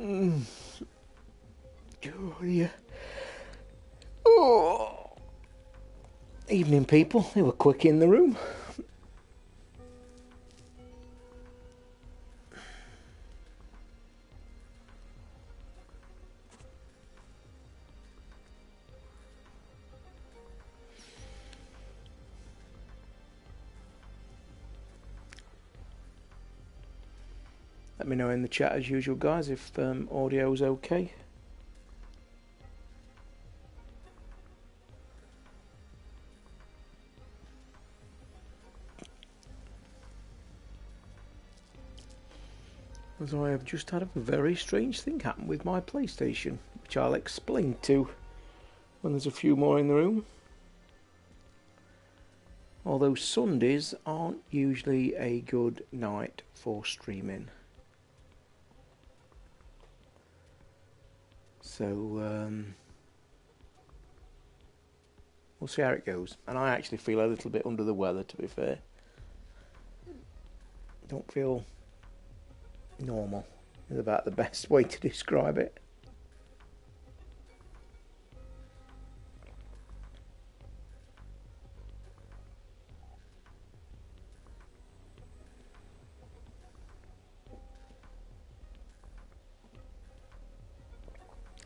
Oh, yeah. Oh. Evening, people. They were quick in the room. Let me know in the chat as usual, guys, if audio's okay. As I have just had a very strange thing happen with my PlayStation, which I'll explain to when there's a few more in the room. Although Sundays aren't usually a good night for streaming. So, we'll see how it goes. And I actually feel a little bit under the weather, to be fair. Don't feel normal is about the best way to describe it.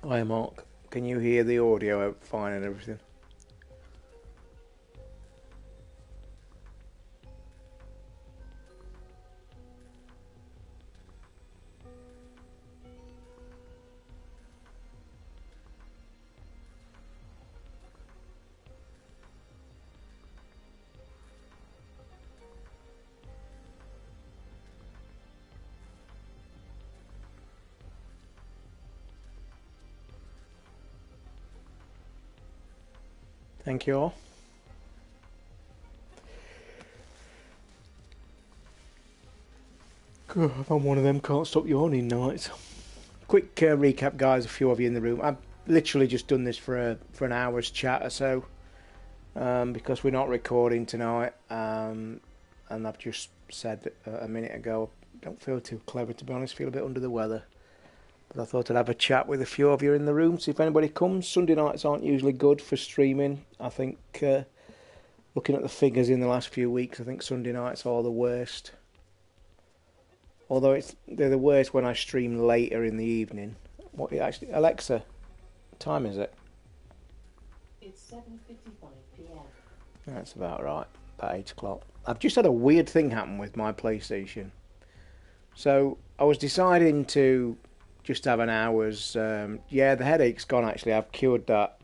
Hi Mark, can you hear the audio out fine and everything? Thank you all. God, I'm one of them can't stop yawning nights. Quick recap, guys. A few of you in the room. I've literally just done this for an hour's chat or so, because we're not recording tonight. And I've just said a minute ago, I don't feel too clever, to be honest. Feel a bit under the weather. But I thought I'd have a chat with a few of you in the room, see if anybody comes. Sunday nights aren't usually good for streaming. I think, looking at the figures in the last few weeks, I think Sunday nights are the worst. Although they're the worst when I stream later in the evening. Actually, Alexa, what time is it? It's 7:55 p.m. That's about right, about 8 o'clock. I've just had a weird thing happen with my PlayStation. So I was deciding to just have an hour's, yeah, the headache's gone actually, I've cured that.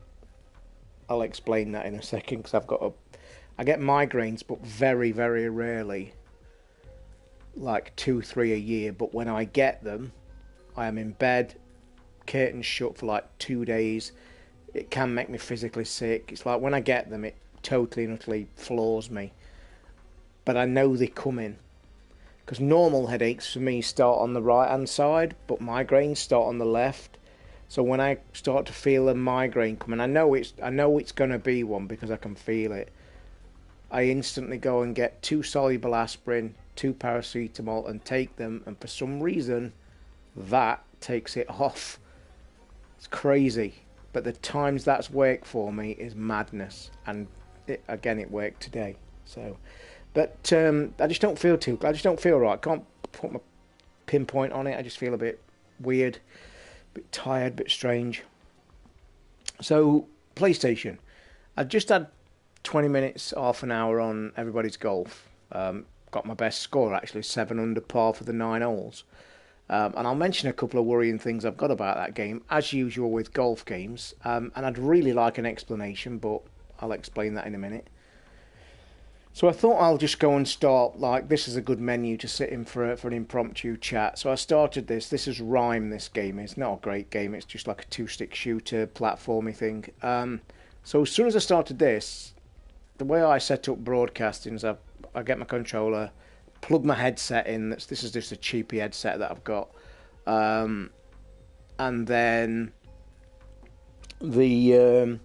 I'll explain that in a second, because I get migraines, but very, very rarely, like 2-3 a year, but when I get them, I am in bed, curtains shut for like 2 days. It can make me physically sick. It's like when I get them, it totally and utterly floors me. But I know they come in. Because normal headaches for me start on the right hand side, but migraines start on the left. So when I start to feel a migraine coming, I know it's going to be one because I can feel it. I instantly go and get 2 soluble aspirin, 2 paracetamol, and take them. And for some reason, that takes it off. It's crazy, but the times that's worked for me is madness. And it worked today. So. But I just don't feel right. I can't put my pinpoint on it. I just feel a bit weird, a bit tired, a bit strange. So, PlayStation. I just had 20 minutes, half an hour on Everybody's Golf. Got my best score, actually, 7 under par for the 9 holes. And I'll mention a couple of worrying things I've got about that game, as usual with golf games. And I'd really like an explanation, but I'll explain that in a minute. So I thought I'll just go and start, like, this is a good menu to sit in for an impromptu chat. So I started this. This is Rime, this game. It's not a great game. It's just like a 2-stick shooter, platformy thing. So as soon as I started this, the way I set up broadcasting is I get my controller, plug my headset in. This is just a cheapy headset that I've got. And then I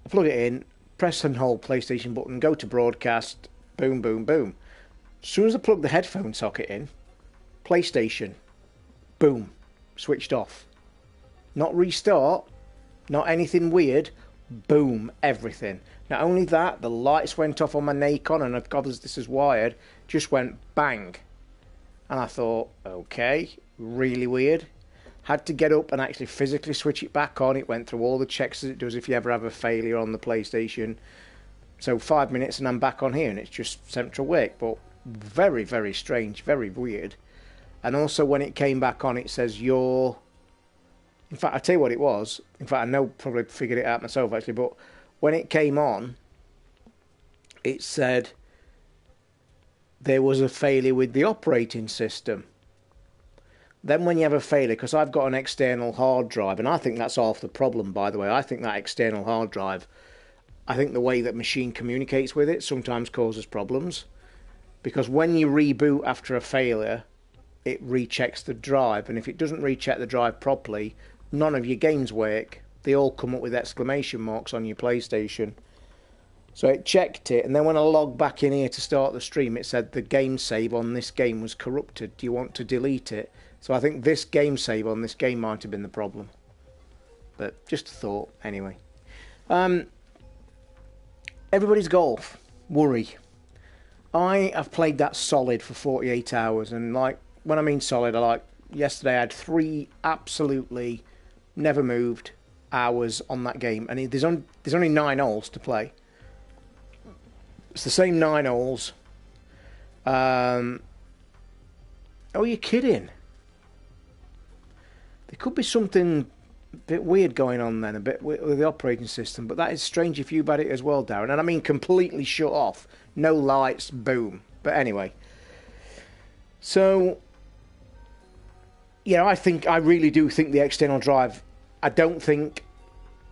plug it in, press and hold PlayStation button, go to broadcast, boom, boom, boom. As soon as I plug the headphone socket in, PlayStation, boom, switched off. Not restart, not anything weird, boom, everything. Not only that, the lights went off on my Nikon, and of course this is wired, just went bang. And I thought, okay, really weird. Had to get up and actually physically switch it back on. It went through all the checks as it does if you ever have a failure on the PlayStation. So 5 minutes and I'm back on here, and it's just central wake. But very, very strange, very weird. And also when it came back on, it says you're... In fact, I'll tell you what it was. In fact, I know, probably figured it out myself actually, but when it came on, it said there was a failure with the operating system. Then when you have a failure, because I've got an external hard drive, and I think that's half the problem, by the way. I think that external hard drive, I think the way that machine communicates with it sometimes causes problems. Because when you reboot after a failure, it rechecks the drive, and if it doesn't recheck the drive properly, none of your games work. They all come up with exclamation marks on your PlayStation. So it checked it, and then when I logged back in here to start the stream, it said the game save on this game was corrupted. Do you want to delete it? So I think this game save on this game might have been the problem. But just a thought, anyway. Everybody's golf. Worry. I have played that solid for 48 hours, and like, when I mean solid, yesterday I had 3 absolutely never moved hours on that game, and there's only 9 holes to play. It's the same 9 holes. Oh, you're kidding? There could be something a bit weird going on then, a bit with the operating system, but that is strange if you've had it as well, Darren. And I mean completely shut off, no lights, boom. But anyway, so yeah, I really do think the external drive, I think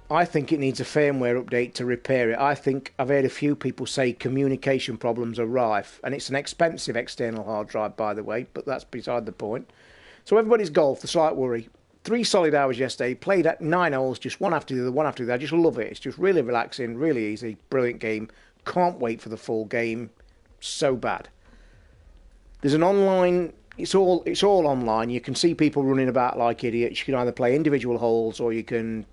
it needs a firmware update to repair it. I think I've heard a few people say communication problems are rife, and it's an expensive external hard drive, by the way, but that's beside the point. So everybody's golf, the slight worry. 3 solid hours yesterday, played at 9 holes, just one after the other, one after the other. I just love it. It's just really relaxing, really easy, brilliant game. Can't wait for the full game. So bad. There's an online... It's all online. You can see people running about like idiots. You can either play individual holes or you can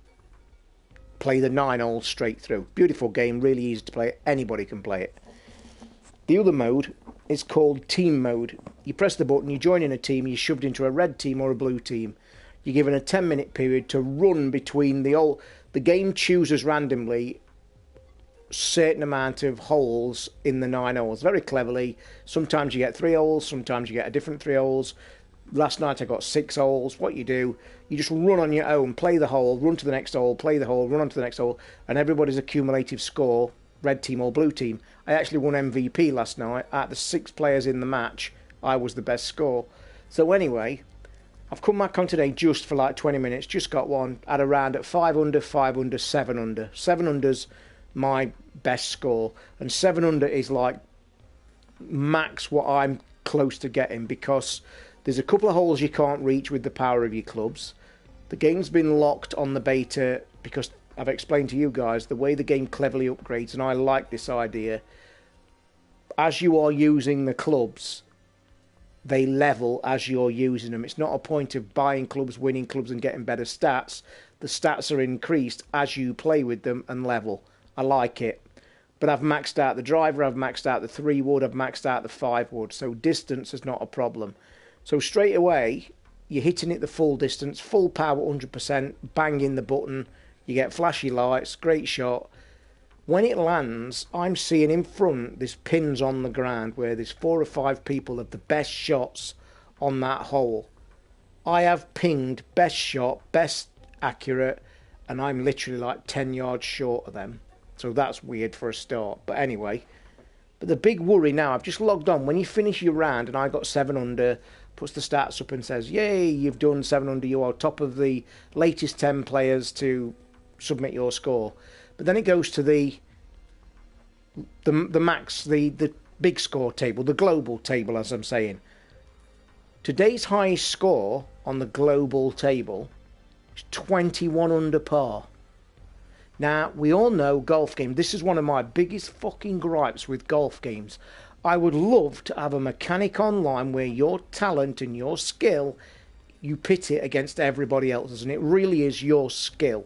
play the 9 holes straight through. Beautiful game, really easy to play. Anybody can play it. The other mode is called team mode. You press the button, you join in a team, you're shoved into a red team or a blue team. You're given a 10-minute period to run between the game chooses randomly certain amount of holes in the 9 holes, very cleverly. Sometimes you get 3 holes, sometimes you get a different 3 holes. Last night I got 6 holes. What you do, you just run on your own, play the hole, run to the next hole, play the hole, run on to the next hole, and everybody's accumulative score, red team or blue team. I actually won MVP last night. Out of the 6 players in the match, I was the best score. So anyway, I've come back on today just for like 20 minutes, just got one, had a round at 5 under, 5 under, 7 under. 7 under's my best score, and 7 under is like max what I'm close to getting, because there's a couple of holes you can't reach with the power of your clubs. The game's been locked on the beta because I've explained to you guys the way the game cleverly upgrades, and I like this idea. As you are using the clubs, they level as you're using them. It's not a point of buying clubs, winning clubs and getting better stats. The stats are increased as you play with them and level. I like it. But I've maxed out the driver, I've maxed out the 3 wood, I've maxed out the 5 wood, so distance is not a problem. So straight away, you're hitting it the full distance, full power 100%, banging the button, you get flashy lights, great shot. When it lands, I'm seeing in front, there's pins on the ground where there's 4 or 5 people of the best shots on that hole. I have pinged best shot, best accurate, and I'm literally like 10 yards short of them. So that's weird for a start. But anyway, but the big worry now, I've just logged on. When you finish your round and I got 7 under, puts the stats up and says, yay, you've done 7 under, you are top of the latest 10 players to submit your score. But then it goes to the max, the big score table, the global table, as I'm saying. Today's highest score on the global table is 21 under par. Now, we all know golf game. This is one of my biggest fucking gripes with golf games. I would love to have a mechanic online where your talent and your skill you pit it against everybody else's, and it really is your skill.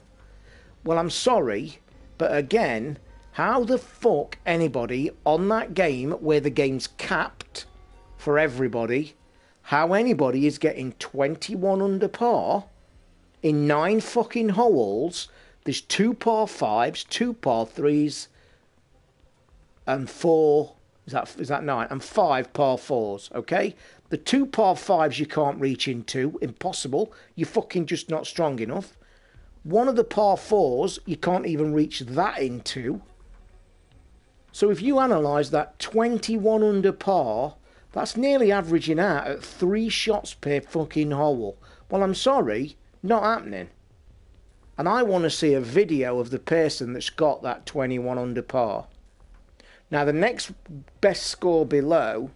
Well, I'm sorry, but again, how the fuck anybody on that game, where the game's capped for everybody, how anybody is getting 21 under par in 9 fucking holes. There's 2 par 5s, 2 par 3s, and 4, is that 9? And 5 par 4s, okay? The 2 par 5s you can't reach into, impossible. You're fucking just not strong enough. One of the par 4s, you can't even reach that into. So if you analyse that 21 under par, that's nearly averaging out at 3 shots per fucking hole. Well, I'm sorry, not happening. And I want to see a video of the person that's got that 21 under par. Now, the next best score below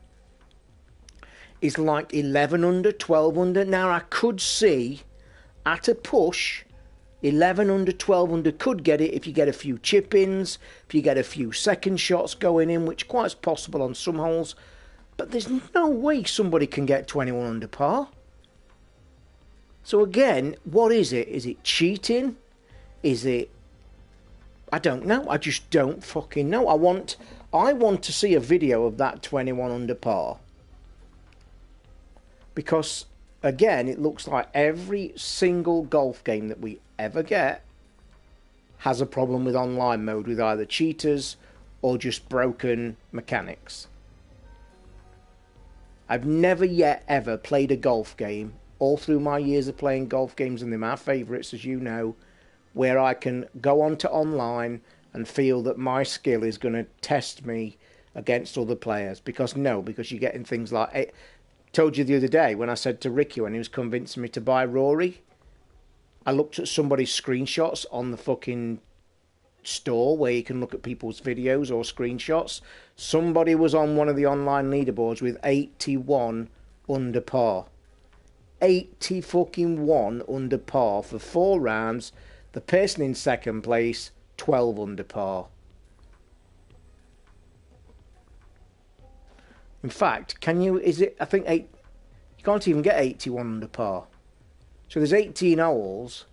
is like 11 under, 12 under. Now, I could see, at a push, 11 under, 12 under could get it if you get a few chip-ins, if you get a few second shots going in, which quite is possible on some holes. But there's no way somebody can get 21 under par. So again, what is it? Is it cheating? Is it... I don't know. I just don't fucking know. I want to see a video of that 21 under par. Because, again, it looks like every single golf game that we ever get has a problem with online mode, with either cheaters or just broken mechanics. I've never yet ever played a golf game, all through my years of playing golf games, and they're my favourites, as you know, where I can go onto online and feel that my skill is going to test me against other players. Because you're getting things like... I told you the other day when I said to Ricky, when he was convincing me to buy Rory, I looked at somebody's screenshots on the fucking store where you can look at people's videos or screenshots. Somebody was on one of the online leaderboards with 81 under par. 80 fucking 1 under par for 4 rounds. The person in second place, 12 under par. In fact, I think you can't even get 81 under par. So there's 18 holes.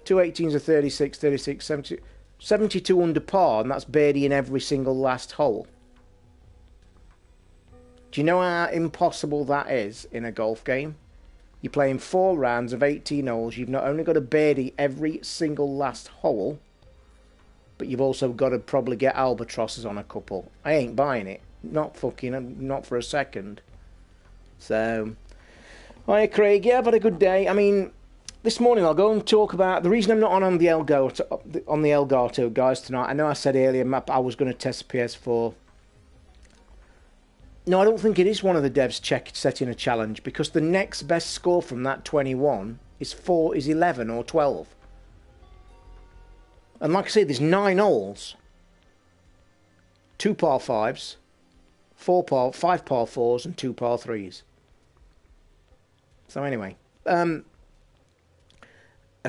2 18s are 36, 36, 70, 72 under par, and that's birdie in every single last hole. Do you know how impossible that is in a golf game? You're playing 4 rounds of 18 holes. You've not only got to birdie every single last hole, but you've also got to probably get albatrosses on a couple. I ain't buying it. Not for a second. So, hi Craig, yeah, I've had a good day. I mean, this morning I'll go and talk about... The reason I'm not on the Elgato, guys, tonight, I know I said earlier I was going to test the PS4. No, I don't think it is one of the devs setting a challenge, because the next best score from that 21 is 11 or 12. And like I say, there's 9 holes. 2 par 5s, 5 par 4s, and 2 par 3s. So anyway, a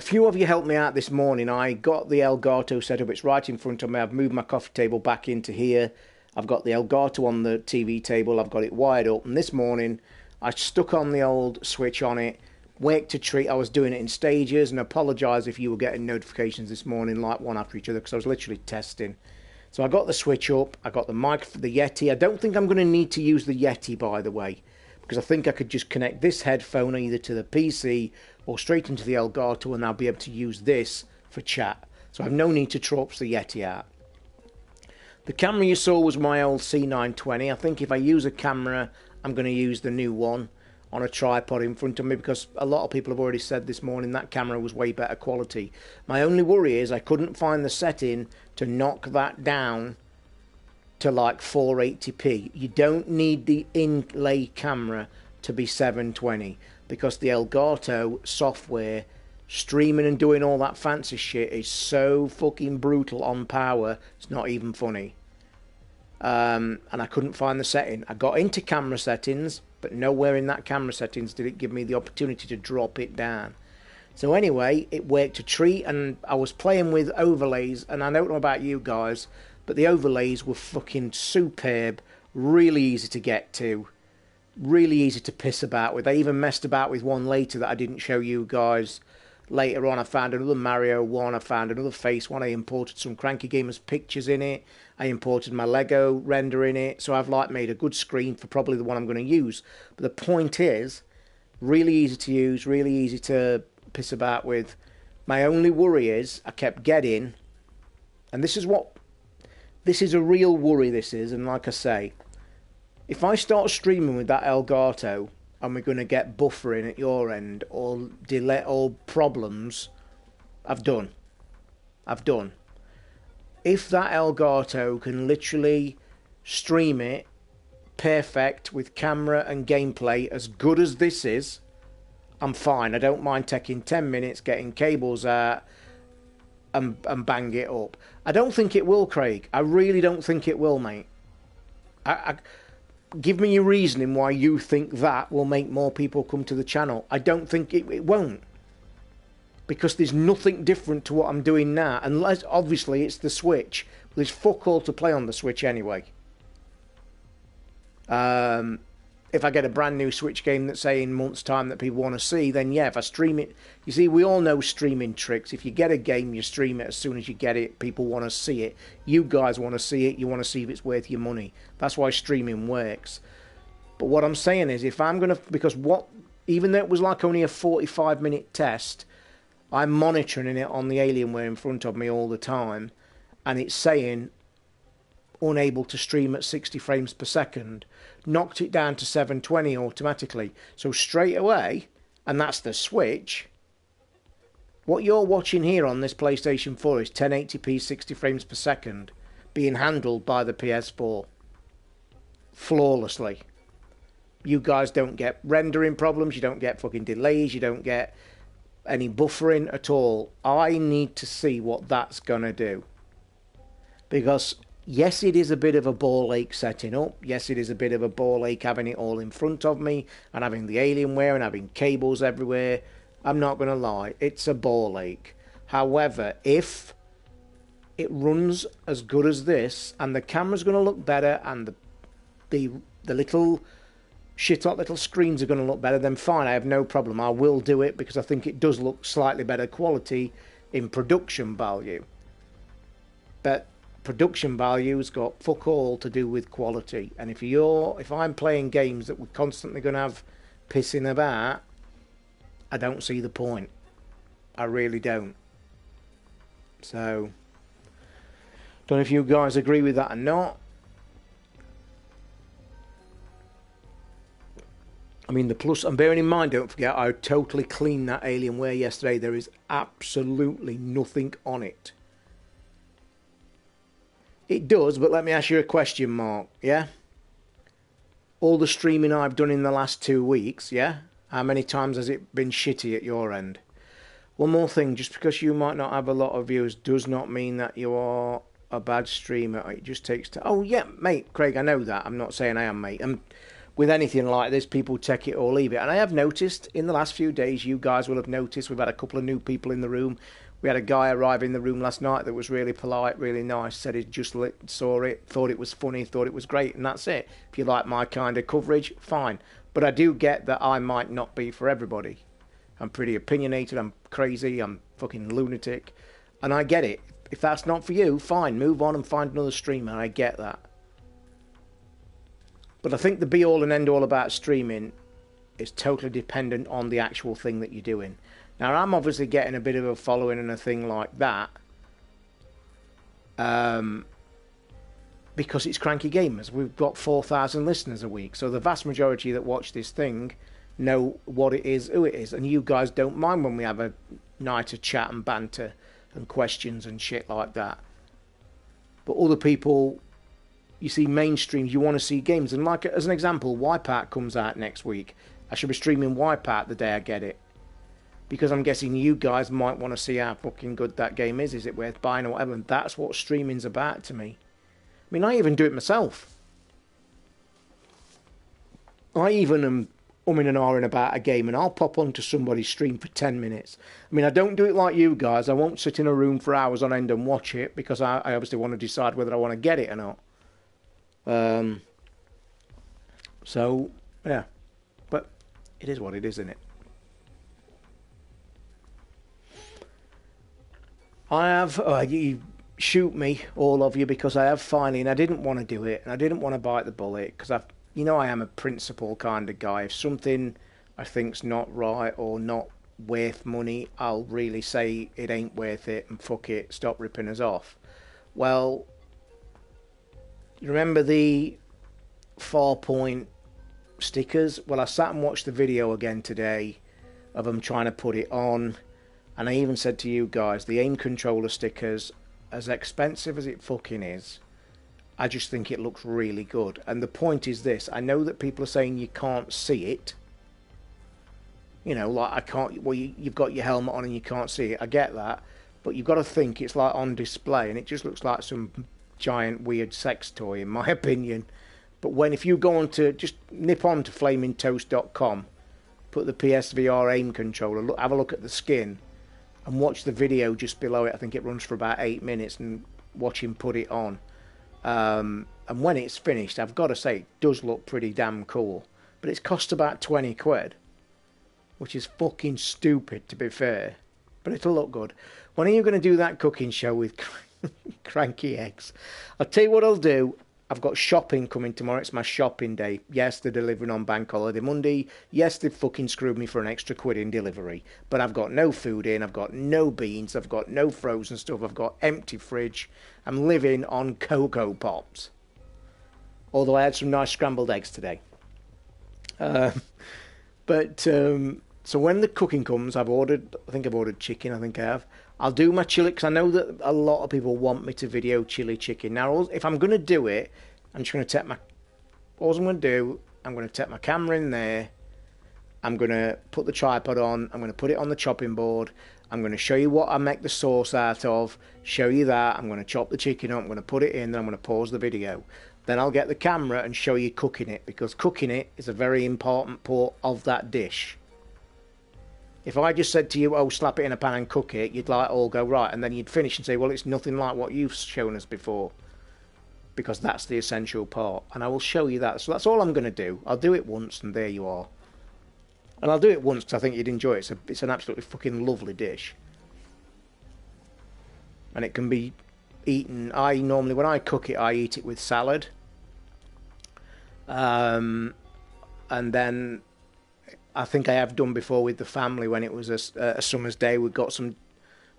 few of you helped me out this morning. I got the Elgato set up. It's right in front of me. I've moved my coffee table back into here. I've got the Elgato on the TV table. I've got it wired up. And this morning, I stuck on the old switch on it. Waked a treat. I was doing it in stages. And apologise if you were getting notifications this morning, like one after each other, because I was literally testing. So I got the switch up. I got the mic for the Yeti. I don't think I'm going to need to use the Yeti, by the way, because I think I could just connect this headphone either to the PC or straight into the Elgato, and I'll be able to use this for chat. So I have no need to torch the Yeti out. The camera you saw was my old C920. I think if I use a camera, I'm going to use the new one on a tripod in front of me, because a lot of people have already said this morning that camera was way better quality. My only worry is I couldn't find the setting to knock that down to like 480p. You don't need the inlay camera to be 720, because the Elgato software streaming and doing all that fancy shit is so fucking brutal on power, it's not even funny. And I couldn't find the setting. I got into camera settings, but nowhere in that camera settings did it give me the opportunity to drop it down. So anyway, it worked a treat, and I was playing with overlays, and I don't know about you guys, but the overlays were fucking superb, really easy to get to. Really easy to piss about with. I even messed about with one later that I didn't show you guys. Later on, I found another Mario one. I found another face one. I imported some Cranky Gamers pictures in it. I imported my Lego render in it. So I've like made a good screen for probably the one I'm going to use. But the point is, really easy to use, really easy to piss about with. My only worry is I kept getting, and this is a real worry, this is, and like I say, if I start streaming with that Elgato and we're going to get buffering at your end or delay or problems, I've done. If that Elgato can literally stream it perfect with camera and gameplay as good as this is, I'm fine. I don't mind taking 10 minutes, getting cables out and bang it up. I don't think it will, Craig. I really don't think it will, mate. Give me your reasoning why you think that will make more people come to the channel. I don't think it won't. Because there's nothing different to what I'm doing now. Unless, obviously, it's the Switch. There's fuck all to play on the Switch anyway. If I get a brand new Switch game that's, say, in months' time that people want to see, then yeah, if I stream it... You see, we all know streaming tricks. If you get a game, you stream it as soon as you get it. People want to see it. You guys want to see it. You want to see if it's worth your money. That's why streaming works. But what I'm saying is, if I'm going to... Because what... Even though it was like only a 45-minute test, I'm monitoring it on the Alienware in front of me all the time, and it's saying unable to stream at 60 frames per second. Knocked it down to 720 automatically. So straight away, and that's the Switch, what you're watching here on this PlayStation 4 is 1080p 60 frames per second being handled by the PS4 flawlessly. You guys don't get rendering problems, you don't get fucking delays, you don't get any buffering at all. I need to see what that's gonna do. Because yes, it is a bit of a ball ache setting up. Yes, it is a bit of a ball ache having it all in front of me and having the Alienware and having cables everywhere. I'm not going to lie, it's a ball ache. However, if it runs as good as this and the camera's going to look better and the little shit-hot little screens are going to look better, then fine, I have no problem. I will do it because I think it does look slightly better quality in production value. But production value's got fuck all to do with quality, and if I'm playing games that we're constantly going to have pissing about, I don't see the point. I really don't. So don't know if you guys agree with that or not. I mean, the plus, and bearing in mind, don't forget, I totally cleaned that Alienware yesterday. There is absolutely nothing on it. It does, but let me ask you a question, Mark, yeah? All the streaming I've done in the last 2 weeks, yeah? How many times has it been shitty at your end? One more thing, just because you might not have a lot of viewers does not mean that you are a bad streamer. It just takes to... Oh, yeah, mate, Craig, I know that. I'm not saying I am, mate. With anything like this, people take it or leave it. And I have noticed in the last few days, you guys will have noticed, we've had a couple of new people in the room. We had a guy arrive in the room last night that was really polite, really nice, said he just saw it, thought it was funny, thought it was great, and that's it. If you like my kind of coverage, fine. But I do get that I might not be for everybody. I'm pretty opinionated, I'm crazy, I'm fucking lunatic, and I get it. If that's not for you, fine, move on and find another streamer, I get that. But I think the be-all and end-all about streaming is totally dependent on the actual thing that you're doing. Now, I'm obviously getting a bit of a following and a thing like that because it's Cranky Gamers. We've got 4,000 listeners a week, so the vast majority that watch this thing know what it is, who it is, and you guys don't mind when we have a night of chat and banter and questions and shit like that. But other people, you see mainstreams, you want to see games, and like as an example, Wipeout comes out next week. I should be streaming Wipeout the day I get it. Because I'm guessing you guys might want to see how fucking good that game is. Is it worth buying or whatever? And that's what streaming's about to me. I mean, I even do it myself. I even am umming and ahhing about a game and I'll pop onto somebody's stream for 10 minutes. I mean, I don't do it like you guys. I won't sit in a room for hours on end and watch it because I obviously want to decide whether I want to get it or not. So, Yeah, but it is what it is, isn't it? I have. You shoot me, all of you, because I have finally, and I didn't want to do it, and I didn't want to bite the bullet, because I've, I am a principle kind of guy. If something I think's not right or not worth money, I'll really say it ain't worth it, and fuck it, stop ripping us off. Well, you remember the 4-point stickers? Well, I sat and watched the video again today of them trying to put it on, and I even said to you guys, the aim controller stickers, as expensive as it fucking is, I just think it looks really good. And the point is this, I know that people are saying you can't see it. Like I can't, well, you've got your helmet on and you can't see it. I get that. But you've got to think it's like on display, and it just looks like some giant weird sex toy, in my opinion. But if you go on to, just nip on to flamingtoast.com, put the PSVR aim controller, have a look at the skin, and watch the video just below it. I think it runs for about 8 minutes, and watch him put it on. And when it's finished, I've got to say, it does look pretty damn cool. But it's cost about 20 quid, which is fucking stupid, to be fair. But it'll look good. When are you going to do that cooking show with Cranky Eggs? I'll tell you what I'll do. I've got shopping coming tomorrow. It's my shopping day. Yes, they're delivering on Bank Holiday Monday. Yes, they've fucking screwed me for an extra quid in delivery. But I've got no food in. I've got no beans. I've got no frozen stuff. I've got empty fridge. I'm living on Cocoa Pops. Although I had some nice scrambled eggs today. So when the cooking comes, I think I've ordered chicken. I think I have. I'll do my chili, because I know that a lot of people want me to video chili chicken. Now, if I'm going to do it, I'm just going to take all I'm going to do, I'm going to take my camera in there, I'm going to put the tripod on, I'm going to put it on the chopping board, I'm going to show you what I make the sauce out of, show you that, I'm going to chop the chicken up, I'm going to put it in, then I'm going to pause the video. Then I'll get the camera and show you cooking it, because cooking it is a very important part of that dish. If I just said to you, oh, slap it in a pan and cook it, you'd like all go, right, and then you'd finish and say, well, it's nothing like what you've shown us before. Because that's the essential part. And I will show you that. So that's all I'm going to do. I'll do it once, and there you are. And I'll do it once because I think you'd enjoy it. It's an absolutely fucking lovely dish. And it can be eaten, when I cook it, I eat it with salad. And then I think I have done before with the family when it was a summer's day. We got some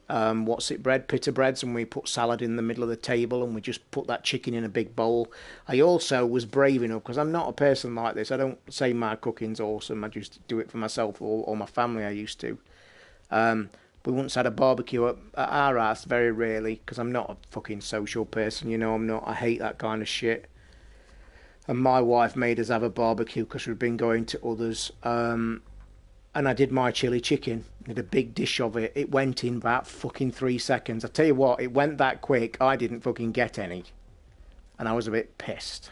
pita breads, and we put salad in the middle of the table, and we just put that chicken in a big bowl. I also was brave enough, because I'm not a person like this. I don't say my cooking's awesome. I just do it for myself or my family. I used to. We once had a barbecue at our house, very rarely, because I'm not a fucking social person. I'm not. I hate that kind of shit. And my wife made us have a barbecue because we'd been going to others. And I did my chili chicken. Did a big dish of it. It went in about fucking 3 seconds. I tell you what, it went that quick, I didn't fucking get any. And I was a bit pissed.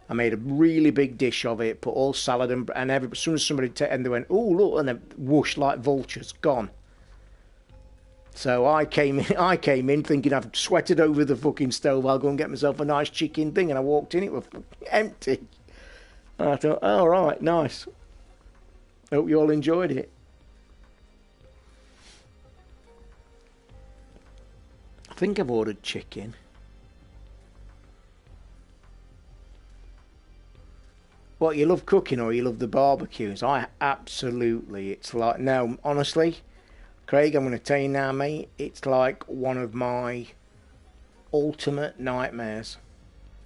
I made a really big dish of it, put all salad and as soon as somebody and they went, oh, look, and then whoosh, like vultures, gone. So I came in thinking I've sweated over the fucking stove. I'll go and get myself a nice chicken thing. And I walked in, it was empty. And I thought, oh, right, nice. Hope you all enjoyed it. I think I've ordered chicken. What, you love cooking or you love the barbecues? It's like, no, honestly, Craig, I'm going to tell you now, mate, it's like one of my ultimate nightmares.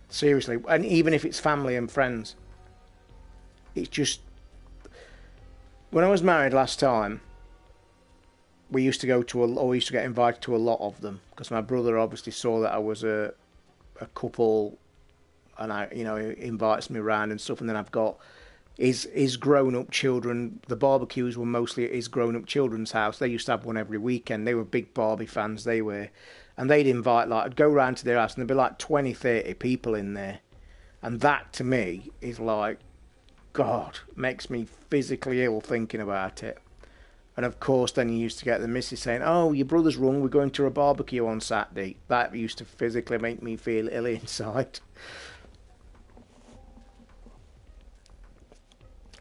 Seriously, and even if it's family and friends. It's just, when I was married last time, we used to get invited to a lot of them, because my brother obviously saw that I was a couple, and he invites me around and stuff, and then I've got his grown-up children. The barbecues were mostly at his grown-up children's house. They used to have one every weekend. They were big Barbie fans, they were. And they'd invite, I'd go round to their house, and there'd be like 20, 30 people in there. And that, to me, is like, God, makes me physically ill thinking about it. And of course, then you used to get the missus saying, oh, your brother's wrong, we're going to a barbecue on Saturday. That used to physically make me feel ill inside.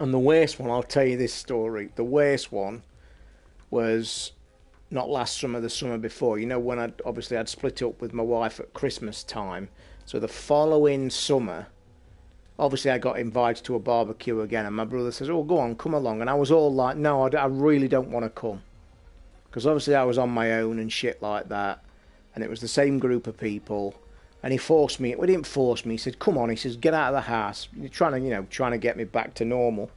And the worst one, I'll tell you this story. The worst one was not last summer, the summer before. You know, when I'd split up with my wife at Christmas time. So the following summer, obviously I got invited to a barbecue again, and my brother says, "Oh, go on, come along." And I was all like, "No, I really don't want to come," because obviously I was on my own and shit like that, and it was the same group of people. And he forced me. Well, he didn't force me. He said, "Come on." He says, "Get out of the house. You're trying to get me back to normal."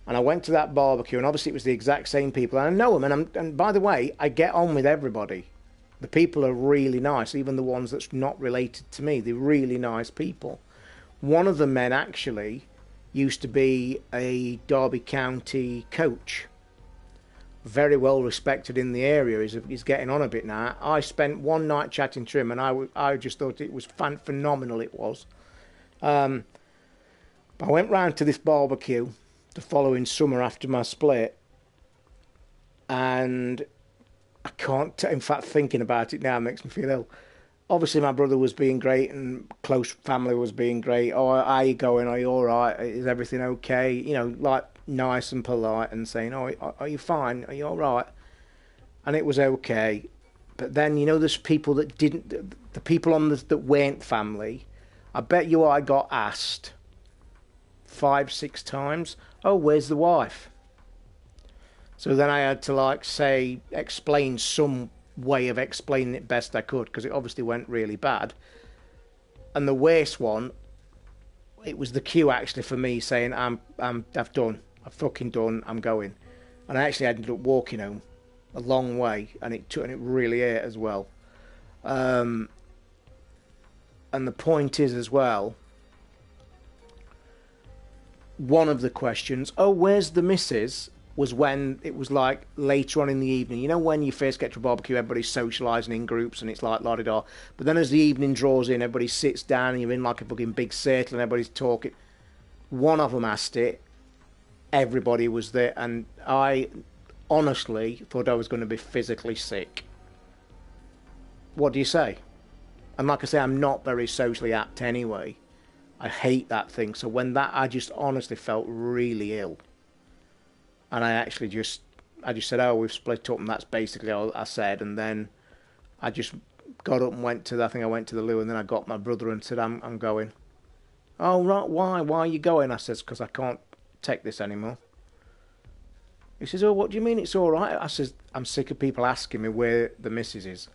And I went to that barbecue, and obviously it was the exact same people. And I know them, and by the way, I get on with everybody. The people are really nice, even the ones that's not related to me. They're really nice people. One of the men actually used to be a Derby County coach. Very well respected in the area. He's getting on a bit now. I spent one night chatting to him, and I just thought it was phenomenal. It was. I went round to this barbecue the following summer after my split, and I can't. In fact, thinking about it now makes me feel ill. Obviously, my brother was being great, and close family was being great. "Oh, how are you going? Are you all right? Is everything okay?" You know, like nice and polite, and saying, "Oh, are you fine? Are you all right?" And it was okay. But then, you know, there's people that didn't. The people that weren't family. I bet you I got asked 5, 6 times, "Oh, where's the wife?" So then I had to explain some way of explaining it best I could, because it obviously went really bad. And the worst one, it was the cue actually for me saying, I've done, I've fucking done, I'm going. And I actually ended up walking home a long way, and it really hurt as well. And the point is as well, one of the questions, "Oh, where's the missus?" was when it was like later on in the evening. You know, when you first get to a barbecue, everybody's socialising in groups and it's like la-di-da. But then as the evening draws in, everybody sits down and you're in like a fucking big circle and everybody's talking. One of them asked it. Everybody was there, and I honestly thought I was going to be physically sick. What do you say? And like I say, I'm not very socially apt anyway. I hate that thing. So when I just honestly felt really ill. And I just said, "Oh, we've split up," and that's basically all I said. And then I just got up and went to I went to the loo, and then I got my brother and said, I'm going." "Oh, right, why? Why are you going?" I says, "Because I can't take this anymore." He says, "Oh, what do you mean it's all right?" I says, "I'm sick of people asking me where the missus is."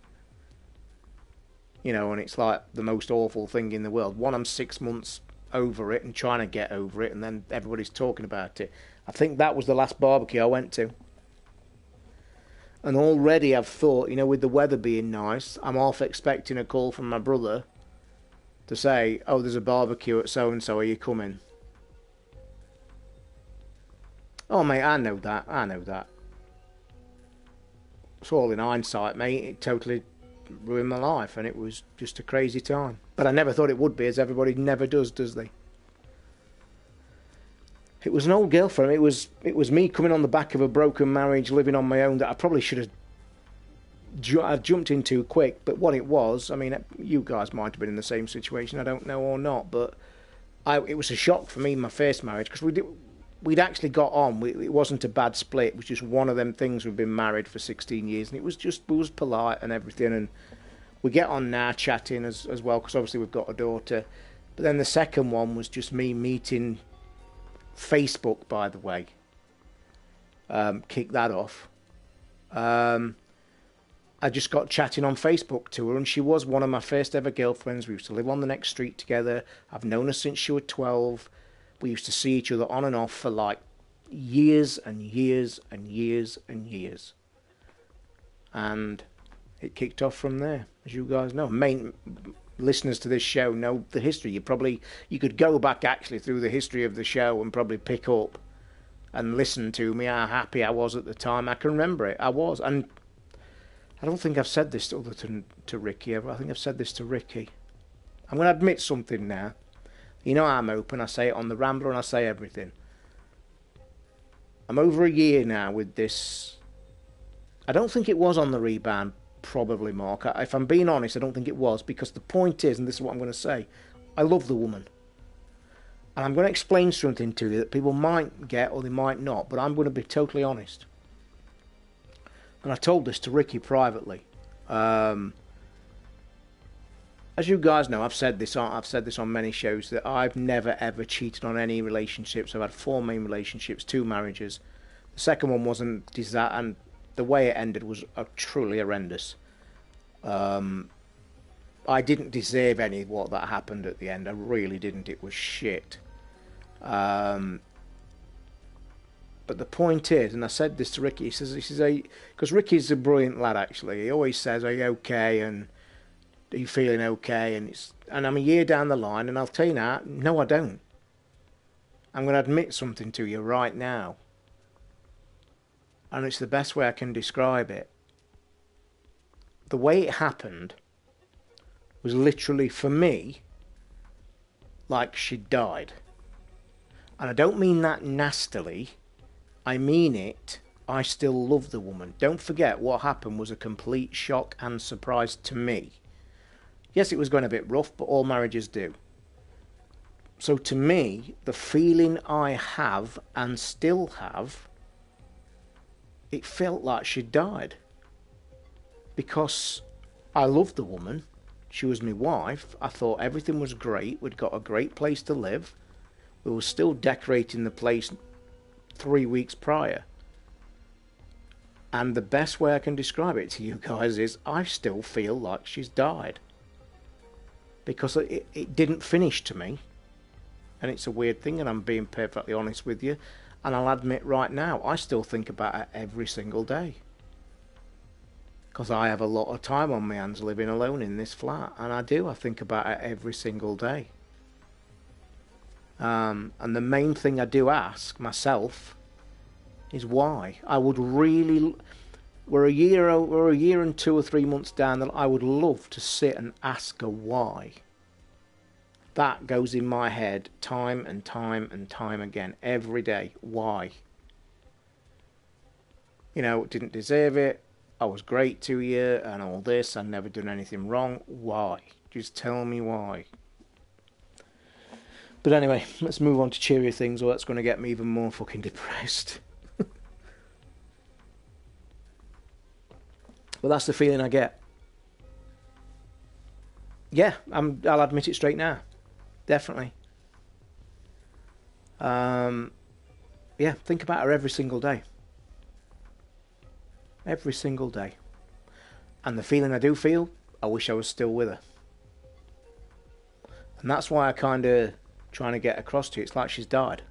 You know, and it's like the most awful thing in the world. One, I'm 6 months over it and trying to get over it, and then everybody's talking about it. I think that was the last barbecue I went to. And already I've thought, you know, with the weather being nice, I'm half expecting a call from my brother to say, "Oh, there's a barbecue at so-and-so, are you coming?" Oh, mate, I know that. It's all in hindsight, mate. It totally ruined my life, and it was just a crazy time. But I never thought it would be, as everybody never does they? It was an old girlfriend. It was me coming on the back of a broken marriage, living on my own, that I probably should have jumped in too quick. But what it was, I mean, you guys might have been in the same situation, I don't know, or not, but it was a shock for me, my first marriage, because we'd actually got on. It wasn't a bad split. It was just one of them things. We've been married for 16 years, and we was polite and everything, and we get on now chatting as well, because obviously we've got a daughter. But then the second one was just me meeting. Facebook, by the way, kick that off. I just got chatting on Facebook to her, and she was one of my first ever girlfriends. We used to live on the next street together. I've known her since she was 12. We used to see each other on and off for like years and years and years and years. And it kicked off from there, as you guys know. Listeners to this show know the history. You could go back actually through the history of the show and probably pick up and listen to me, how happy I was at the time. I can remember it. I was. And I don't think I've said this other to Ricky ever. I think I've said this to Ricky. I'm going to admit something now. You know I'm open. I say it on the Rambler and I say everything. I'm over a year now with this. I don't think it was on the rebound. Probably, Mark. If I'm being honest, I don't think it was, because the point is, and this is what I'm going to say, I love the woman. And I'm going to explain something to you that people might get or they might not, but I'm going to be totally honest. And I told this to Ricky privately. As you guys know, I've said this on many shows, that I've never ever cheated on any relationships. I've had 4 main relationships, 2 marriages. The second one wasn't disaster, and the way it ended was truly horrendous. I didn't deserve any of what that happened at the end. I really didn't. It was shit. But the point is, and I said this to Ricky, he says, because Ricky's a brilliant lad actually. He always says, "Are you okay?" and "Are you feeling okay?" And I'm a year down the line, and I'll tell you now, no, I don't. I'm going to admit something to you right now, and it's the best way I can describe it. The way it happened was literally, for me, like she died. And I don't mean that nastily. I mean it. I still love the woman. Don't forget, what happened was a complete shock and surprise to me. Yes, it was going a bit rough, but all marriages do. So to me, the feeling I have and still have, it felt like she died. Because I loved the woman. She was my wife. I thought everything was great. We'd got a great place to live. We were still decorating the place 3 weeks prior. And the best way I can describe it to you guys is I still feel like she's died. Because it didn't finish to me. And it's a weird thing, and I'm being perfectly honest with you. And I'll admit right now, I still think about her every single day. Because I have a lot of time on my hands living alone in this flat. And I do. I think about it every single day. And the main thing I do ask myself is why. I would really... We're a year and 2 or 3 months down, that I would love to sit and ask her why. That goes in my head time and time and time again. Every day. Why? You know, didn't deserve it. I was great to you and all this. I've never done anything wrong. Why? Just tell me why. But anyway, let's move on to cheerier things, or that's going to get me even more fucking depressed. But that's the feeling I get. Yeah, I'll admit it straight now. Definitely. Yeah, think about her every single day. Every single day. And the feeling I do feel, I wish I was still with her. And that's why I kind of trying to get across to you. It's like she's died.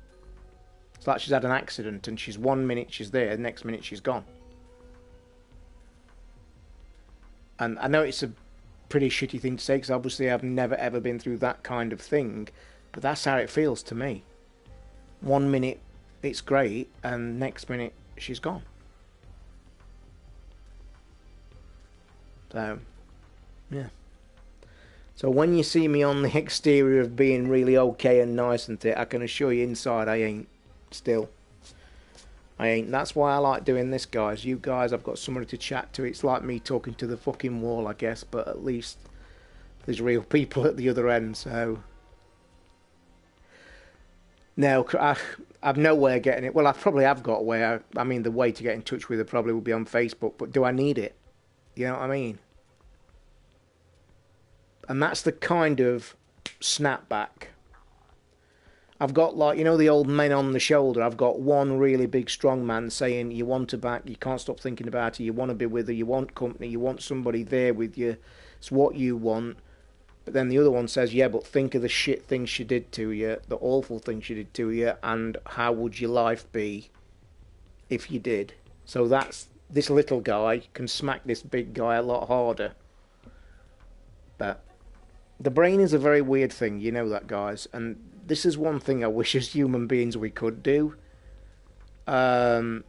It's like she's had an accident, and she's 1 minute she's there, the next minute she's gone. And I know it's a pretty shitty thing to say, because obviously I've never ever been through that kind of thing, but that's how it feels to me. 1 minute it's great, and next minute she's gone. So, yeah. So when you see me on the exterior of being really okay and nice and thick, I can assure you inside I ain't. Still. I ain't. That's why I like doing this, guys. You guys, I've got somebody to chat to. It's like me talking to the fucking wall, I guess, but at least there's real people at the other end, so... Now, I've no way of getting it. Well, I probably have got a way. I mean, the way to get in touch with her probably would be on Facebook, but do I need it? You know what I mean? And that's the kind of snapback. I've got, like, you know, the old men on the shoulder. I've got one really big strong man saying, you want her back, you can't stop thinking about her, you want to be with her, you want company, you want somebody there with you, it's what you want. But then the other one says, yeah, but think of the shit things she did to you, the awful things she did to you, and how would your life be if you did? So that's, this little guy can smack this big guy a lot harder. But the brain is a very weird thing, you know that, guys. And this is one thing I wish as human beings we could do. That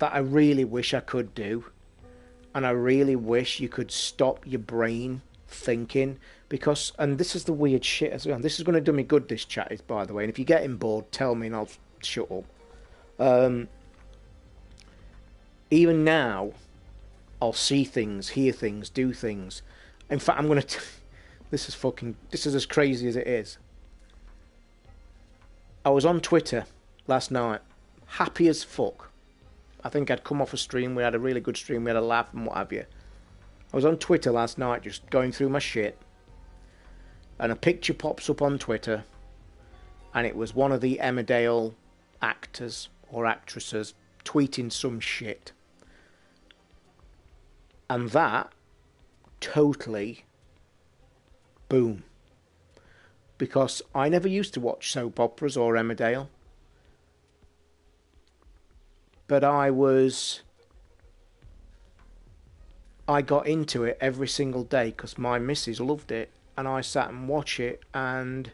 I really wish I could do. And I really wish you could stop your brain thinking. Because, and this is the weird shit as well. This is going to do me good, this chat is, by the way. And if you're getting bored, tell me and I'll shut up. Even now, I'll see things, hear things, do things. In fact, I'm going to... This is as crazy as it is. I was on Twitter last night, happy as fuck. I think I'd come off a stream, we had a really good stream, we had a laugh and what have you. I was on Twitter last night just going through my shit, and a picture pops up on Twitter, and it was one of the Emmerdale actors or actresses tweeting some shit. And that totally boom. Because I never used to watch soap operas or Emmerdale. But I got into it every single day because my missus loved it, and I sat and watched it, and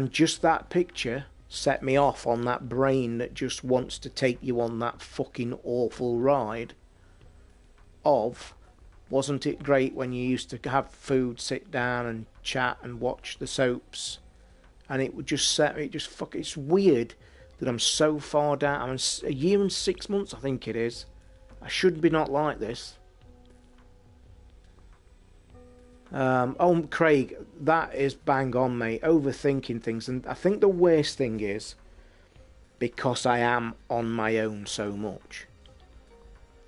just that picture set me off on that brain that just wants to take you on that fucking awful ride of, wasn't it great when you used to have food, sit down and chat and watch the soaps, and it would just set me, it's weird that I'm so far down. I'm a year and 6 months, I think it is. I should be not like this. Oh, Craig, that is bang on, mate. Overthinking things. And I think the worst thing is because I am on my own so much.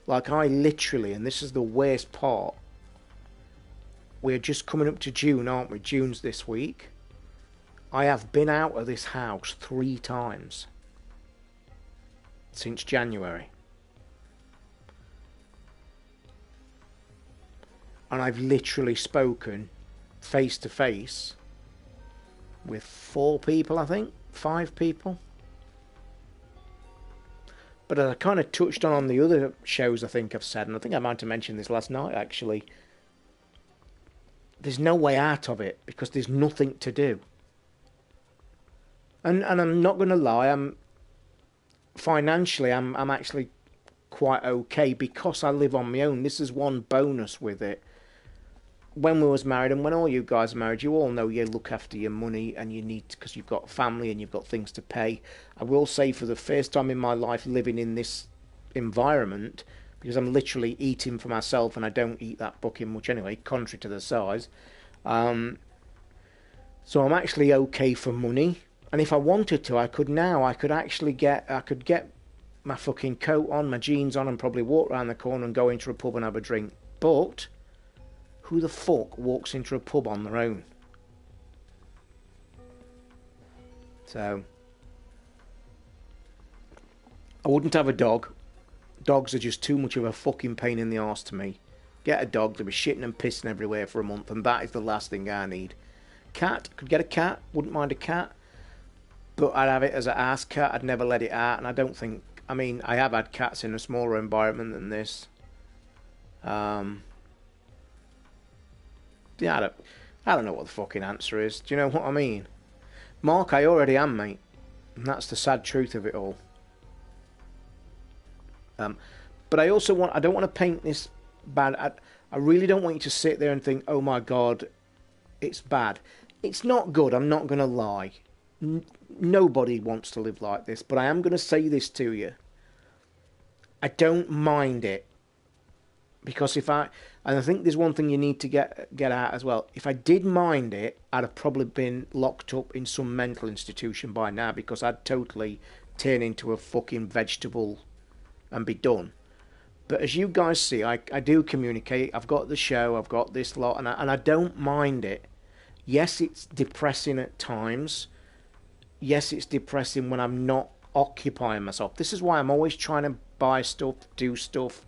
Like, I literally, and this is the worst part, we're just coming up to June, aren't we? June's this week. I have been out of this house 3 times since January. And I've literally spoken face to face with 4 people, I think. 5 people. But as I kind of touched on the other shows I think I've said, and I think I might have mentioned this last night actually, there's no way out of it because there's nothing to do. And I'm not going to lie, financially I'm actually quite okay because I live on my own. This is one bonus with it. When we was married, and when all you guys are married, you all know you look after your money and you need to, because you've got family and you've got things to pay. I will say for the first time in my life living in this environment, because I'm literally eating for myself and I don't eat that fucking much anyway, contrary to the size. So I'm actually okay for money. And if I wanted to, I could actually get my fucking coat on, my jeans on, and probably walk around the corner and go into a pub and have a drink. But who the fuck walks into a pub on their own? So I wouldn't have a dog. Dogs are just too much of a fucking pain in the arse to me. Get a dog, they'll be shitting and pissing everywhere for a month, and that is the last thing I need. Cat, could get a cat, wouldn't mind a cat, but I'd have it as an ass cat. I'd never let it out, and I don't think, I mean, I have had cats in a smaller environment than this. Yeah, I don't know what the fucking answer is. Do you know what I mean? Mark, I already am, mate. And that's the sad truth of it all. But I also I don't want to paint this bad. I really don't want you to sit there and think, oh my God, it's bad. It's not good, I'm not going to lie. Nobody wants to live like this. But I am going to say this to you. I don't mind it. Because and I think there's one thing you need to get out as well. If I did mind it, I'd have probably been locked up in some mental institution by now, because I'd totally turn into a fucking vegetable and be done. But as you guys see, I do communicate. I've got the show, I've got this lot, and I don't mind it. Yes, it's depressing at times. Yes, it's depressing when I'm not occupying myself. This is why I'm always trying to buy stuff, do stuff.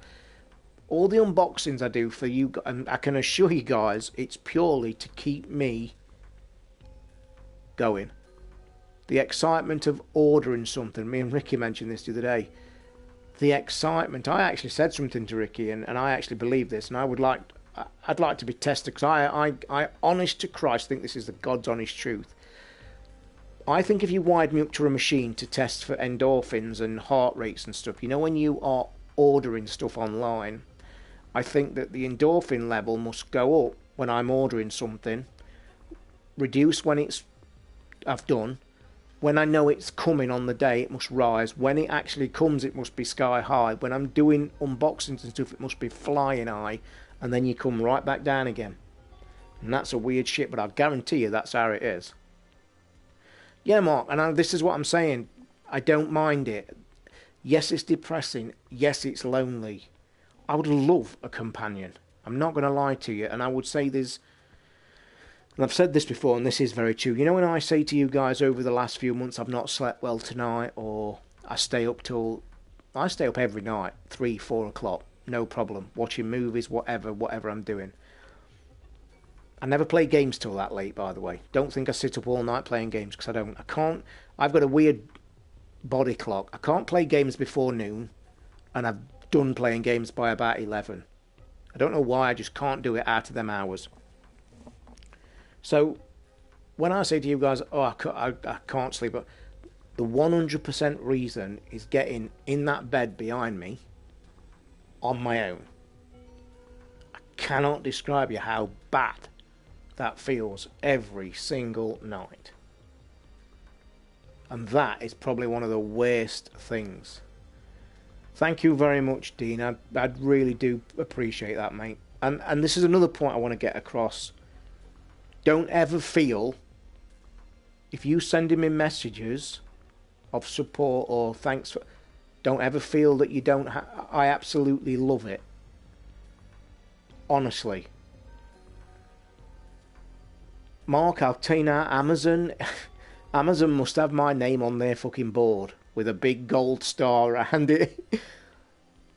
All the unboxings I do for you, and I can assure you guys, it's purely to keep me going. The excitement of ordering something. Me and Ricky mentioned this the other day. The excitement. I actually said something to Ricky, and I actually believe this, and I'd like to be tested, because I honest to Christ think this is the God's honest truth. I think if you wired me up to a machine to test for endorphins and heart rates and stuff, you know, when you are ordering stuff online, I think that the endorphin level must go up when I'm ordering something, reduce when I've done. When I know it's coming on the day, it must rise. When it actually comes, it must be sky high. When I'm doing unboxings and stuff, it must be flying high, and then you come right back down again. And that's a weird shit, but I guarantee you that's how it is. Yeah, Mark, and this is what I'm saying. I don't mind it. Yes, it's depressing. Yes, it's lonely. I would love a companion. I'm not going to lie to you. And I would say there's, and I've said this before, and this is very true. You know, when I say to you guys over the last few months, I've not slept well tonight, or I stay up every night, 3, 4 o'clock, no problem, watching movies, whatever I'm doing. I never play games till that late, by the way. Don't think I sit up all night playing games, because I don't. I can't. I've got a weird body clock. I can't play games before noon, and I've done playing games by about 11. I don't know why, I just can't do it out of them hours. So, when I say to you guys, oh, I can't sleep, the 100% reason is getting in that bed behind me on my own. I cannot describe you how bad that feels every single night. And that is probably one of the worst things. Thank you very much, Dean. I really do appreciate that, mate. And this is another point I want to get across. Don't ever feel, if you send me messages of support or thanks for, don't ever feel that you don't. I absolutely love it. Honestly. Mark, I'll tell you now, Amazon must have my name on their fucking board with a big gold star around it.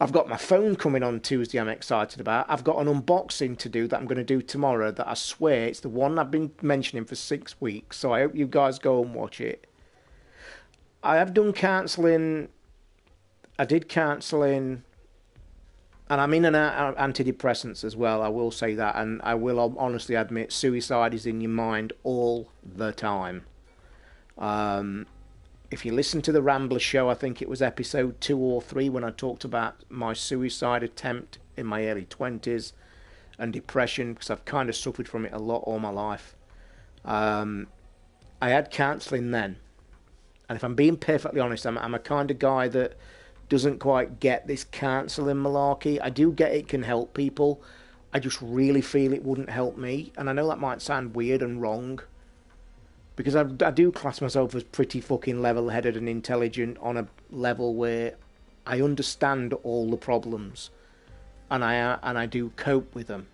I've got my phone coming on Tuesday I'm excited about. I've got an unboxing to do that I'm going to do tomorrow that I swear it's the one I've been mentioning for 6 weeks. So I hope you guys go and watch it. I have done counselling. I did counselling. And I'm in and out of antidepressants as well, I will say that. And I will honestly admit, suicide is in your mind all the time. If you listen to the Rambler show, I think it was episode 2 or 3 when I talked about my suicide attempt in my early 20s and depression, because I've kind of suffered from it a lot all my life. I had counselling then. And if I'm being perfectly honest, I'm a kind of guy that doesn't quite get this counselling malarkey. I do get it can help people. I just really feel it wouldn't help me. And I know that might sound weird and wrong, because I do class myself as pretty fucking level-headed and intelligent on a level where I understand all the problems, and I do cope with them.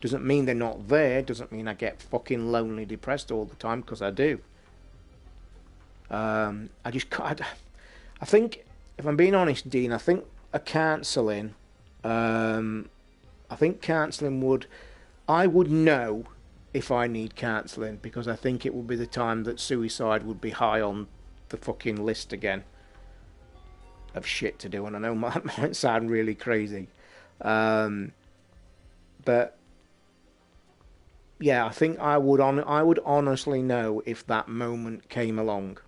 Doesn't mean they're not there. Doesn't mean I get fucking lonely, depressed all the time, because I do. I just can't. I think, if I'm being honest, Dean, I think a counselling. I think counselling would. I would know if I need counselling, because I think it would be the time that suicide would be high on the fucking list again of shit to do. And I know that might sound really crazy, but yeah, I think I would honestly know if that moment came along.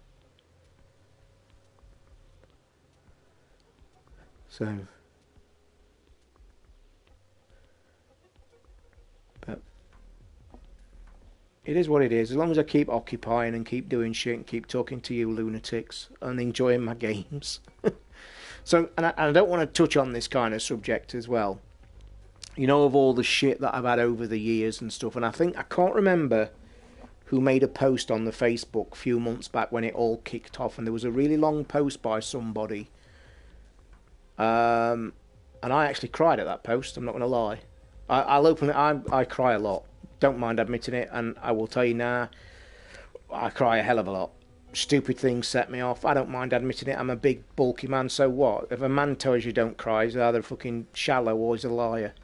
So, but it is what it is. As long as I keep occupying and keep doing shit and keep talking to you lunatics and enjoying my games. So, and I don't want to touch on this kind of subject as well. You know, of all the shit that I've had over the years and stuff. And I can't remember who made a post on the Facebook a few months back when it all kicked off. And there was a really long post by somebody. And I actually cried at that post, I'm not going to lie. I'll open it, I cry a lot. Don't mind admitting it, and I will tell you now, I cry a hell of a lot. Stupid things set me off. I don't mind admitting it. I'm a big, bulky man, so what? If a man tells you don't cry, he's either fucking shallow or he's a liar.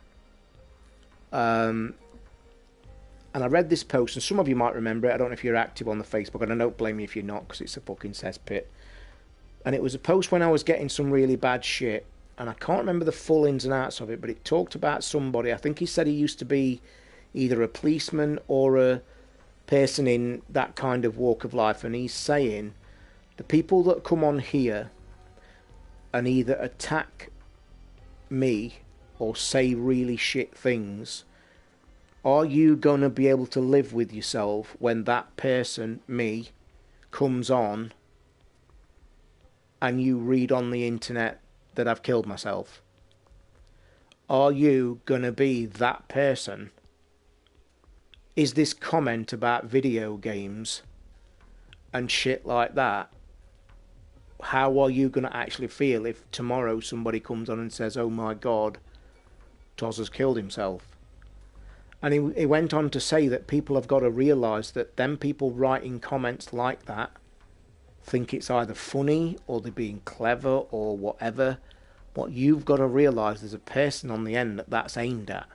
And I read this post, and some of you might remember it. I don't know if you're active on the Facebook, and I don't blame you if you're not, because it's a fucking cesspit. And it was a post when I was getting some really bad shit. And I can't remember the full ins and outs of it, but it talked about somebody. I think he said he used to be either a policeman or a person in that kind of walk of life. And he's saying, the people that come on here and either attack me or say really shit things, are you going to be able to live with yourself when that person, me, comes on and you read on the internet that I've killed myself? Are you going to be that person? Is this comment about video games and shit like that, how are you going to actually feel if tomorrow somebody comes on and says, oh my god, Toz has killed himself? And he went on to say that people have got to realise that them people writing comments like that think it's either funny or they're being clever or whatever. What you've got to realise, there's a person on the end that that's aimed at.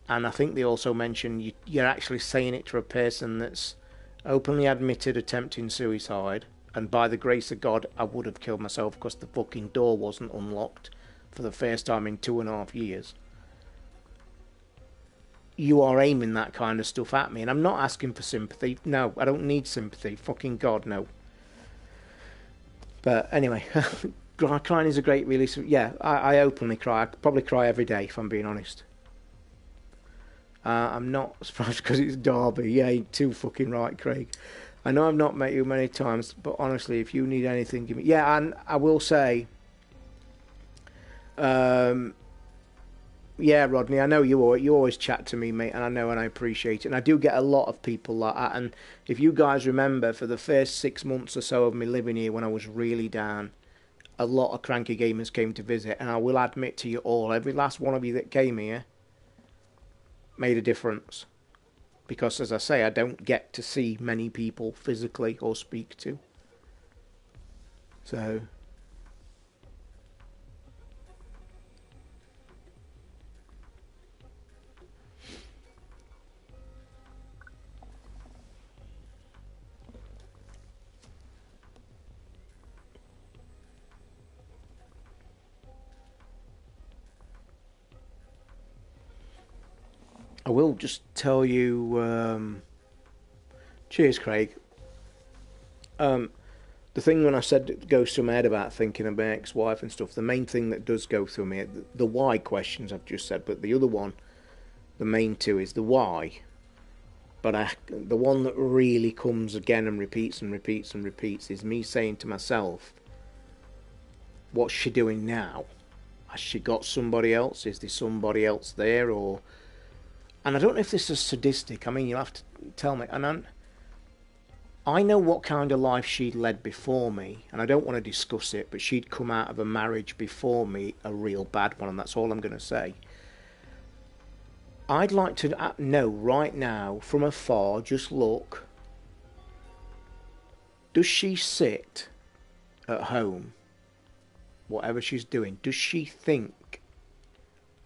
And I think they also mentioned you're actually saying it to a person that's openly admitted attempting suicide, and by the grace of God I would have killed myself because the fucking door wasn't unlocked for the first time in 2.5 years. You are aiming that kind of stuff at me, and I'm not asking for sympathy. No, I don't need sympathy. Fucking God, no. But anyway, crying is a great release. Yeah, I openly cry. I probably cry every day, if I'm being honest. I'm not surprised because it's Derby. Yeah, you're too fucking right, Craig. I know I've not met you many times, but honestly, if you need anything, give me... Yeah, and I will say... yeah, Rodney, I know you always chat to me, mate, and I know and I appreciate it. And I do get a lot of people like that. And if you guys remember, for the first 6 months or so of me living here, when I was really down, a lot of Cranky Gamers came to visit. And I will admit to you all, every last one of you that came here made a difference. Because, as I say, I don't get to see many people physically or speak to. So... I will just tell you, cheers, Craig. The thing when I said it goes through my head about thinking of my ex-wife and stuff, the main thing that does go through me, the why questions I've just said, but the other one, the main two, is the why. But the one that really comes again and repeats and repeats and repeats is me saying to myself, what's she doing now? Has she got somebody else? Is there somebody else there? Or... And I don't know if this is sadistic. I mean, you'll have to tell me. And I know what kind of life she'd led before me, and I don't want to discuss it, but she'd come out of a marriage before me, a real bad one, and that's all I'm going to say. I'd like to know right now, from afar, just look, does she sit at home, whatever she's doing, does she think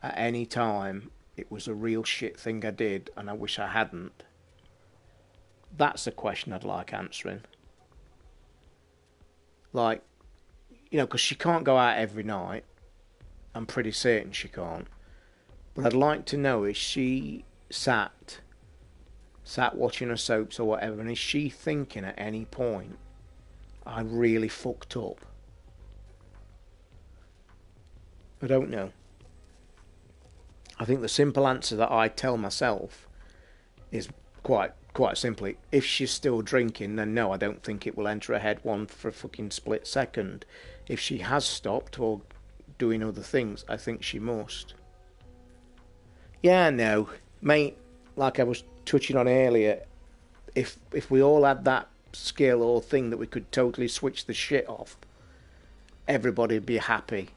at any time, it was a real shit thing I did and I wish I hadn't? That's a question I'd like answering. Like, you know, because she can't go out every night. I'm pretty certain she can't. But I'd like to know, is she sat watching her soaps or whatever, and is she thinking at any point, I really fucked up? I don't know. I think the simple answer that I tell myself is quite simply, if she's still drinking, then no, I don't think it will enter her head one for a fucking split second. If she has stopped or doing other things, I think she must. Yeah, no, mate, like I was touching on earlier, if we all had that skill or thing that we could totally switch the shit off, everybody would be happy.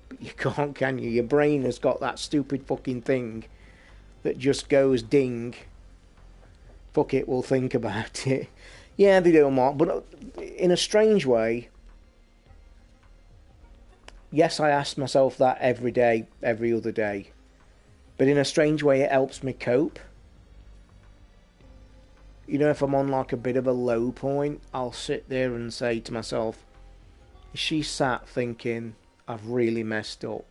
But you can't, can you? Your brain has got that stupid fucking thing that just goes ding. Fuck it, we'll think about it. Yeah, they do, Mark, but in a strange way, yes, I ask myself that every day, every other day. But in a strange way, it helps me cope. You know, if I'm on like a bit of a low point, I'll sit there and say to myself, is she sat thinking, I've really messed up?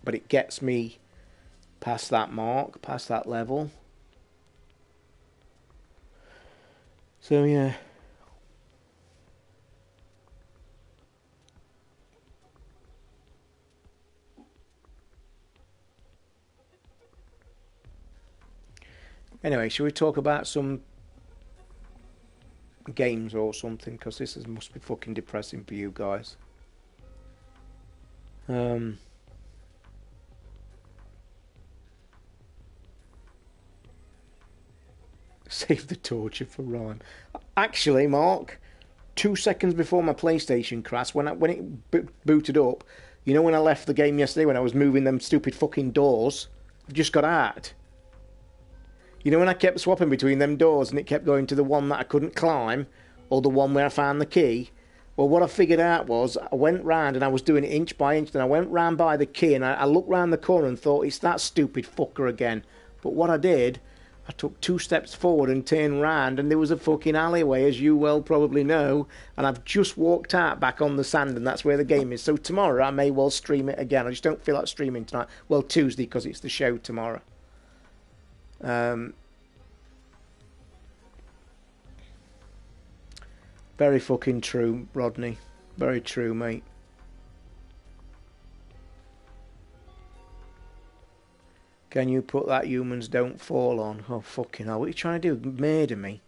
But it gets me past that mark, past that level. So, yeah. Anyway, shall we talk about some games or something? Because this must be fucking depressing for you guys. Save the torture for rhyme. Actually, Mark, 2 seconds before my PlayStation crashed, when it booted up, you know when I left the game yesterday when I was moving them stupid fucking doors? I've just got out. You know when I kept swapping between them doors and it kept going to the one that I couldn't climb or the one where I found the key? Well, what I figured out was I went round and I was doing it inch by inch, and I went round by the key and I looked round the corner and thought, it's that stupid fucker again. But what I did, I took 2 steps forward and turned round, and there was a fucking alleyway, as you well probably know, and I've just walked out back on the sand, and that's where the game is. So tomorrow I may well stream it again. I just don't feel like streaming tonight. Well, Tuesday, because it's the show tomorrow. Very fucking true, Rodney. Very true, mate. Can you put that humans don't fall on? Oh, fucking hell. What are you trying to do? Murder me?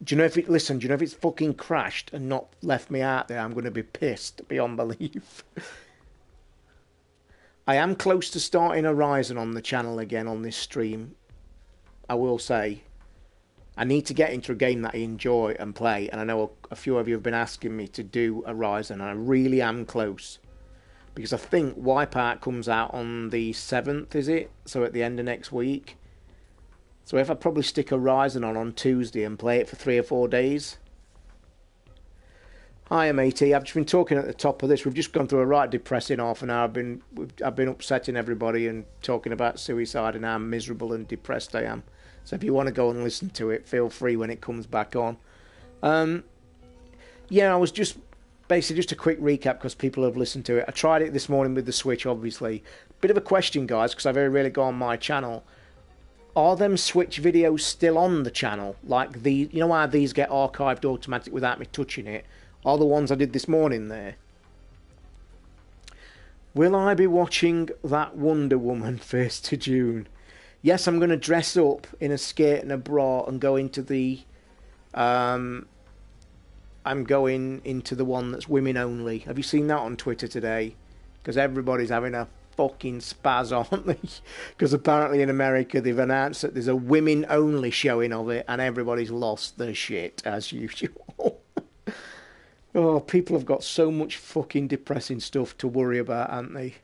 Do you know if it... Listen, do you know if it's fucking crashed and not left me out there, I'm going to be pissed beyond belief. I am close to starting Horizon on the channel again on this stream. I will say. I need to get into a game that I enjoy and play, and I know a few of you have been asking me to do Horizon, and I really am close. Because I think Wipeout comes out on the 7th, is it? So at the end of next week. So if I probably stick Horizon on Tuesday and play it for 3 or 4 days. Hi, matey. I've just been talking at the top of this. We've just gone through a right depressing half an hour. I've been upsetting everybody and talking about suicide and how miserable and depressed I am. So if you want to go and listen to it, feel free when it comes back on. Yeah, I was just... Basically, just a quick recap because people have listened to it. I tried it this morning with the Switch, obviously. Bit of a question, guys, because I very rarely go on my channel. Are them Switch videos still on the channel? Like, you know how these get archived automatically without me touching it? Are the ones I did this morning there? Will I be watching that Wonder Woman 1st of June? Yes, I'm going to dress up in a skirt and a bra and go into the... I'm going into the one that's women only. Have you seen that on Twitter today? Because everybody's having a fucking spaz, aren't they? Because apparently in America they've announced that there's a women only showing of it, and everybody's lost their shit as usual. Oh, people have got so much fucking depressing stuff to worry about, haven't they?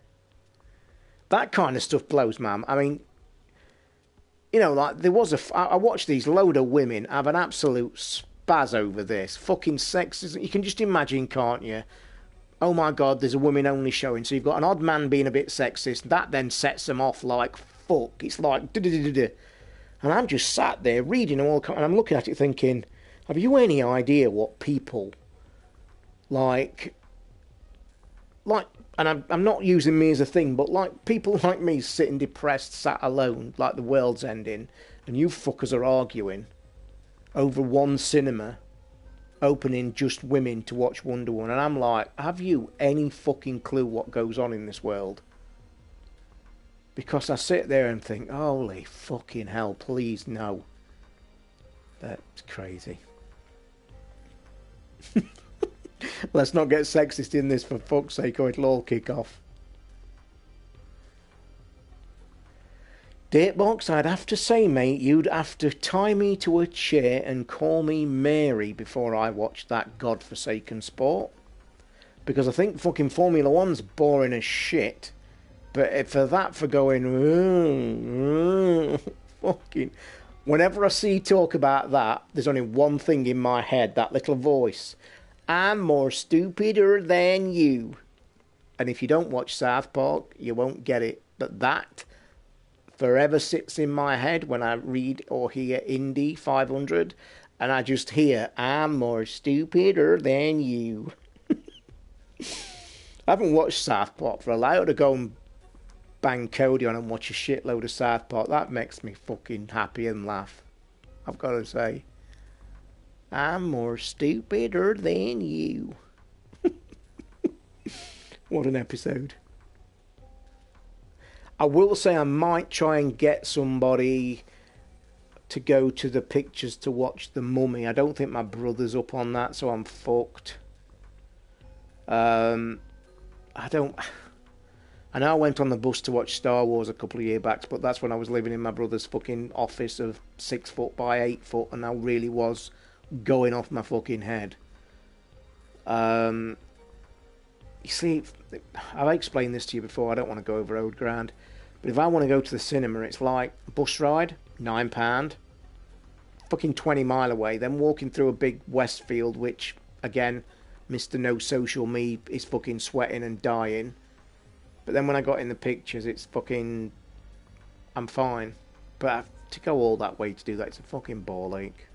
That kind of stuff blows, man. I mean, you know, like there was I watched these load of women have an absolute spaz over this fucking sexism. You can just imagine, can't you? Oh my god, there's a women only showing, so you've got an odd man being a bit sexist. That then sets them off like fuck. It's like and I'm just sat there reading all, and I'm looking at it thinking, have you any idea what people like, and I'm not using me as a thing, but like people like me sitting depressed, sat alone, like the world's ending, and you fuckers are arguing over one cinema opening just women to watch Wonder Woman, and I'm like, have you any fucking clue what goes on in this world? Because I sit there and think, holy fucking hell, please no. That's crazy. Let's not get sexist in this for fuck's sake, or it'll all kick off. Datebox, I'd have to say, mate, you'd have to tie me to a chair and call me Mary before I watched that godforsaken sport. Because I think fucking Formula One's boring as shit. But for going, fucking... Whenever I see talk about that, there's only one thing in my head, that little voice. I'm more stupider than you. And if you don't watch South Park, you won't get it. But that forever sits in my head when I read or hear Indy 500, and I just hear, I'm more stupider than you. I haven't watched South Park for a while. I ought to go and bang Cody on and watch a shitload of South Park. That makes me fucking happy and laugh, I've got to say. I'm more stupider than you. What an episode. I will say I might try and get somebody to go to the pictures to watch The Mummy. I don't think my brother's up on that, so I'm fucked. I don't... I know I went on the bus to watch Star Wars a couple of years back, but that's when I was living in my brother's fucking office of 6 foot by 8 foot, and I really was going off my fucking head. You see, I've explained this to you before, I don't want to go over old ground, but if I want to go to the cinema, it's like a bus ride, £9, fucking 20 mile away, then walking through a big Westfield, which, again, Mr. No Social Me is fucking sweating and dying. But then when I got in the pictures, it's fucking... I'm fine. But to go all that way to do that, it's a fucking ball ache.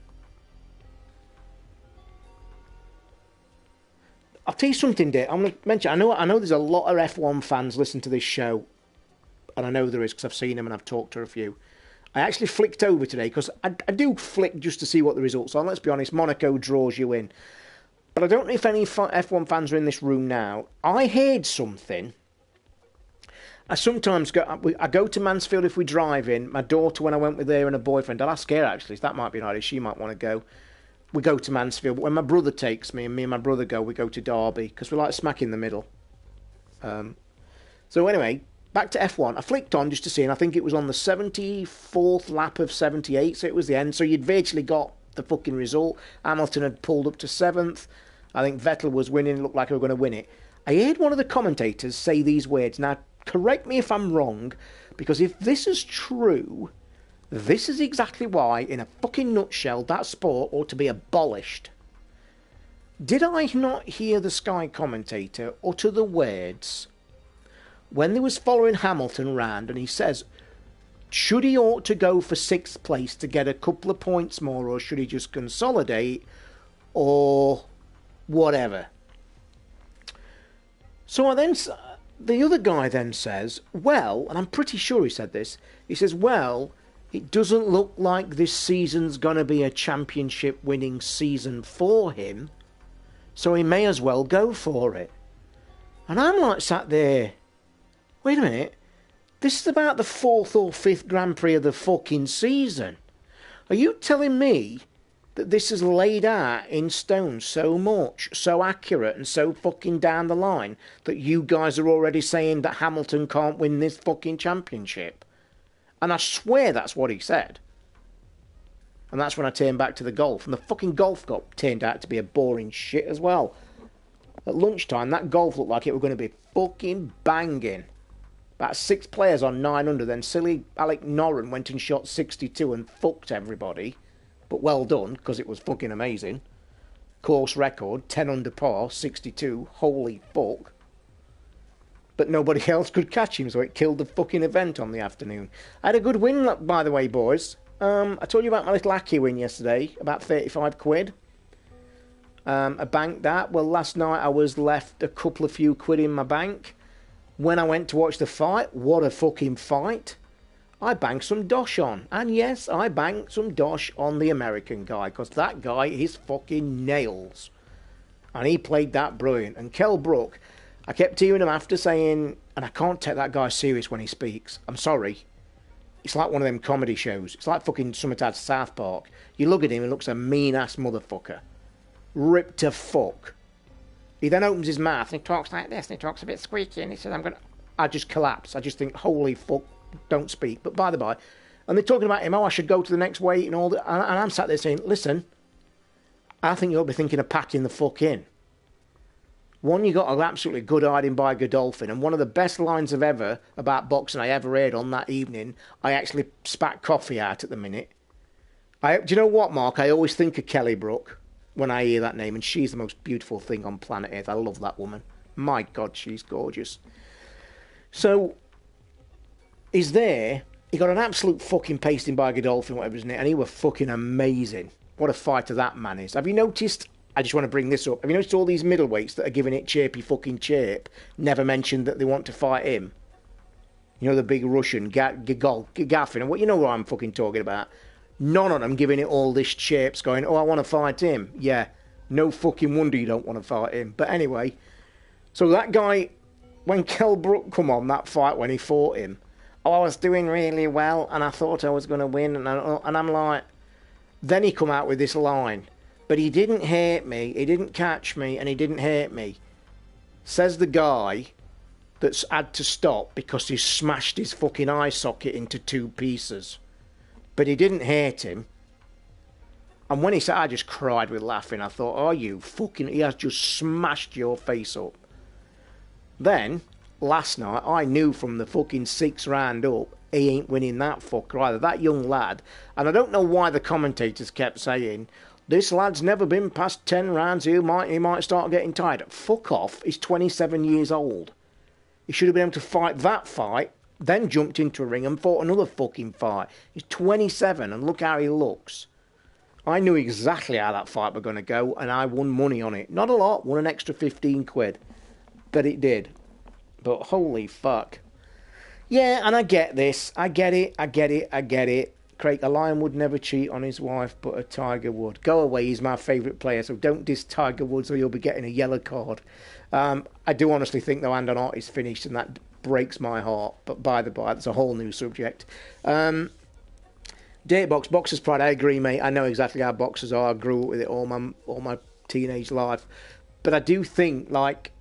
I'll tell you something, Dick. I'm going to mention... I know there's a lot of F1 fans listen to this show. And I know there is, because I've seen them and I've talked to a few. I actually flicked over today, because I do flick just to see what the results are. And let's be honest, Monaco draws you in. But I don't know if any F1 fans are in this room now. I heard something... I sometimes go to Mansfield if we drive in. My daughter, when I went with her and her boyfriend, I'll ask her actually, so that might be an idea, she might want to go. We go to Mansfield, but when my brother takes me and my brother go, we go to Derby, because we like smack in the middle. So anyway, back to F1. I flicked on just to see, and I think it was on the 74th lap of 78, so it was the end. So you'd virtually got the fucking result. Hamilton had pulled up to 7th. I think Vettel was winning, it looked like we were going to win it. I heard one of the commentators say these words. Now, correct me if I'm wrong, because if this is true, this is exactly why, in a fucking nutshell, that sport ought to be abolished. Did I not hear the Sky commentator utter the words when they was following Hamilton round, and he says, should he ought to go for 6th place to get a couple of points more, or should he just consolidate, or whatever? So the other guy then says, well, and I'm pretty sure he said this, he says, well, it doesn't look like this season's going to be a championship winning season for him, so he may as well go for it. And I'm like sat there, wait a minute, this is about the 4th or 5th Grand Prix of the fucking season. Are you telling me that this is laid out in stone so much, so accurate and so fucking down the line that you guys are already saying that Hamilton can't win this fucking championship? And I swear that's what he said. And that's when I turned back to the golf. And the fucking golf turned out to be a boring shit as well. At lunchtime, that golf looked like it were going to be fucking banging. About 6 players on 900, then silly Alec Noren went and shot 62 and fucked everybody. But well done, because it was fucking amazing. Course record, 10 under par, 62, holy fuck. But nobody else could catch him, so it killed the fucking event on the afternoon. I had a good win, by the way, boys. I told you about my little Aki win yesterday, about 35 quid. I banked that. Well, last night I was left a couple of few quid in my bank. When I went to watch the fight, what a fucking fight. I banked some dosh on. And yes, I banked some dosh on the American guy, because that guy is fucking nails. And he played that brilliant. And Kell Brook, I kept hearing him after saying, and I can't take that guy serious when he speaks. I'm sorry. It's like one of them comedy shows. It's like fucking Summertime South Park. You look at him, he looks a mean-ass motherfucker. Ripped to fuck. He then opens his mouth and he talks like this, and he talks a bit squeaky, and he says, I just collapse. I just think, holy fuck. Don't speak, but by the by, and they're talking about him, I should go to the next weight and all that, and I'm sat there saying, listen, I think you ought to be thinking of packing the fuck in. One, you got an absolutely good hiding by Godolphin, and one of the best lines of ever about boxing I ever heard on that evening, I actually spat coffee out at the minute. Do you know what, Mark? I always think of Kelly Brook when I hear that name, and she's the most beautiful thing on planet Earth. I love that woman. My God, she's gorgeous. So he's there, he got an absolute fucking pasting by Godolphin, whatever, isn't it? And he was fucking amazing. What a fighter that man is. Have you noticed, I just want to bring this up, have you noticed all these middleweights that are giving it chirpy fucking chirp never mentioned that they want to fight him? You know, the big Russian, Gagaffin, and what, you know what I'm fucking talking about. None of them giving it all this chirps going, oh, I want to fight him. Yeah, no fucking wonder you don't want to fight him. But anyway, so that guy, when Kell Brook come on that fight when he fought him, I was doing really well, and I thought I was going to win, and I'm like... Then he come out with this line, but he didn't hurt me, he didn't catch me, and he didn't hurt me. Says the guy that's had to stop because he smashed his fucking eye socket into 2 pieces. But he didn't hurt him. And when he said, I just cried with laughing. I thought, oh, you fucking... He has just smashed your face up. Then, last night, I knew from the fucking 6th round up, he ain't winning that fucker either. That young lad. And I don't know why the commentators kept saying, this lad's never been past 10 rounds. He might start getting tired. Fuck off. He's 27 years old. He should have been able to fight that fight, then jumped into a ring and fought another fucking fight. He's 27 and look how he looks. I knew exactly how that fight was going to go and I won money on it. Not a lot, won an extra 15 quid. But it did. But holy fuck. Yeah, and I get this. I get it. Craig, a lion would never cheat on his wife, but a tiger would. Go away, he's my favourite player, so don't diss Tiger Woods or you'll be getting a yellow card. I do honestly think, though, Hand on Heart is finished, and that breaks my heart. But by the by, that's a whole new subject. Datebox, Boxer's Pride, I agree, mate. I know exactly how boxers are. I grew up with it all my teenage life. But I do think, like,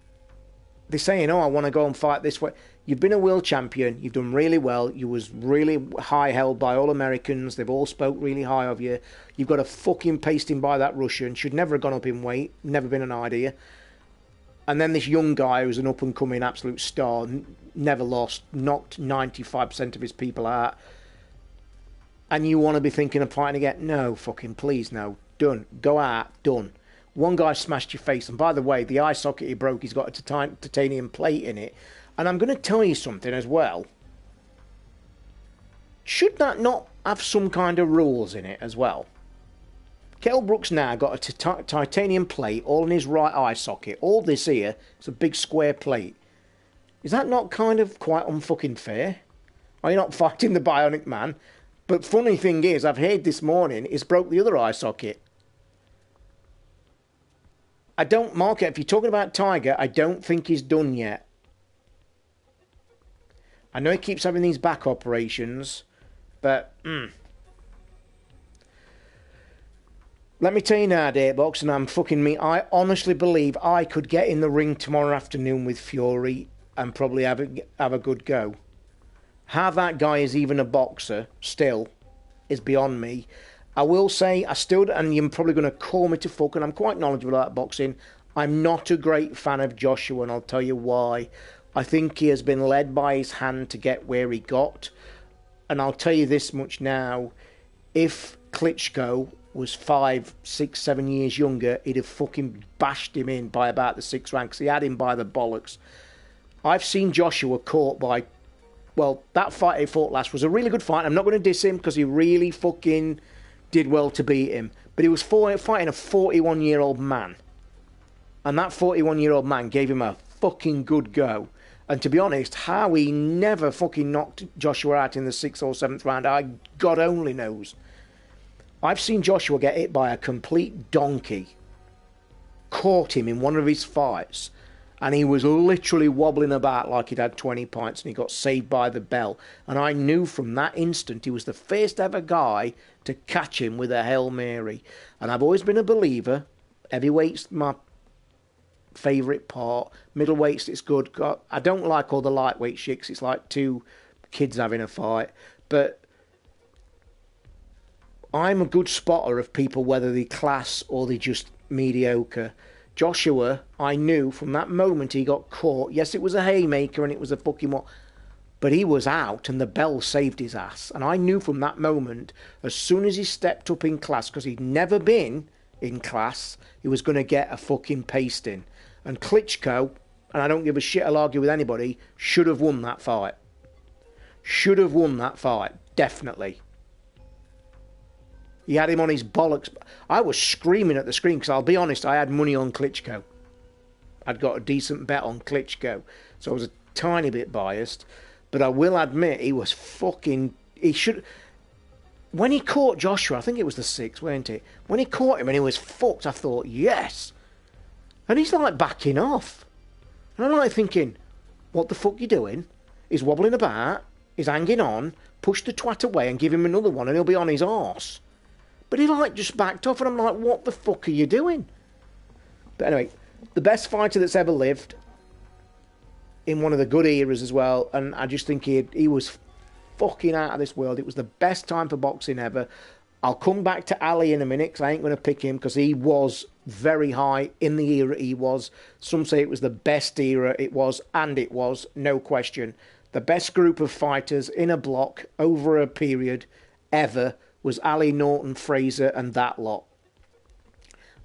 they're saying, oh, I want to go and fight this way. You've been a world champion. You've done really well. You was really high held by all Americans. They've all spoke really high of you. You've got a fucking pasting by that Russian. Should never have gone up in weight. Never been an idea. And then this young guy who's an up-and-coming absolute star, never lost, knocked 95% of his people out. And you want to be thinking of fighting again? No, fucking please, no. Done. Go out. Done. One guy smashed your face. And by the way, the eye socket he broke, he's got a titanium plate in it. And I'm going to tell you something as well. Should that not have some kind of rules in it as well? Kell Brook's now got a titanium plate all in his right eye socket. All this here is a big square plate. Is that not kind of quite unfucking fair? Are you not fighting the Bionic Man? But funny thing is, I've heard this morning, it's broke the other eye socket. I don't, Mark, if you're talking about Tiger, I don't think he's done yet. I know he keeps having these back operations, but let me tell you now, Datebox, and I'm fucking me. I honestly believe I could get in the ring tomorrow afternoon with Fury and probably have a good go. How that guy is even a boxer still is beyond me. I will say, and you're probably going to call me to fuck, and I'm quite knowledgeable about boxing. I'm not a great fan of Joshua, and I'll tell you why. I think he has been led by his hand to get where he got. And I'll tell you this much now. If Klitschko was 5, 6, 7 years younger, he'd have fucking bashed him in by about the 6th round, because he had him by the bollocks. I've seen Joshua caught by... Well, that fight he fought last was a really good fight. I'm not going to diss him, because he really fucking did well to beat him. But he was fighting a 41-year-old man. And that 41-year-old man gave him a fucking good go. And to be honest, how he never fucking knocked Joshua out in the 6th or 7th round, God only knows. I've seen Joshua get hit by a complete donkey. Caught him in one of his fights. And he was literally wobbling about like he'd had 20 pints and he got saved by the bell. And I knew from that instant he was the first ever guy to catch him with a Hail Mary. And I've always been a believer. Heavyweight's my favourite part. Middleweight's it's good. I don't like all the lightweight shits. It's like two kids having a fight. But I'm a good spotter of people, whether they class or they just mediocre. Joshua, I knew from that moment he got caught. Yes, it was a haymaker and it was a fucking what, but he was out and the bell saved his ass. And I knew from that moment, as soon as he stepped up in class, because he'd never been in class, he was going to get a fucking pasting. And Klitschko, and I don't give a shit, I'll argue with anybody, should have won that fight. Should have won that fight, definitely. He had him on his bollocks. I was screaming at the screen because I'll be honest, I had money on Klitschko. I'd got a decent bet on Klitschko. So I was a tiny bit biased. But I will admit, he was fucking... He should... When he caught Joshua, I think it was the 6th, weren't it? When he caught him and he was fucked, I thought, yes. And he's like backing off. And I'm like thinking, what the fuck you doing? He's wobbling about. He's hanging on. Push the twat away and give him another one and he'll be on his arse. But he like just backed off and I'm like, what the fuck are you doing? But anyway, the best fighter that's ever lived, in one of the good eras as well, and I just think he was fucking out of this world. It was the best time for boxing ever. I'll come back to Ali in a minute, because I ain't going to pick him, because he was very high in the era he was. Some say it was the best era it was, and it was, no question. The best group of fighters in a block over a period ever was Ali, Norton, Fraser, and that lot.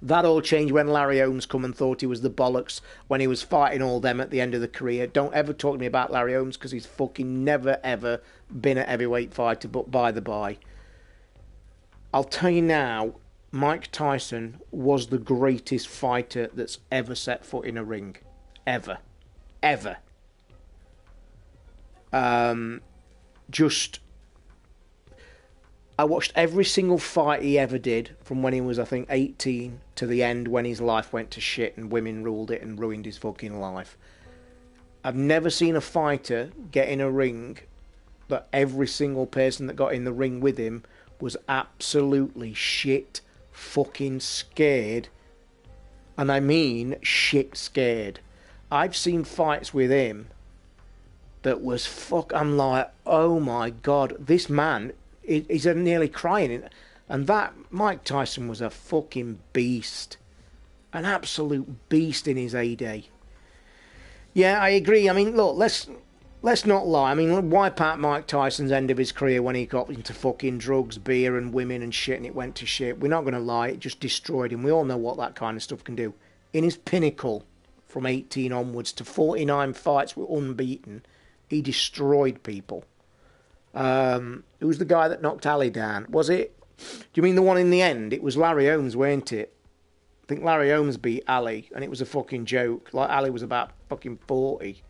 That all changed when Larry Holmes come and thought he was the bollocks when he was fighting all them at the end of the career. Don't ever talk to me about Larry Holmes, because he's fucking never, ever been a heavyweight fighter, but by the by. I'll tell you now, Mike Tyson was the greatest fighter that's ever set foot in a ring. Ever. Ever. I watched every single fight he ever did from when he was, I think, 18 to the end when his life went to shit and women ruled it and ruined his fucking life. I've never seen a fighter get in a ring that every single person that got in the ring with him was absolutely shit fucking scared. And I mean shit scared. I've seen fights with him that was I'm like, oh my God, this man, he's nearly crying. And that, Mike Tyson was a fucking beast. An absolute beast in his heyday. Yeah, I agree. I mean, look, let's not lie. I mean, wipe out Mike Tyson's end of his career when he got into fucking drugs, beer and women and shit, and it went to shit. We're not going to lie, it just destroyed him. We all know what that kind of stuff can do. In his pinnacle, from 18 onwards to 49 fights with unbeaten, he destroyed people. Who's the guy that knocked Ali down? Was it? Do you mean the one in the end? It was Larry Holmes, weren't it? I think Larry Holmes beat Ali, and it was a fucking joke. Like, Ali was about fucking 40.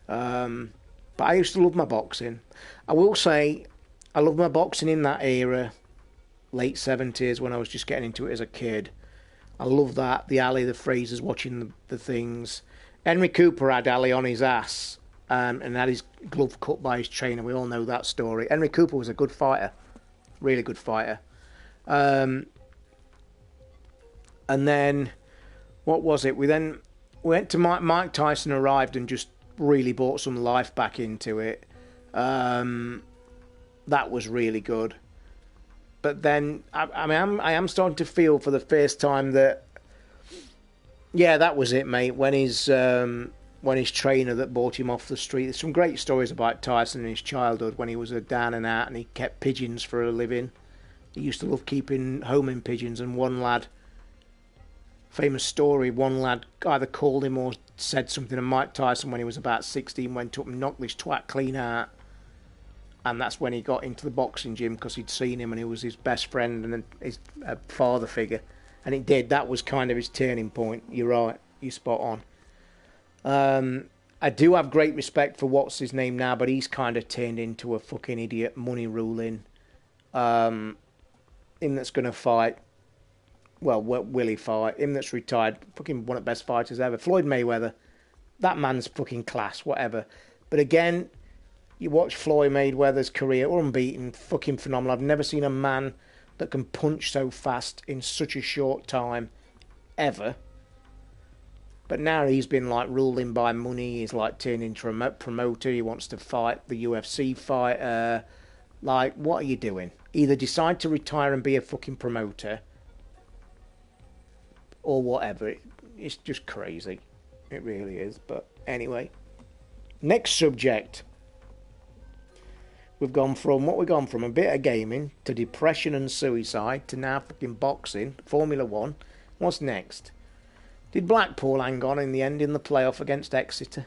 But I used to love my boxing. I will say, I loved my boxing in that era, late 70s, when I was just getting into it as a kid. I love that. The Ali, the Frasers, watching the things. Henry Cooper had Ali on his ass, and had his glove cut by his trainer. We all know that story. Henry Cooper was a good fighter. Really good fighter. And then, what was it? We went to Mike Tyson arrived and just really brought some life back into it. That was really good. But then I am starting to feel for the first time that, yeah, that was it, mate. When his trainer that bought him off the street. There's some great stories about Tyson in his childhood when he was a down and out and he kept pigeons for a living. He used to love keeping homing pigeons, and one lad, famous story, one lad either called him or said something to Mike Tyson when he was about 16, went up and knocked this twat clean out. And that's when he got into the boxing gym, because he'd seen him and he was his best friend and his father figure. And it did. That was kind of his turning point. You're right. You're spot on. I do have great respect for what's his name now, but he's kind of turned into a fucking idiot, money ruling. Him that's going to fight. Well, will he fight? Him that's retired, fucking one of the best fighters ever. Floyd Mayweather. That man's fucking class, whatever. But again, you watch Floyd Mayweather's career, unbeaten, fucking phenomenal. I've never seen a man that can punch so fast in such a short time, ever. But now he's been like ruled in by money. He's like turned into a promoter. He wants to fight the UFC fighter. Like, what are you doing? Either decide to retire and be a fucking promoter, or whatever. It's just crazy. It really is. But anyway, next subject. We've gone from a bit of gaming to depression and suicide to now fucking boxing, Formula 1. What's next? Did Blackpool hang on in the end in the playoff against Exeter?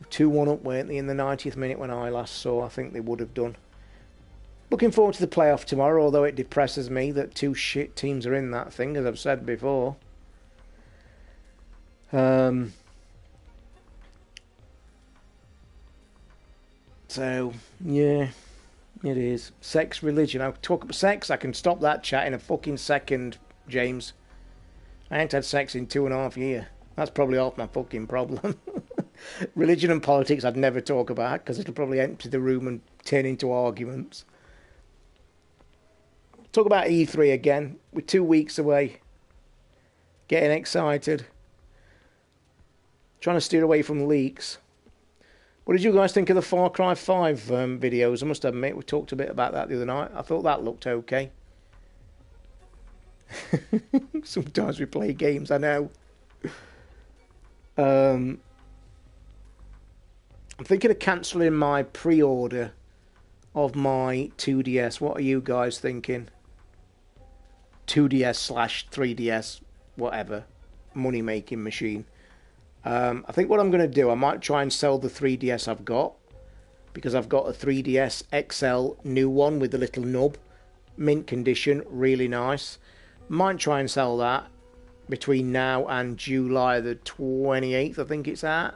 2-1 up, weren't they, in the 90th minute when I last saw? I think they would have done. Looking forward to the playoff tomorrow, although it depresses me that two shit teams are in that thing, as I've said before. So, yeah, it is. Sex, religion. I'll talk about sex. I can stop that chat in a fucking second, James. I ain't had sex in 2.5 years. That's probably half my fucking problem. Religion and politics I'd never talk about, because it'll probably empty the room and turn into arguments. Talk about E3 again. We're 2 weeks away. Getting excited. Trying to steer away from leaks. What did you guys think of the Far Cry 5 videos? I must admit, we talked a bit about that the other night. I thought that looked okay. Sometimes we play games, I know. I'm thinking of cancelling my pre-order of my 2DS. What are you guys thinking? 2DS/3DS, whatever, money-making machine. I think what I'm going to do, I might try and sell the 3DS I've got, because I've got a 3DS XL new one with the little nub, mint condition, really nice. Might try and sell that between now and July the 28th, I think it's at.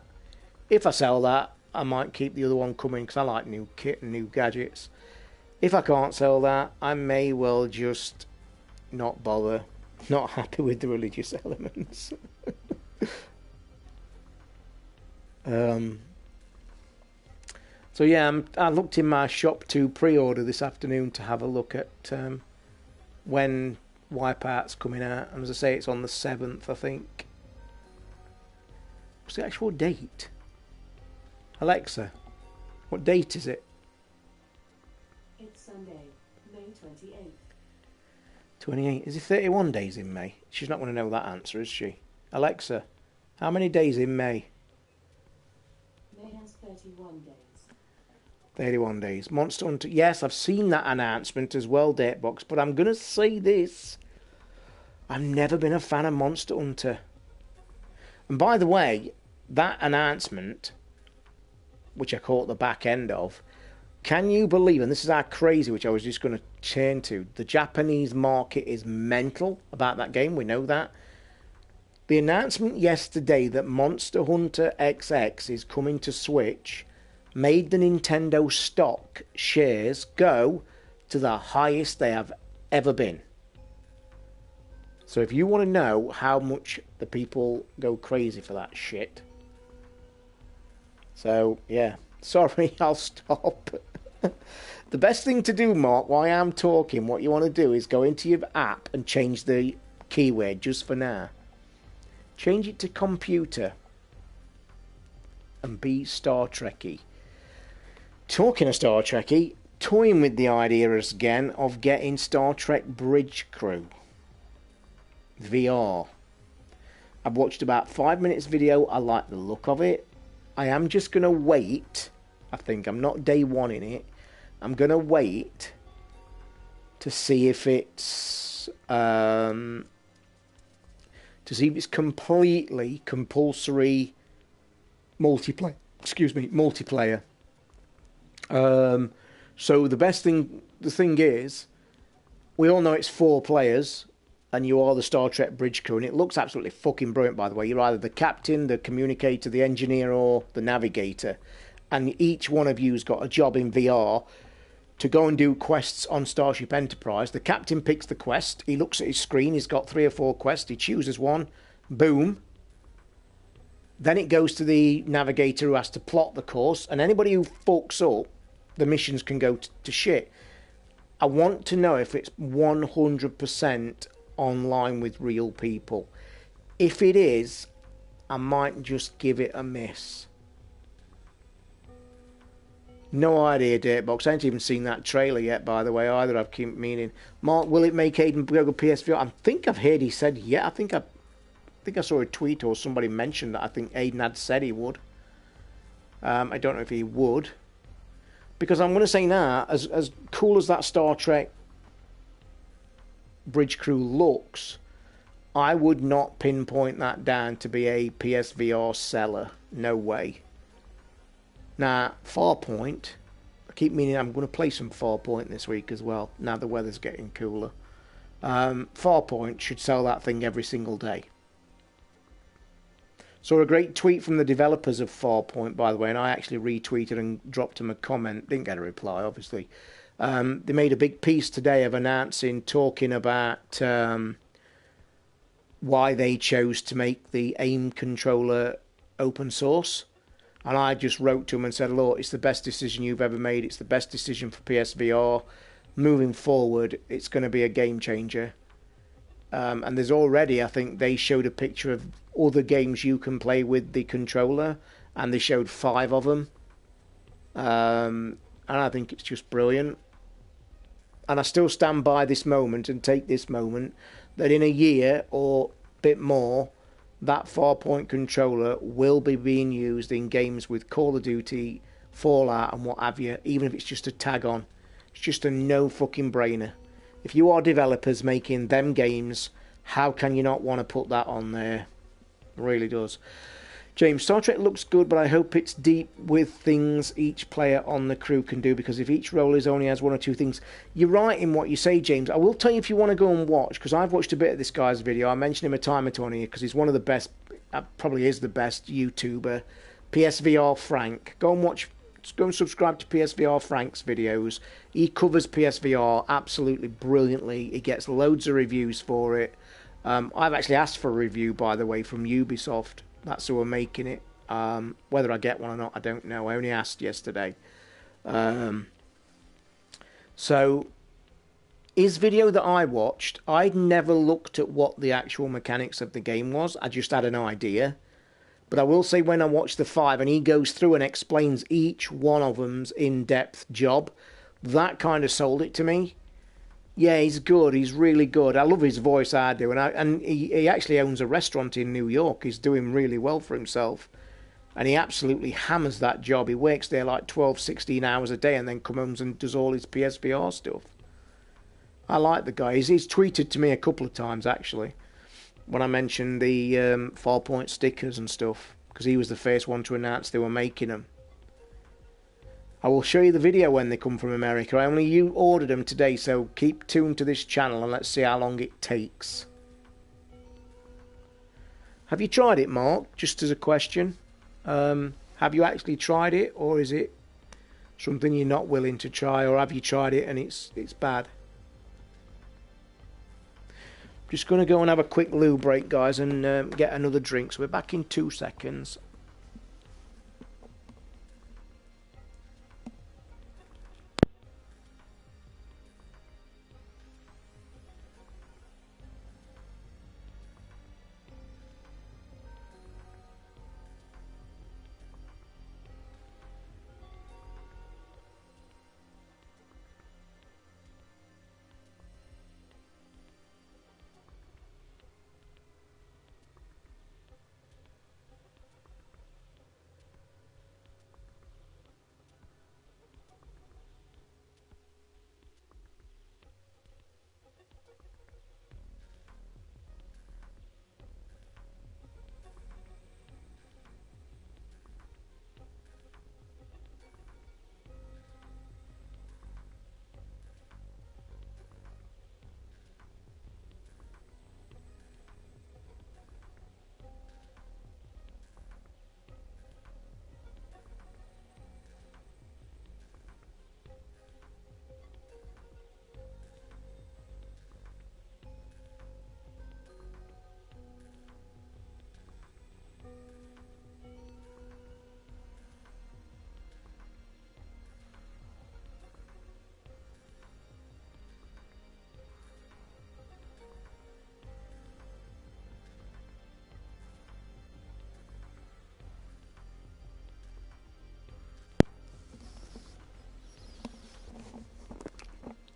If I sell that, I might keep the other one coming, because I like new kit and new gadgets. If I can't sell that, I may well just not bother. Not happy with the religious elements. So yeah, I looked in my shop to pre-order this afternoon to have a look at when Wipeout's coming out. And as I say, it's on the 7th, I think. What's the actual date? Alexa, what date is it? It's Sunday, May 28th. 28. Is it 31 days in May? She's not going to know that answer, is she? Alexa, how many days in May? May has 31 days. 31 days. Monster Hunter. Yes, I've seen that announcement as well, Datebox, but I'm going to say this. I've never been a fan of Monster Hunter. And by the way, that announcement, which I caught the back end of, can you believe, and this is how crazy, which I was just going to turn to, the Japanese market is mental about that game, we know that. The announcement yesterday that Monster Hunter XX is coming to Switch made the Nintendo stock shares go to the highest they have ever been. So if you want to know how much the people go crazy for that shit. So, yeah. Sorry, I'll stop. The best thing to do, Mark, while I'm talking, what you want to do is go into your app and change the keyword just for now. Change it to computer. And be Star Trekky. Talking of Star Trekky, toying with the idea again of getting Star Trek Bridge Crew VR. I've watched about 5 minutes video. I like the look of it. I am just going to wait. I think I'm not day one in it. I'm going to wait to see if it's completely compulsory multiplayer. Multiplayer. So the thing is, we all know it's 4 players, and you are the Star Trek Bridge Crew, and it looks absolutely fucking brilliant, by the way. You're either the captain, the communicator, the engineer, or the navigator, and each one of you's got a job in VR to go and do quests on Starship Enterprise. The captain picks the quest, he looks at his screen, he's got 3 or 4 quests, he chooses one, boom. Then it goes to the navigator who has to plot the course, and anybody who fucks up, the missions can go to shit. I want to know if it's 100% online with real people. If it is, I might just give it a miss. No idea, Datebox. I haven't even seen that trailer yet, by the way, either. I've keep meaning. Mark, will it make Aiden go to PSVR? I think I've heard he said, yeah. I think I saw a tweet or somebody mentioned that I think Aiden had said he would. I don't know if he would. Because I'm going to say now, as cool as that Star Trek Bridge Crew looks, I would not pinpoint that down to be a PSVR seller. No way. Now, Farpoint, I keep meaning I'm going to play some Farpoint this week as well, now the weather's getting cooler. Farpoint should sell that thing every single day. Saw a great tweet from the developers of Farpoint, by the way, and I actually retweeted and dropped them a comment. Didn't get a reply, obviously. They made a big piece today of announcing, talking about why they chose to make the AIM controller open source. And I just wrote to them and said, look, it's the best decision you've ever made. It's the best decision for PSVR. Moving forward, it's going to be a game changer. and there's already, I think they showed a picture of other games you can play with the controller, and they showed 5 of them. And I think it's just brilliant. And I still stand by this moment and take this moment that in a year or a bit more, that 4-point controller will be being used in games with Call of Duty, Fallout and what have you, even if it's just a tag on. It's just a no fucking brainer. If you are developers making them games, how can you not want to put that on there? It really does. James, Star Trek looks good, but I hope it's deep with things each player on the crew can do, because if each role only has 1 or 2 things... You're right in what you say, James. I will tell you if you want to go and watch, because I've watched a bit of this guy's video. I mentioned him a time or two on here, because he's one of the best, probably is the best YouTuber, PSVR Frank. Go and watch, go and subscribe to PSVR Frank's videos. He covers PSVR absolutely brilliantly. He gets loads of reviews for it. I've actually asked for a review, by the way, from Ubisoft. That's who are making it. Whether I get one or not, I don't know. I only asked yesterday. So, his video that I watched, I'd never looked at what the actual mechanics of the game was. I just had an idea. But I will say when I watched the 5 and he goes through and explains each one of them's in-depth job, that kind of sold it to me. Yeah, he's good. He's really good. I love his voice, I do. And he actually owns a restaurant in New York. He's doing really well for himself. And he absolutely hammers that job. He works there like 12, 16 hours a day and then comes home and does all his PSVR stuff. I like the guy. He's tweeted to me a couple of times, actually, when I mentioned the 4-point stickers and stuff, because he was the first one to announce they were making them. I will show you the video when they come from America. I only ordered them today, so keep tuned to this channel and let's see how long it takes. Have you tried it, Mark? Just as a question. Have you actually tried it, or is it something you're not willing to try, or have you tried it and it's bad? Just going to go and have a quick loo break, guys, and get another drink. So we're back in 2 seconds.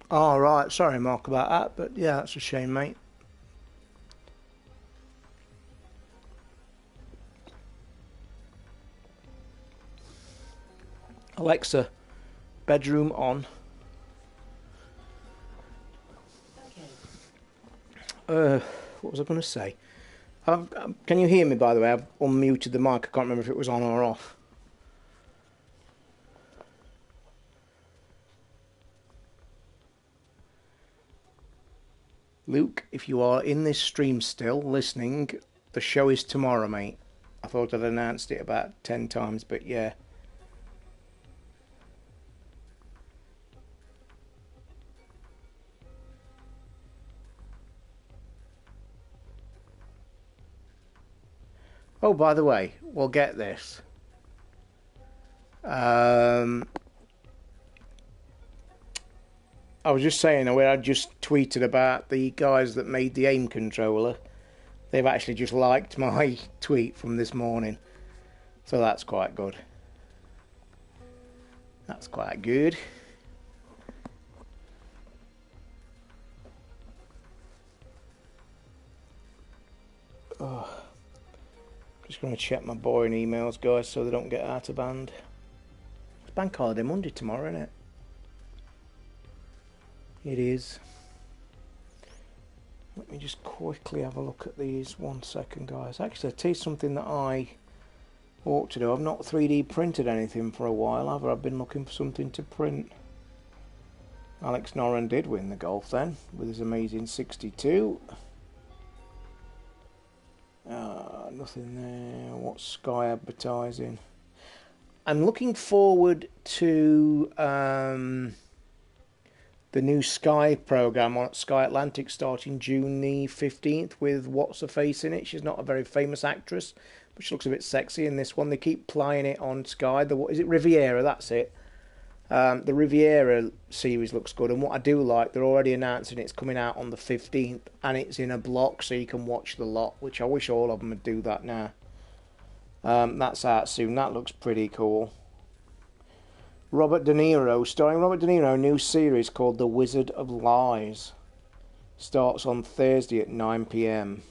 All right, sorry, Mark, about that, but yeah, that's a shame, mate. Alexa, bedroom on. Okay. What was I going to say? Can you hear me, by the way? I've unmuted the mic. I can't remember if it was on or off. Luke, if you are in this stream still listening, the show is tomorrow, mate. I thought I'd announced it about 10 times, but yeah. Oh, by the way, we'll get this. I was just saying where I just tweeted about the guys that made the aim controller. They've actually just liked my tweet from this morning. So that's quite good. That's quite good. Oh. Just going to check my boring emails, guys, so they don't get out of hand. It's Bank Holiday Monday tomorrow, isn't it? It is. Let me just quickly have a look at these. 1 second, guys. Actually, I'll tell you something that I ought to do. I've not 3D printed anything for a while, have I? I've been looking for something to print. Alex Noren did win the golf then, with his amazing 62. Nothing there. What's Sky advertising? I'm looking forward to the new Sky programme on Sky Atlantic starting June the 15th with What's Her Face in it. She's not a very famous actress, but she looks a bit sexy in this one. They keep plying it on Sky. Is it Riviera? That's it. The Riviera series looks good, and what I do like, they're already announcing it's coming out on the 15th, and it's in a block so you can watch the lot, which I wish all of them would do that now. That's out soon. That looks pretty cool. Robert De Niro, starring Robert De Niro, a new series called The Wizard of Lies. Starts on Thursday at 9 PM.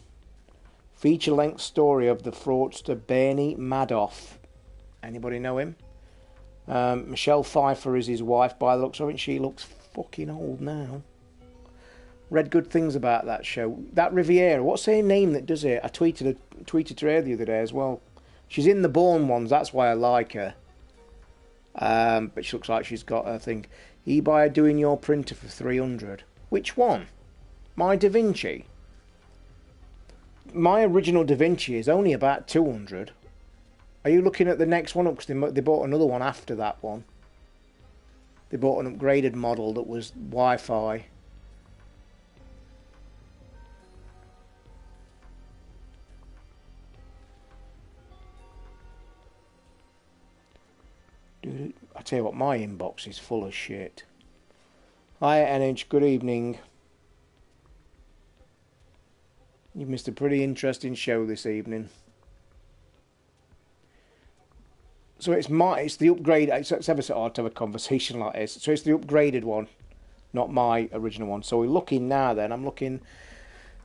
Feature-length story of the fraudster Bernie Madoff. Anybody know him? Michelle Pfeiffer is his wife by the looks of it. She looks fucking old now. Read good things about that show. That Riviera, what's her name that does it? I tweeted her the other day as well. She's in the Bourne ones, that's why I like her. But she looks like she's got her thing. eBay doing your printer for 300. Which one? My Da Vinci? My original Da Vinci is only about 200. Are you looking at the next one up? Because they bought another one after that one. They bought an upgraded model that was Wi-Fi. Dude, I tell you what, my inbox is full of shit. Hi, NH, good evening. You've missed a pretty interesting show this evening. So it's the upgrade. It's ever so hard to have a conversation like this. So it's the upgraded one, not my original one. So we're looking now. Then I'm looking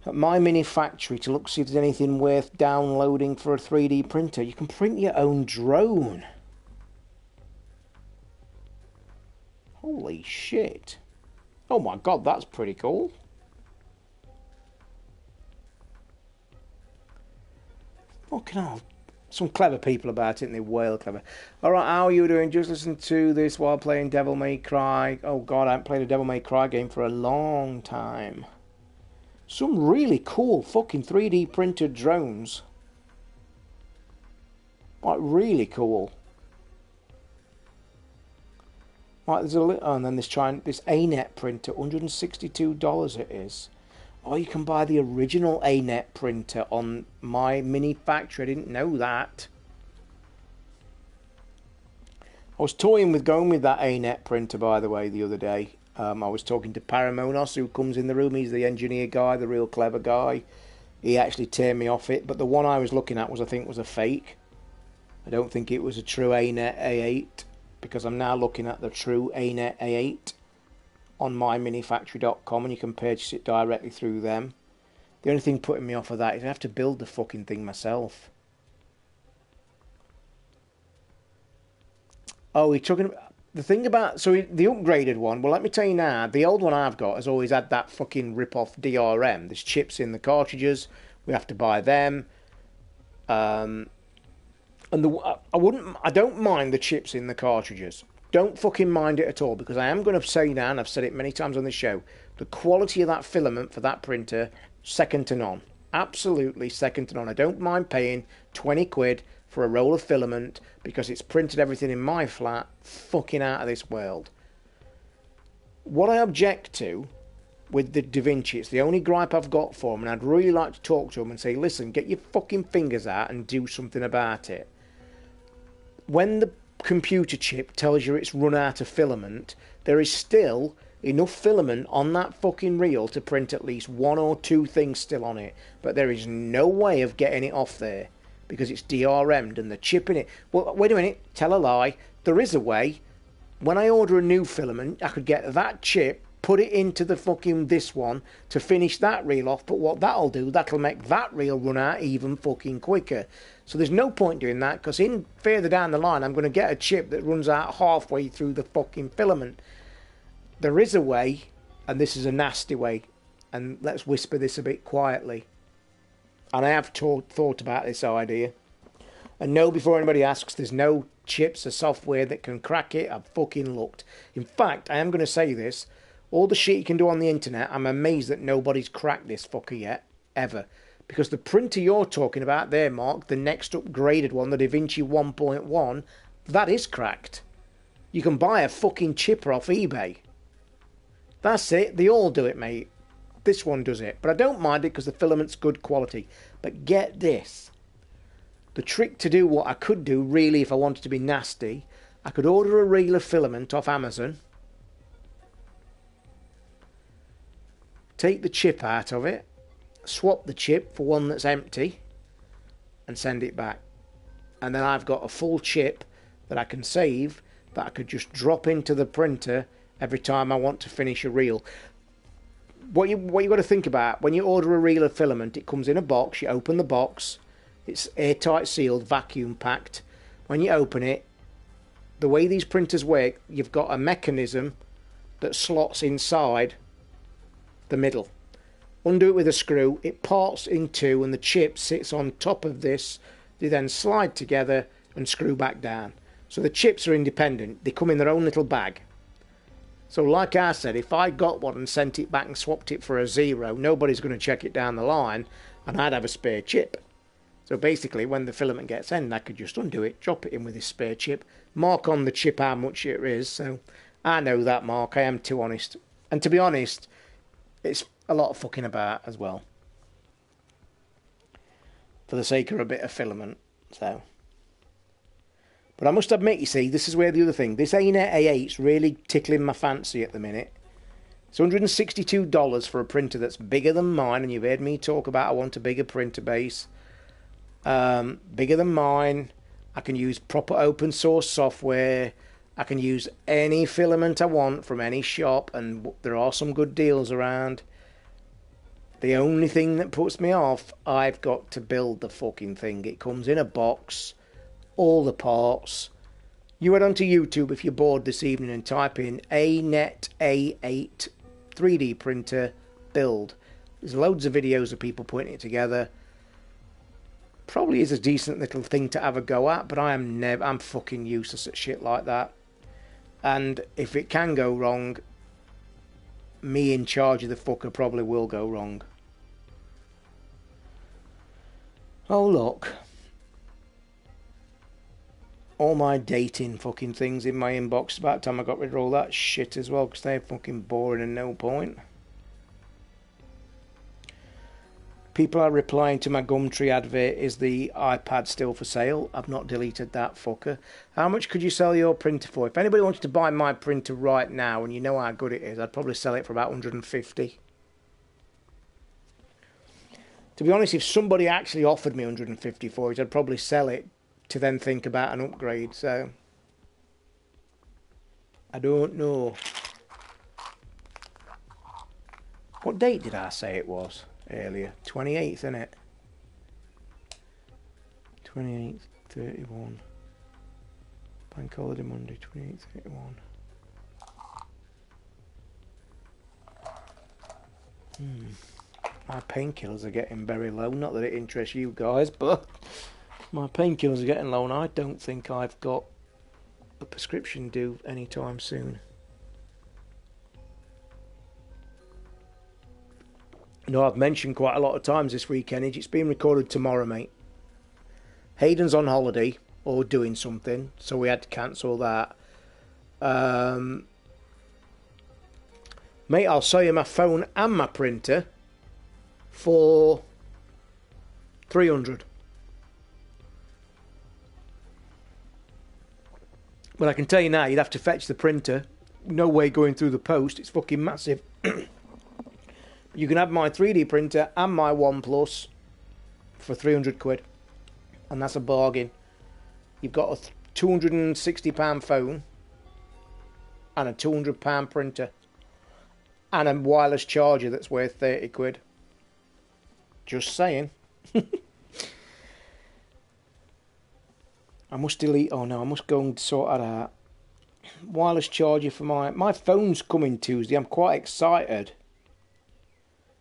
at my mini factory to look see if there's anything worth downloading for a 3D printer. You can print your own drone. Holy shit! Oh my god, that's pretty cool. Fucking hell. Some clever people about it, and they're well clever. Alright, how are you doing? Just listen to this while playing Devil May Cry. Oh god, I haven't played a Devil May Cry game for a long time. Some really cool fucking 3D printed drones. Like, really cool. Like, there's a little... Oh, and then this A-net printer, $162 it is. Oh, you can buy the original A-net printer on my mini factory. I didn't know that. I was toying with going with that A-net printer, by the way, the other day. I was talking to Paramonos, who comes in the room. He's the engineer guy, the real clever guy. He actually turned me off it. But the one I was looking at I think was a fake. I don't think it was a true A-net A8. Because I'm now looking at the true A-net A8. On myminifactory.com, and you can purchase it directly through them. The only thing putting me off of that is I have to build the fucking thing myself. Oh, you're talking about the thing about the upgraded one. Well, let me tell you now, the old one I've got has always had that fucking rip-off DRM. There's chips in the cartridges. We have to buy them. And I don't mind the chips in the cartridges. Don't fucking mind it at all, because I am going to say now, and I've said it many times on the show, the quality of that filament for that printer, second to none. Absolutely second to none. I don't mind paying 20 quid for a roll of filament because it's printed everything in my flat fucking out of this world. What I object to with the Da Vinci, it's the only gripe I've got for them, and I'd really like to talk to them and say, listen, get your fucking fingers out and do something about it. When the computer chip tells you it's run out of filament, there is still enough filament on that fucking reel to print at least 1 or 2 things still on it, but there is no way of getting it off there because it's DRM'd and the chip in it. Well, wait a minute, tell a lie. There is a way. When I order a new filament, I could get that chip, put it into the fucking this one to finish that reel off, but what that'll do, that'll make that reel run out even fucking quicker. So there's no point doing that, because in further down the line, I'm going to get a chip that runs out halfway through the fucking filament. There is a way, and this is a nasty way, and let's whisper this a bit quietly. And I have thought about this idea. And no, before anybody asks, there's no chips or software that can crack it. I've fucking looked. In fact, I am going to say this. All the shit you can do on the internet, I'm amazed that nobody's cracked this fucker yet, ever. Because the printer you're talking about there, Mark, the next upgraded one, the DaVinci 1.1, that is cracked. You can buy a fucking chipper off eBay. That's it. They all do it, mate. This one does it. But I don't mind it because the filament's good quality. But get this. The trick to do what I could do, really, if I wanted to be nasty, I could order a reel of filament off Amazon, take the chip out of it, swap the chip for one that's empty, and send it back. And then I've got a full chip that I can save, that I could just drop into the printer every time I want to finish a reel. What you got to think about, when you order a reel of filament, it comes in a box, you open the box, it's airtight sealed, vacuum packed. When you open it, the way these printers work, you've got a mechanism that slots inside the middle. Undo it with a screw, it parts in two, and the chip sits on top of this. They then slide together and screw back down. So the chips are independent, they come in their own little bag. So like I said, if I got one and sent it back and swapped it for a 0, nobody's going to check it down the line, and I'd have a spare chip. So basically, when the filament gets in, I could just undo it, drop it in with this spare chip, mark on the chip how much it is. So I know that, Mark, I am too honest. And to be honest, it's a lot of fucking about as well, for the sake of a bit of filament. So, but I must admit, you see, this is where the other thing, this ANET A8's really tickling my fancy at the minute. It's $162 for a printer that's bigger than mine, and you've heard me talk about I want a bigger printer base. Bigger than mine. I can use proper open source software. I can use any filament I want from any shop, and there are some good deals around. The only thing that puts me off, I've got to build the fucking thing. It comes in a box, all the parts. You head onto YouTube if you're bored this evening and type in ANET A8 3D printer build. There's loads of videos of people putting it together. Probably is a decent little thing to have a go at, but I'm fucking useless at shit like that. And if it can go wrong, me in charge of the fucker probably will go wrong. Oh look, all my dating fucking things in my inbox. About time I got rid of all that shit as well, because they're fucking boring and no point. People are replying to my Gumtree advert, is the iPad still for sale? I've not deleted that fucker. How much could you sell your printer for? If anybody wanted to buy my printer right now, and you know how good it is, I'd probably sell it for about 150. To be honest, if somebody actually offered me 150 for it, I'd probably sell it to then think about an upgrade. So I don't know. What date did I say it was earlier? 28th, isn't it? 28th, 31. Bank holiday Monday, 28th, 31. My painkillers are getting very low. Not that it interests you guys, but my painkillers are getting low, and I don't think I've got a prescription due anytime soon. No, I've mentioned quite a lot of times this weekend. It's being recorded tomorrow, mate. Hayden's on holiday or doing something, so we had to cancel that. Mate, I'll sell you my phone and my printer for 300. But I can tell you now, you'd have to fetch the printer no way going through the post. It's fucking massive. You can have my 3D printer and my OnePlus for 300 quid. And that's a bargain. You've got a £260 phone and a £200 printer and a wireless charger that's worth 30 quid. Just saying. I must delete. Oh no, I must go and sort that out. Wireless charger for my phone's coming Tuesday. I'm quite excited.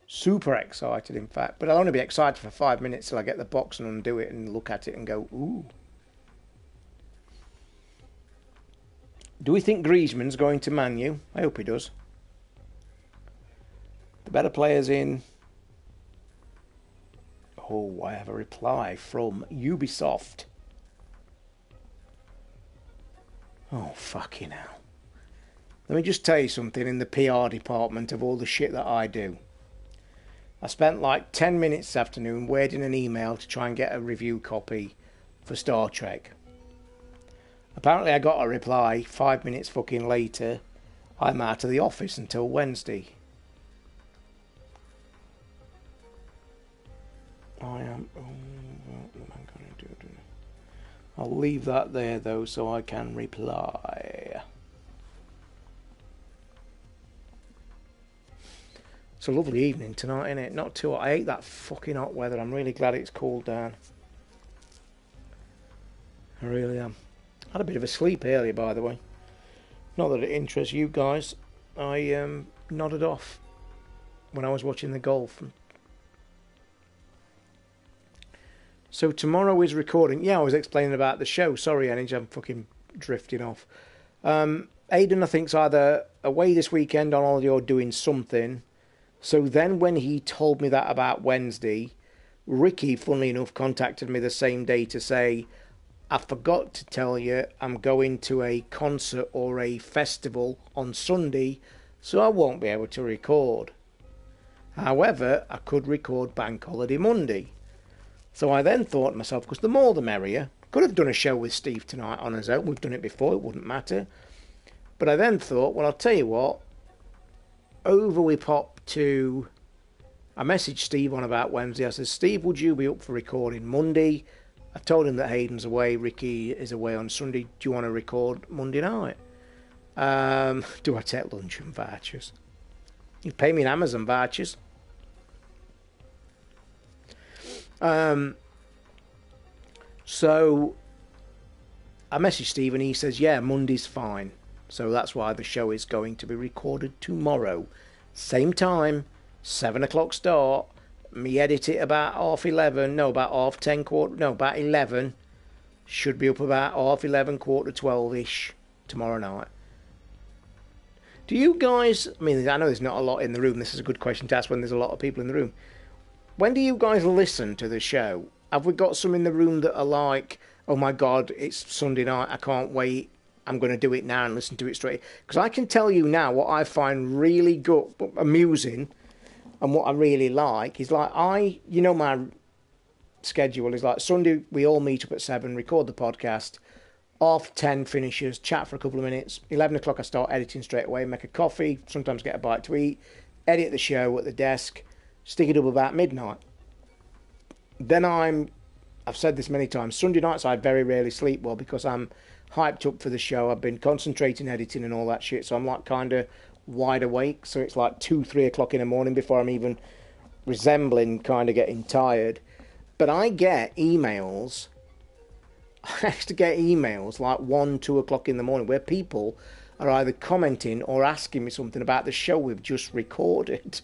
Super excited, in fact. But I'll only be excited for 5 minutes till I get the box and undo it and look at it and go, ooh. Do we think Griezmann's going to Man U? I hope he does. The better players in... Oh, I have a reply from Ubisoft. Oh, fucking hell. Let me just tell you something in the PR department of all the shit that I do. I spent like 10 minutes this afternoon waiting an email to try and get a review copy for Star Trek. Apparently I got a reply 5 minutes fucking later. I'm out of the office until Wednesday. I am... Oh, what am I going to do? I'll leave that there though so I can reply. It's a lovely evening tonight, isn't it? Not too hot. I hate that fucking hot weather. I'm really glad it's cooled down. I really am. I had a bit of a sleep earlier, by the way. Not that it interests you guys. I nodded off when I was watching the golf. So tomorrow is recording. Yeah, I was explaining about the show. Sorry, Energy, I'm fucking drifting off. Aidan, I think, is either away this weekend on holiday or doing something. So then when he told me that about Wednesday, Ricky, funnily enough, contacted me the same day to say, I forgot to tell you I'm going to a concert or a festival on Sunday, so I won't be able to record. However, I could record Bank Holiday Monday. So I then thought to myself, because the more the merrier, could have done a show with Steve tonight on his own. We've done it before, it wouldn't matter. But I then thought, well, I'll tell you what, over we pop to... I messaged Steve on about Wednesday. I said, Steve, would you be up for recording Monday? I told him that Hayden's away, Ricky is away on Sunday. Do you want to record Monday night? Do I take luncheon vouchers? You pay me in Amazon vouchers. So I messaged Steve and he says, yeah, Monday's fine. So that's why the show is going to be recorded tomorrow. Same time, 7 o'clock start. Me edit it about half 11. No, about half 10, about 11. Should be up about half 11, quarter to 12-ish tomorrow night. Do you guys, I mean, I know there's not a lot in the room. This is a good question to ask when there's a lot of people in the room. When do you guys listen to the show? Have we got some in the room that are like, oh my God, it's Sunday night, I can't wait, I'm going to do it now and listen to it straight? Because I can tell you now what I find really good, amusing, and what I really like is like you know my schedule is like Sunday we all meet up at 7, record the podcast, half 10 finishes, chat for a couple of minutes, 11 o'clock I start editing straight away, make a coffee, sometimes get a bite to eat, edit the show at the desk, stick it up about midnight. Then I've said this many times, Sunday nights I very rarely sleep well because I'm hyped up for the show. I've been concentrating, editing and all that shit, so I'm like kind of wide awake. So it's like 2-3 o'clock in the morning before I'm even resembling kind of getting tired. But I get emails, I actually get emails like 1-2 o'clock in the morning where people are either commenting or asking me something about the show we've just recorded.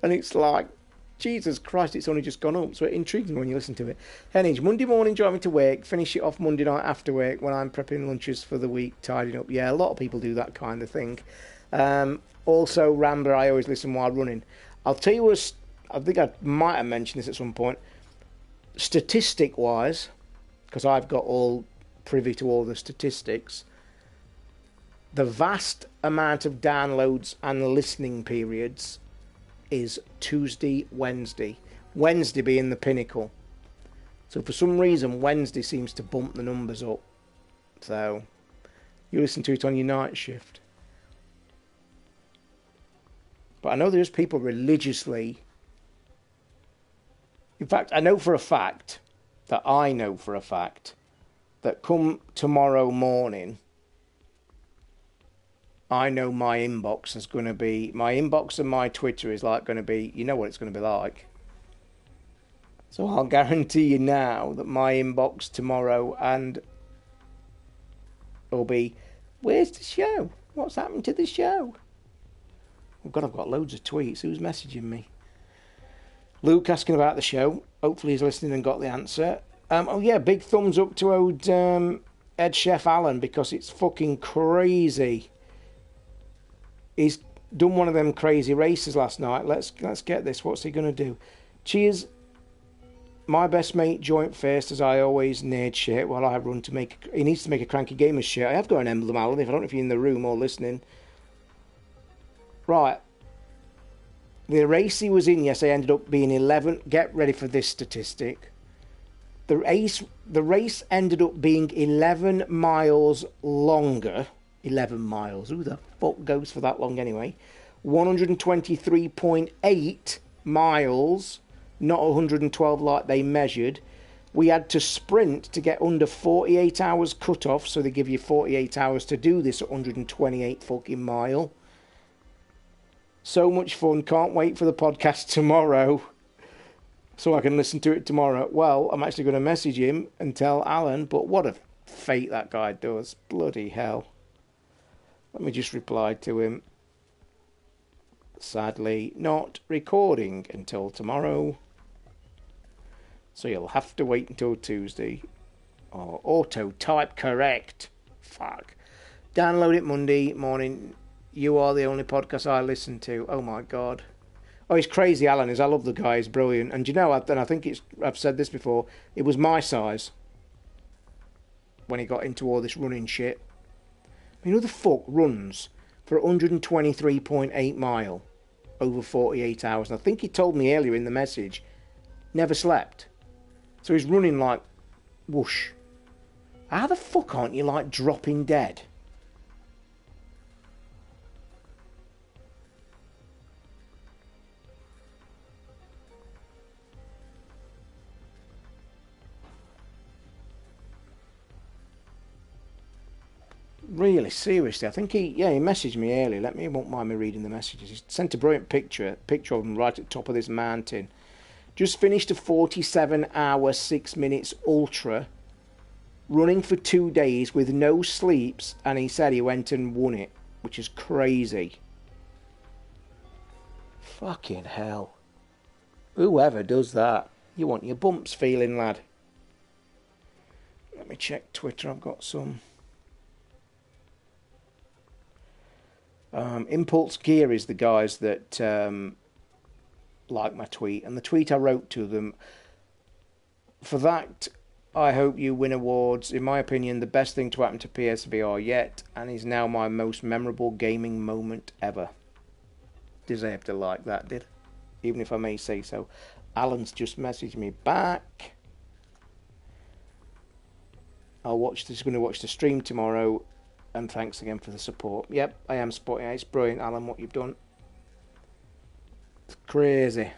And it's like, Jesus Christ, it's only just gone up. So it intrigues me when you listen to it. Hennig, Monday morning driving to work, finish it off Monday night after work when I'm prepping lunches for the week, tidying up. Yeah, a lot of people do that kind of thing. Also, Rambler, I always listen while running. I'll tell you what, I think I might have mentioned this at some point. Statistic-wise, because I've got all privy to all the statistics, the vast amount of downloads and listening periods is Tuesday, Wednesday. Wednesday being the pinnacle. So for some reason, Wednesday seems to bump the numbers up. So you listen to it on your night shift. But I know there's people religiously... In fact, I know for a fact that come tomorrow morning, I know my inbox is going to be... My inbox and my Twitter is like going to be... You know what it's going to be like. So I'll guarantee you now that my inbox tomorrow and will be, where's the show? What's happened to the show? Oh God, I've got loads of tweets. Who's messaging me? Luke asking about the show. Hopefully he's listening and got the answer. Oh yeah, big thumbs up to old Head Chef Alan, because it's fucking crazy. He's done one of them crazy races last night. Let's get this. What's he going to do? Cheers. My best mate joint first, as I always nerd shit while I run to make... He needs to make a Cranky Gamers shirt. I have got an emblem, Alan, if I don't know if you're in the room or listening. Right. The race he was in yesterday ended up being 11... Get ready for this statistic. The race ended up being 11 miles longer. 11 miles. Who the fuck goes for that long anyway? 123.8 miles... Not 112 like they measured. We had to sprint to get under 48 hours cut off, so they give you 48 hours to do this 128 fucking mile. So much fun. Can't wait for the podcast tomorrow so I can listen to it tomorrow. Well, I'm actually going to message him and tell Alan, but what a fate that guy does. Bloody hell. Let me just reply to him. Sadly, not recording until tomorrow. So you'll have to wait until Tuesday. Or auto type correct. Fuck. Download it Monday morning. You are the only podcast I listen to. Oh my God. Oh, he's crazy, Alan is. I love the guy. He's brilliant. And you know, I think I've said this before. It was my size when he got into all this running shit. I mean, who the fuck runs for 123.8 mile over 48 hours? And I think he told me earlier in the message, never slept. So he's running like whoosh. How the fuck aren't you like dropping dead? Really, seriously, I think he messaged me earlier. He won't mind me reading the messages. He sent a brilliant picture of him right at the top of this mountain. Just finished a 47-hour, 6 minutes ultra, running for 2 days with no sleeps, and he said he went and won it, which is crazy. Fucking hell. Whoever does that, you want your bumps feeling, lad. Let me check Twitter, I've got some. Impulse Gear is the guys that like my tweet, and the tweet I wrote to them, for that I hope you win awards. In my opinion, the best thing to happen to PSVR yet, and is now my most memorable gaming moment ever. Deserve to like that, did, even if I may say so. Alan's just messaged me back. Going to watch the stream tomorrow, and thanks again for the support. Yep, I am supporting it. It's brilliant, Alan, what you've done. It's crazy.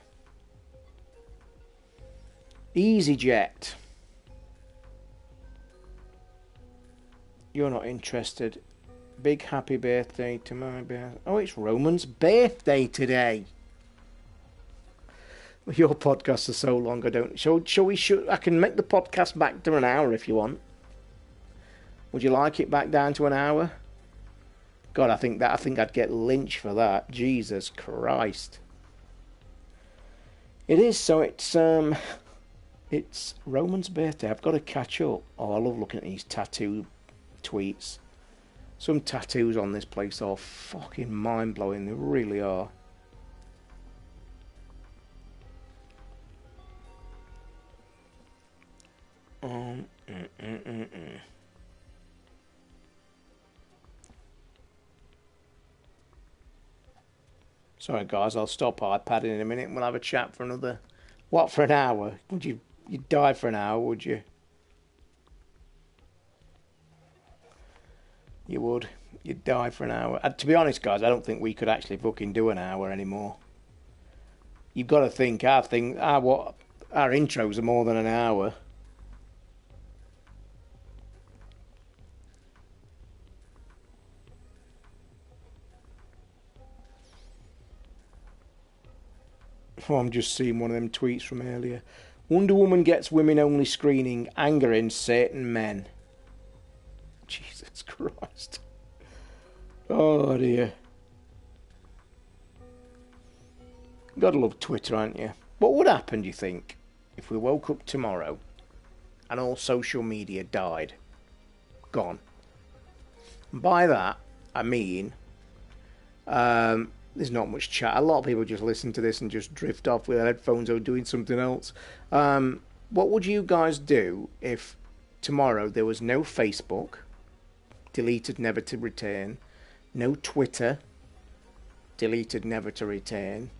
EasyJet. You're not interested. Big happy birthday to my birthday. Oh, it's Roman's birthday today. Your podcasts are so long, I don't... I can make the podcast back to an hour if you want. Would you like it back down to an hour? God, I think I'd get lynched for that. Jesus Christ. It is, so it's Roman's birthday. I've got to catch up. Oh, I love looking at these tattoo tweets. Some tattoos on this place are fucking mind-blowing. They really are. Sorry guys, I'll stop iPadding in a minute and we'll have a chat for another... What, for an hour? Would you'd die for an hour, would you? You would. You'd die for an hour. To be honest, guys, I don't think we could actually fucking do an hour anymore. You've got to think. Our intros are more than an hour. Oh, I'm just seeing one of them tweets from earlier. Wonder Woman gets women-only screening, angering Satan men. Jesus Christ. Oh, dear. Gotta love Twitter, aren't you? What would happen, do you think, if we woke up tomorrow and all social media died? Gone. And by that, I mean... there's not much chat. A lot of people just listen to this and just drift off with their headphones or doing something else. What would you guys do if tomorrow there was no Facebook, deleted never to return, no Twitter, deleted never to return?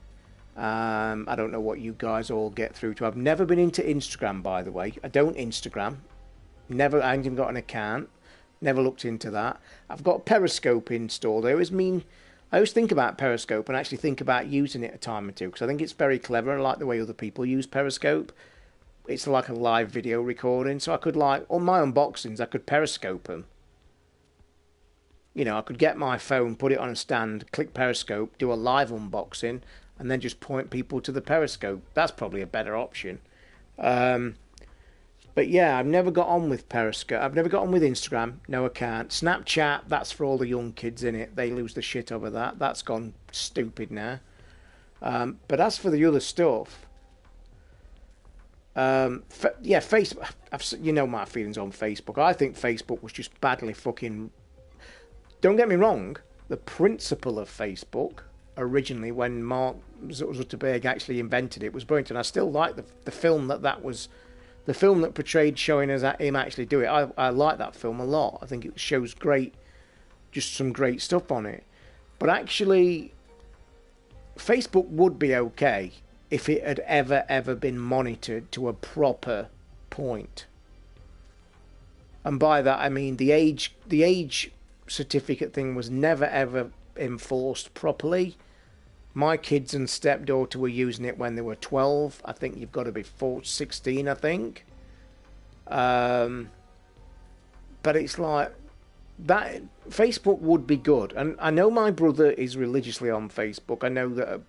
I don't know what you guys all get through to. I've never been into Instagram, by the way. I don't Instagram. I haven't even got an account. Never looked into that. I've got Periscope installed. I always think about Periscope and actually think about using it a time or two because I think it's very clever. I like the way other people use Periscope. It's like a live video recording. So I could on my unboxings, I could Periscope them. You know, I could get my phone, put it on a stand, click Periscope, do a live unboxing, and then just point people to the Periscope. That's probably a better option. But yeah, I've never got on with Periscope. I've never got on with Instagram. No account. Snapchat, that's for all the young kids in it. They lose the shit over that. That's gone stupid now. But as for the other stuff, Facebook. You know my feelings on Facebook. I think Facebook was just badly fucking... Don't get me wrong. The principle of Facebook, originally when Mark Zuckerberg actually invented it, was brilliant. And I still like the film that was... The film that portrayed showing us him actually do it. I like that film a lot. I think it shows just some great stuff on it. But actually, Facebook would be okay if it had ever been monitored to a proper point. And by that I mean the age certificate thing was never ever enforced properly. My kids and stepdaughter were using it when they were 12. I think you've got to be 16, I think. But it's like, that Facebook would be good. And I know my brother is religiously on Facebook. I know that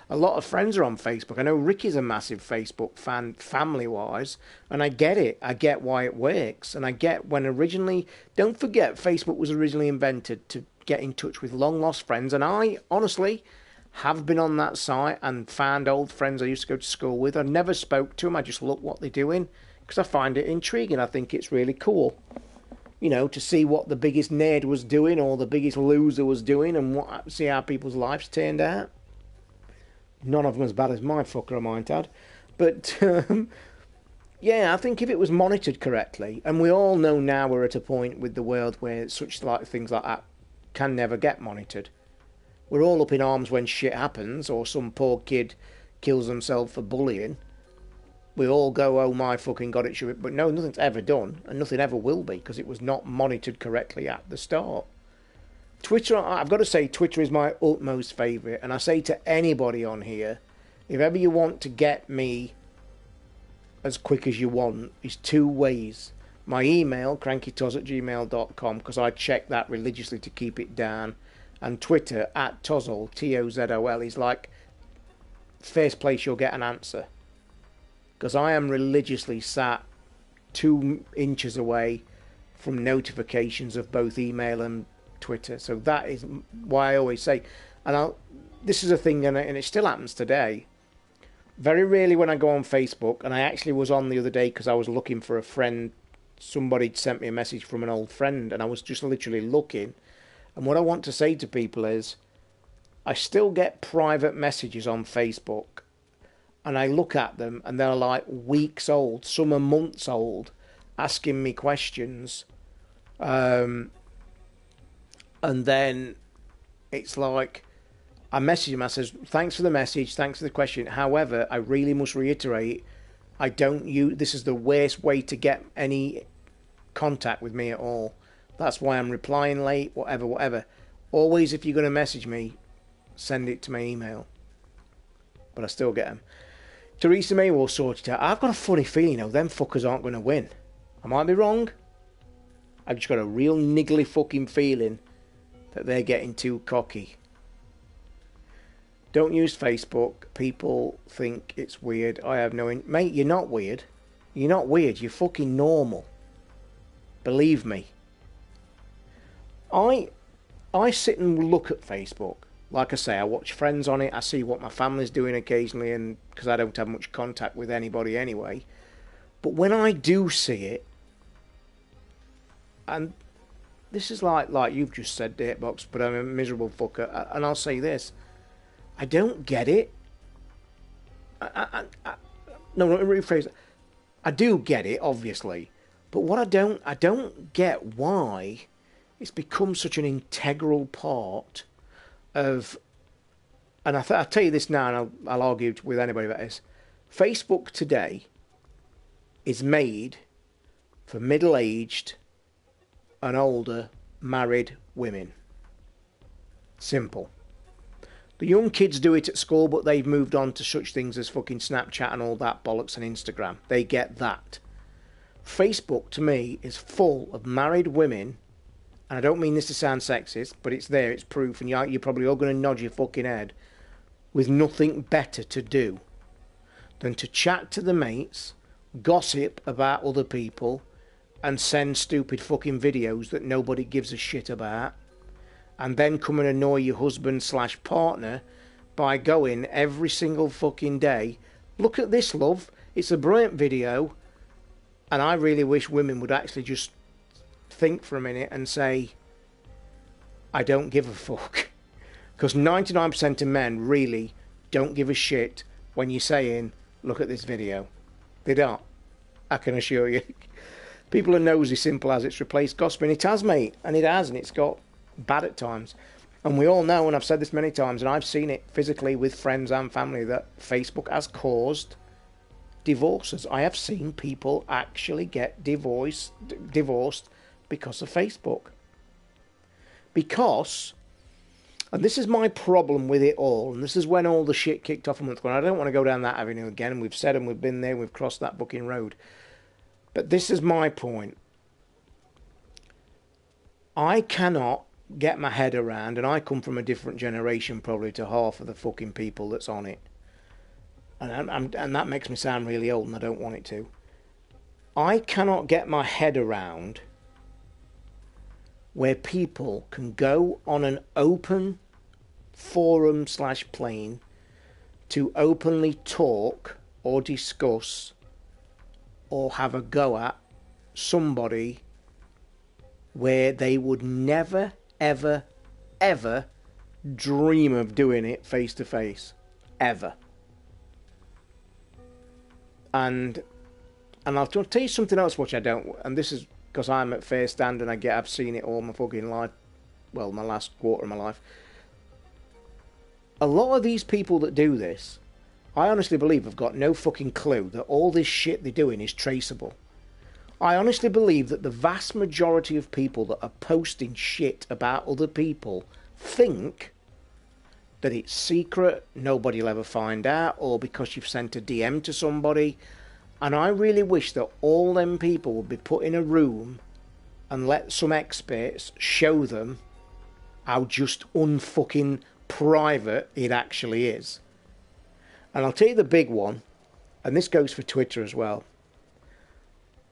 a lot of friends are on Facebook. I know Ricky's a massive Facebook fan, family-wise. And I get it. I get why it works. And I get when originally... Don't forget, Facebook was originally invented to get in touch with long-lost friends. And I, honestly, have been on that site and found old friends I used to go to school with. I never spoke to them. I just look what they're doing because I find it intriguing. I think it's really cool. You know, to see what the biggest nerd was doing or the biggest loser was doing and see how people's lives turned out. None of them as bad as my fucker, I might add. But, yeah, I think if it was monitored correctly, and we all know now we're at a point with the world where things like that can never get monitored. We're all up in arms when shit happens or some poor kid kills himself for bullying. We all go, oh my fucking god, it should be. But no, nothing's ever done, and nothing ever will be, because it was not monitored correctly at the start. Twitter, I've got to say, Twitter is my utmost favourite, and I say to anybody on here, if ever you want to get me as quick as you want, is two ways. My email, crankytoz@gmail.com, because I check that religiously to keep it down, and Twitter, @Tozol, Tozol, is like, first place you'll get an answer. Because I am religiously sat 2 inches away from notifications of both email and Twitter. So that is why I always say, this is a thing, and it still happens today. Very rarely when I go on Facebook, and I actually was on the other day because I was looking for a friend. Somebody sent me a message from an old friend, and I was just literally looking. And what I want to say to people is, I still get private messages on Facebook. And I look at them and they're like weeks old, some are months old, asking me questions. And then it's like, I message him, I says, thanks for the message, thanks for the question. However, I really must reiterate, this is the worst way to get any contact with me at all. That's why I'm replying late, whatever, whatever. Always, if you're going to message me, send it to my email. But I still get them. Theresa May will sort it out. I've got a funny feeling, them fuckers aren't going to win. I might be wrong. I've just got a real niggly fucking feeling that they're getting too cocky. Don't use Facebook. People think it's weird. I have no... Mate, you're not weird. You're not weird. You're fucking normal. Believe me. I sit and look at Facebook. Like I say, I watch friends on it. I see what my family's doing occasionally, and because I don't have much contact with anybody anyway. But when I do see it, and this is like you've just said, Datebox, but I'm a miserable fucker, and I'll say this. I don't get it. No, let me rephrase it. I do get it, obviously. But what I don't get why it's become such an integral part of... And I'll tell you this now, and I'll argue with anybody about this. Facebook today is made for middle-aged and older married women. Simple. The young kids do it at school, but they've moved on to such things as fucking Snapchat and all that bollocks and Instagram. They get that. Facebook, to me, is full of married women, and I don't mean this to sound sexist, but it's there, it's proof, and you're probably all going to nod your fucking head, with nothing better to do than to chat to the mates, gossip about other people, and send stupid fucking videos that nobody gives a shit about, and then come and annoy your husband/partner by going every single fucking day, look at this, love, it's a brilliant video. And I really wish women would actually just think for a minute and say, I don't give a fuck. Because 99% of men really don't give a shit when you're saying, look at this video. They don't. I can assure you. People are nosy, simple as. It's replaced gossiping. It has, mate. And it has, and it's got bad at times. And we all know, and I've said this many times, and I've seen it physically with friends and family, that Facebook has caused divorces. I have seen people actually get divorced because of Facebook. Because, and this is my problem with it all, and this is when all the shit kicked off a month ago, and I don't want to go down that avenue again, and we've said and we've been there, we've crossed that fucking road. But this is my point. I cannot get my head around, and I come from a different generation probably to half of the fucking people that's on it. And that makes me sound really old, and I don't want it to. I cannot get my head around where people can go on an open forum/plane to openly talk or discuss or have a go at somebody where they would never, ever, ever dream of doing it face to face. Ever. And I'll tell you something else which I don't, and this is because I'm at fair stand and I've seen it all my fucking life, well, my last quarter of my life. A lot of these people that do this, I honestly believe have got no fucking clue that all this shit they're doing is traceable. I honestly believe that the vast majority of people that are posting shit about other people think that it's secret, nobody will ever find out, or because you've sent a DM to somebody. And I really wish that all them people would be put in a room and let some experts show them how just unfucking private it actually is. And I'll tell you the big one, and this goes for Twitter as well.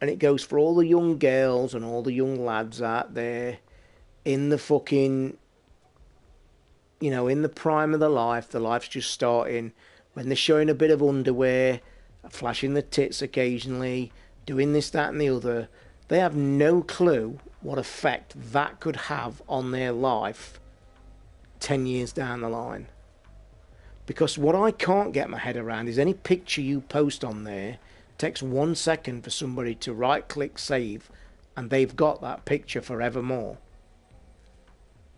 And it goes for all the young girls and all the young lads out there in the fucking, you know, in the prime of their life. The life's just starting. When they're showing a bit of underwear, flashing the tits occasionally, doing this, that and the other. They have no clue what effect that could have on their life 10 years down the line. Because what I can't get my head around is any picture you post on there takes 1 second for somebody to right-click save, and they've got that picture forevermore.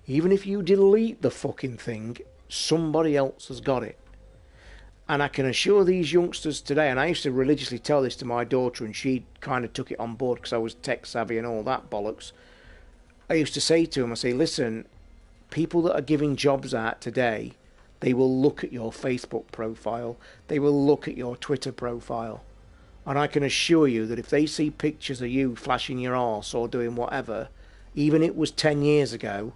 Even if you delete the fucking thing, somebody else has got it. And I can assure these youngsters today, and I used to religiously tell this to my daughter, and she kind of took it on board because I was tech savvy and all that bollocks. I used to say to him, I say, listen, people that are giving jobs out today, they will look at your Facebook profile, they will look at your Twitter profile, and I can assure you that if they see pictures of you flashing your arse or doing whatever, even it was 10 years ago,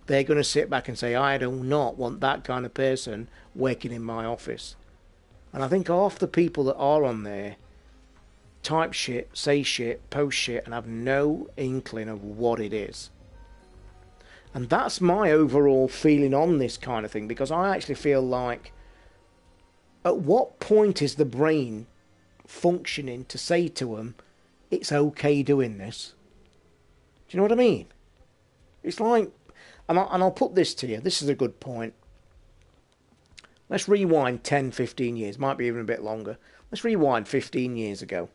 they're going to sit back and say, I do not want that kind of person working in my office. And I think half the people that are on there type shit, say shit, post shit, and have no inkling of what it is. And that's my overall feeling on this kind of thing, because I actually feel like, at what point is the brain functioning to say to them, it's okay doing this? Do you know what I mean? It's like, and I'll put this to you, this is a good point. Let's rewind 10, 15 years, might be even a bit longer. Let's rewind 15 years ago.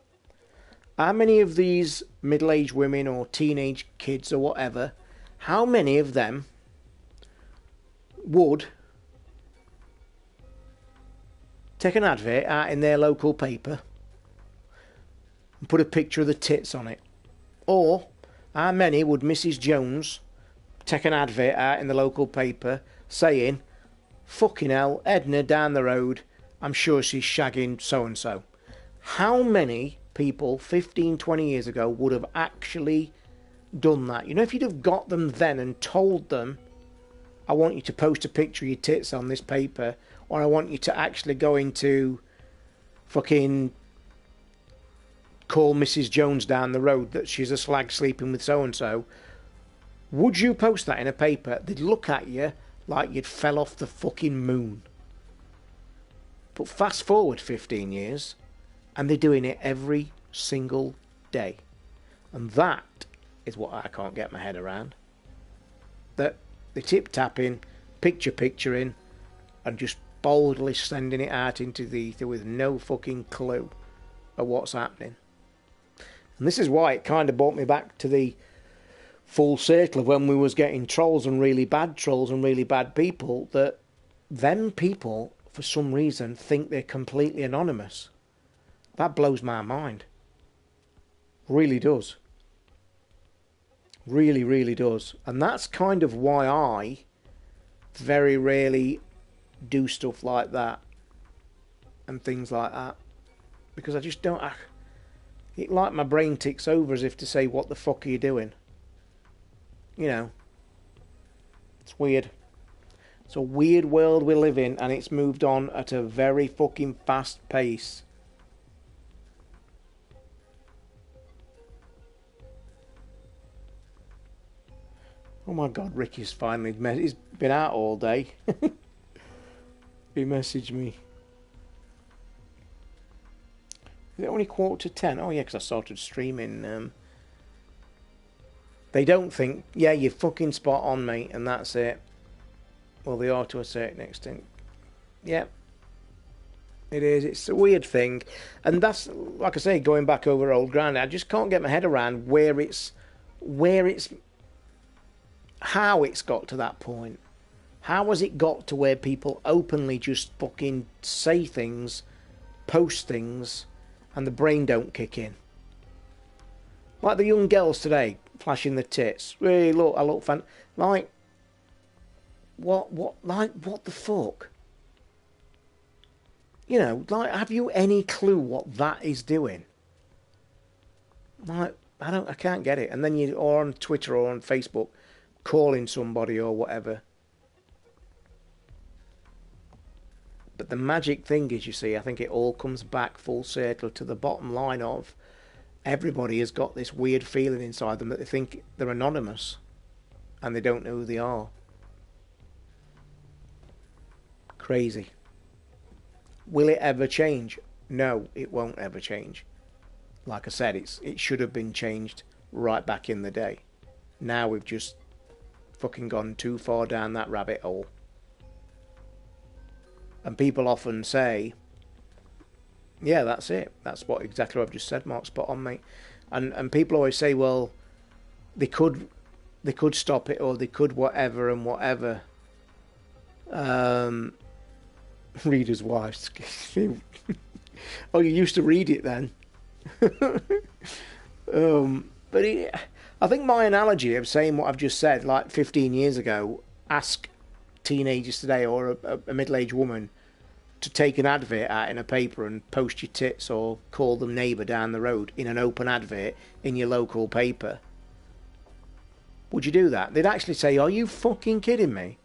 How many of these middle-aged women or teenage kids or whatever, how many of them would take an advert out in their local paper and put a picture of the tits on it? Or how many would Mrs. Jones take an advert out in the local paper saying, fucking hell, Edna down the road, I'm sure she's shagging so-and-so? How many people 15, 20 years ago would have actually done that? You know, if you'd have got them then and told them, I want you to post a picture of your tits on this paper, or I want you to actually go into fucking call Mrs. Jones down the road that she's a slag sleeping with so-and-so, would you post that in a paper? They'd look at you like you'd fell off the fucking moon. But fast forward 15 years, and they're doing it every single day. And that is what I can't get my head around. That they're tip-tapping, picturing, and just boldly sending it out into the ether with no fucking clue of what's happening. And this is why it kind of brought me back to the full circle of when we was getting trolls and really bad people, that them people, for some reason, think they're completely anonymous. That blows my mind. Really does. Really, really does. And that's kind of why I very rarely do stuff like that and things like that. Because I just don't... it like my brain ticks over as if to say, what the fuck are you doing? You know. It's weird. It's a weird world we live in, and it's moved on at a very fucking fast pace. Oh my God, Ricky's finally... he's been out all day. He messaged me. Is it only 9:45? Oh yeah, because I started streaming. They don't think, yeah, you're fucking spot on, mate, and that's it. Well, they are to a certain extent. Yeah. It is. It's a weird thing. And that's, like I say, going back over old ground, I just can't get my head around how it's got to that point. How has it got to where people openly just fucking say things, post things, and the brain don't kick in? Like the young girls today, flashing the tits. Really, look, I look fan... Like, what the fuck? You know, like, have you any clue what that is doing? Like, I can't get it. And then you, or on Twitter or on Facebook, calling somebody or whatever. But the magic thing is, you see, I think it all comes back full circle to the bottom line of everybody has got this weird feeling inside them that they think they're anonymous and they don't know who they are. Crazy. Will it ever change? No, it won't ever change. Like I said, it should have been changed right back in the day. Now we've just fucking gone too far down that rabbit hole. And people often say, yeah, that's it. That's exactly what I've just said, Mark. Spot on, mate. And people always say, well, they could stop it, or they could whatever and whatever. Reader's wives. Oh, you used to read it then. But I think my analogy of saying what I've just said, like 15 years ago, ask teenagers today or a middle-aged woman to take an advert out in a paper and post your tits or call them neighbour down the road in an open advert in your local paper. Would you do that? They'd actually say, are you fucking kidding me?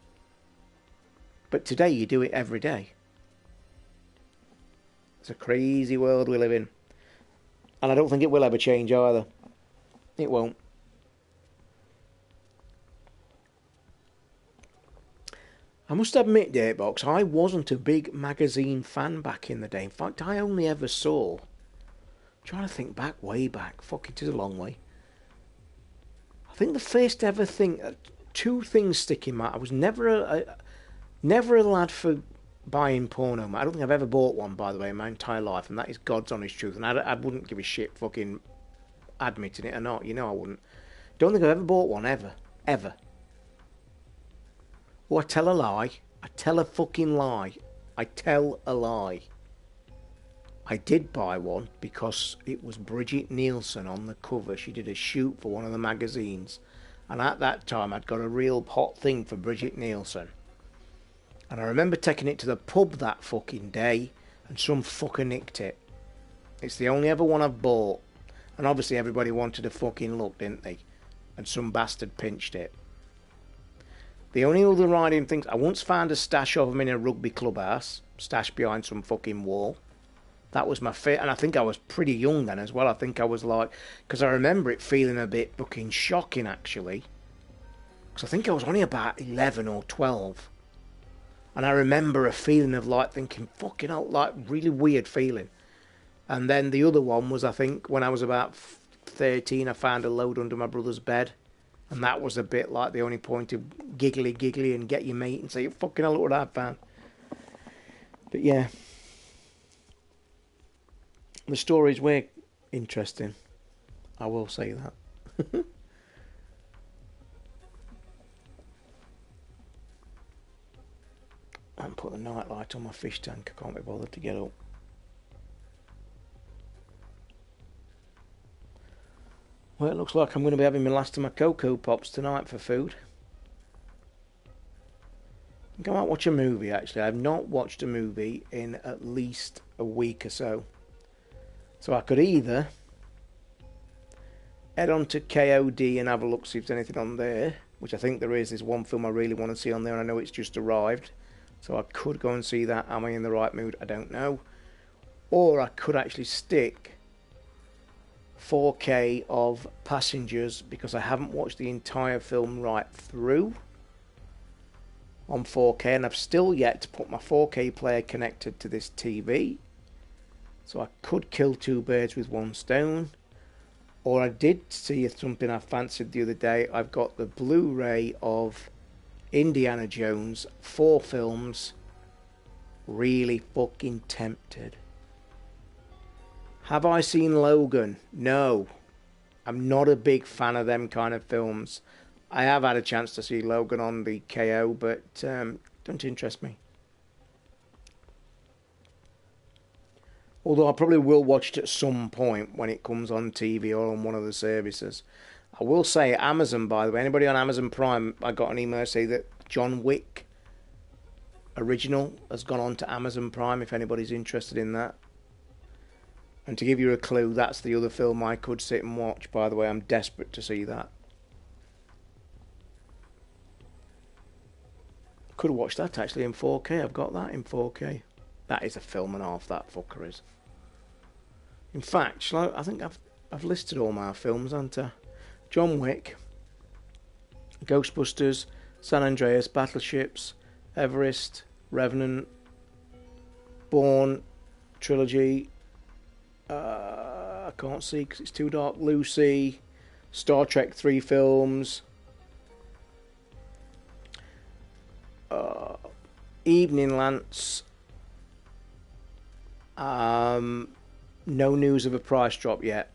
But today you do it every day. It's a crazy world we live in. And I don't think it will ever change either. It won't. I must admit, Datebox, I wasn't a big magazine fan back in the day. In fact, I only ever saw... I'm trying to think back, way back. Fuck, it is a long way. I think the first ever thing... two things stick in my... I was never a lad for buying porno. I don't think I've ever bought one, by the way, in my entire life. And that is God's honest truth. And I wouldn't give a shit fucking admitting it or not. You know I wouldn't. Don't think I've ever bought one, ever. Ever. Oh, I tell a lie. I tell a fucking lie. I tell a lie. I did buy one because it was Bridget Nielsen on the cover. She did a shoot for one of the magazines. And at that time, I'd got a real hot thing for Bridget Nielsen. And I remember taking it to the pub that fucking day, and some fucker nicked it. It's the only ever one I've bought. And obviously everybody wanted a fucking look, didn't they? And some bastard pinched it. The only other riding things... I once found a stash of them in a rugby clubhouse, stashed behind some fucking wall. That was my favourite. And I think I was pretty young then as well. I think I was like... Because I remember it feeling a bit fucking shocking, actually. Because I think I was only about 11 or 12. And I remember a feeling of like thinking, fucking hell, like really weird feeling. And then the other one was, I think, when I was about 13, I found a load under my brother's bed. And that was a bit like the only point of giggly and get your mate and say, fucking hell, look what I found. But yeah. The stories were interesting. I will say that. I haven't put the nightlight on my fish tank. I can't be bothered to get up. Well, it looks like I'm going to be having my last of my Cocoa Pops tonight for food. I might watch a movie, actually. I have not watched a movie in at least a week or so. So I could either head on to KOD and have a look, see if there's anything on there, which I think there is. There's one film I really want to see on there, and I know it's just arrived. So I could go and see that. Am I in the right mood? I don't know. Or I could actually stick 4K of Passengers, because I haven't watched the entire film right through on 4K, and I've still yet to put my 4K player connected to this TV. So I could kill two birds with one stone. Or I did see something I fancied the other day. I've got the Blu-ray of Indiana Jones, 4 films. Really fucking tempted. Have I seen Logan? No. I'm not a big fan of them kind of films. I have had a chance to see Logan on the KO, but don't interest me. Although I probably will watch it at some point when it comes on TV or on one of the services. I will say Amazon, by the way, anybody on Amazon Prime, I got an email saying that John Wick original has gone on to Amazon Prime, if anybody's interested in that. And to give you a clue, that's the other film I could sit and watch, by the way. I'm desperate to see that. Could have watched that actually in 4K. I've got that in 4K. That is a film and a half, that fucker is. In fact, I think I've listed all my films, haven't I? John Wick, Ghostbusters, San Andreas, Battleships, Everest, Revenant, Bourne, Trilogy, I can't see because it's too dark, Lucy, Star Trek 3 films, Evening Lance, no news of a price drop yet.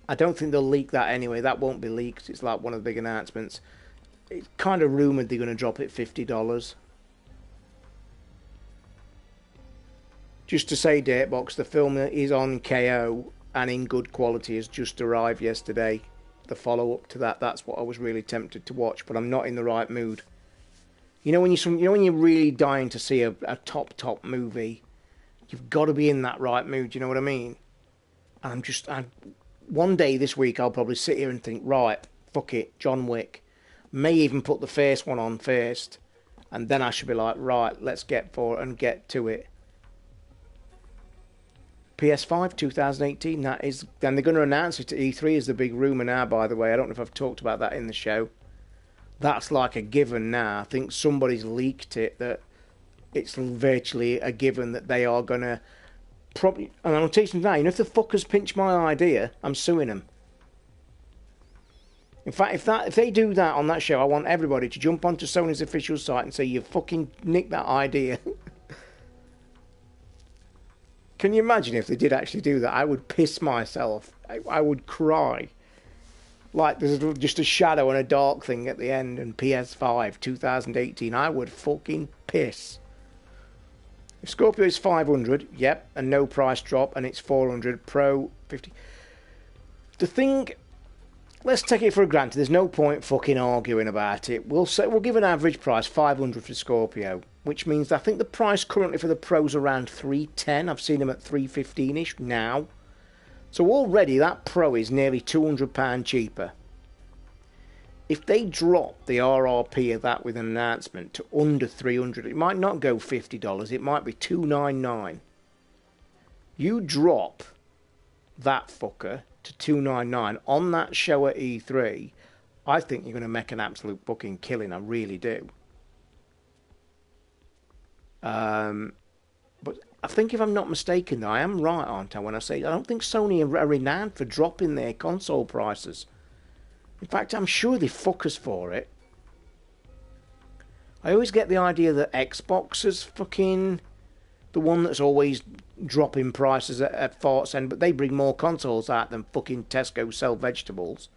I don't think they'll leak that anyway. That won't be leaked. It's like one of the big announcements. It's kind of rumoured they're going to drop it $50. Just to say, Datebox, the film is on KO and in good quality has just arrived yesterday. The follow-up to that, that's what I was really tempted to watch, but I'm not in the right mood. You know when you're really dying to see a top movie, you've got to be in that right mood. You know what I mean? And one day this week I'll probably sit here and think, right, fuck it, John Wick. May even put the first one on first, and then I should be like, right, let's get for it and get to it. PS5 2018, that is, and they're going to announce it at E3 is the big rumour now, by the way. I don't know if I've talked about that in the show. That's like a given now. I think somebody's leaked it, that it's virtually a given that they are going to probably, and I'll tell you now, if the fuckers pinch my idea, I'm suing them. In fact, if they do that on that show, I want everybody to jump onto Sony's official site and say, you fucking nicked that idea. Can you imagine if they did actually do that? I would piss myself. I would cry. Like there's just a shadow and a dark thing at the end, and PS5 2018, I would fucking piss. If Scorpio is 500, yep, and no price drop, and it's 400, Pro 50. The thing, let's take it for granted, there's no point fucking arguing about it. We'll give an average price, 500 for Scorpio, which means I think the price currently for the Pro's around 310. I've seen them at 315-ish now. So already that Pro is nearly £200 cheaper. If they drop the RRP of that with an announcement to under 300, it might not go $50, it might be $299. You drop that fucker to $299 on that show at E3, I think you're going to make an absolute fucking killing, I really do. But I think if I'm not mistaken, though, I am right, aren't I, when I say I don't think Sony are renowned for dropping their console prices. In fact, I'm sure they fuck us for it. I always get the idea that Xbox is fucking the one that's always dropping prices at fart's end, but they bring more consoles out than fucking Tesco sell vegetables.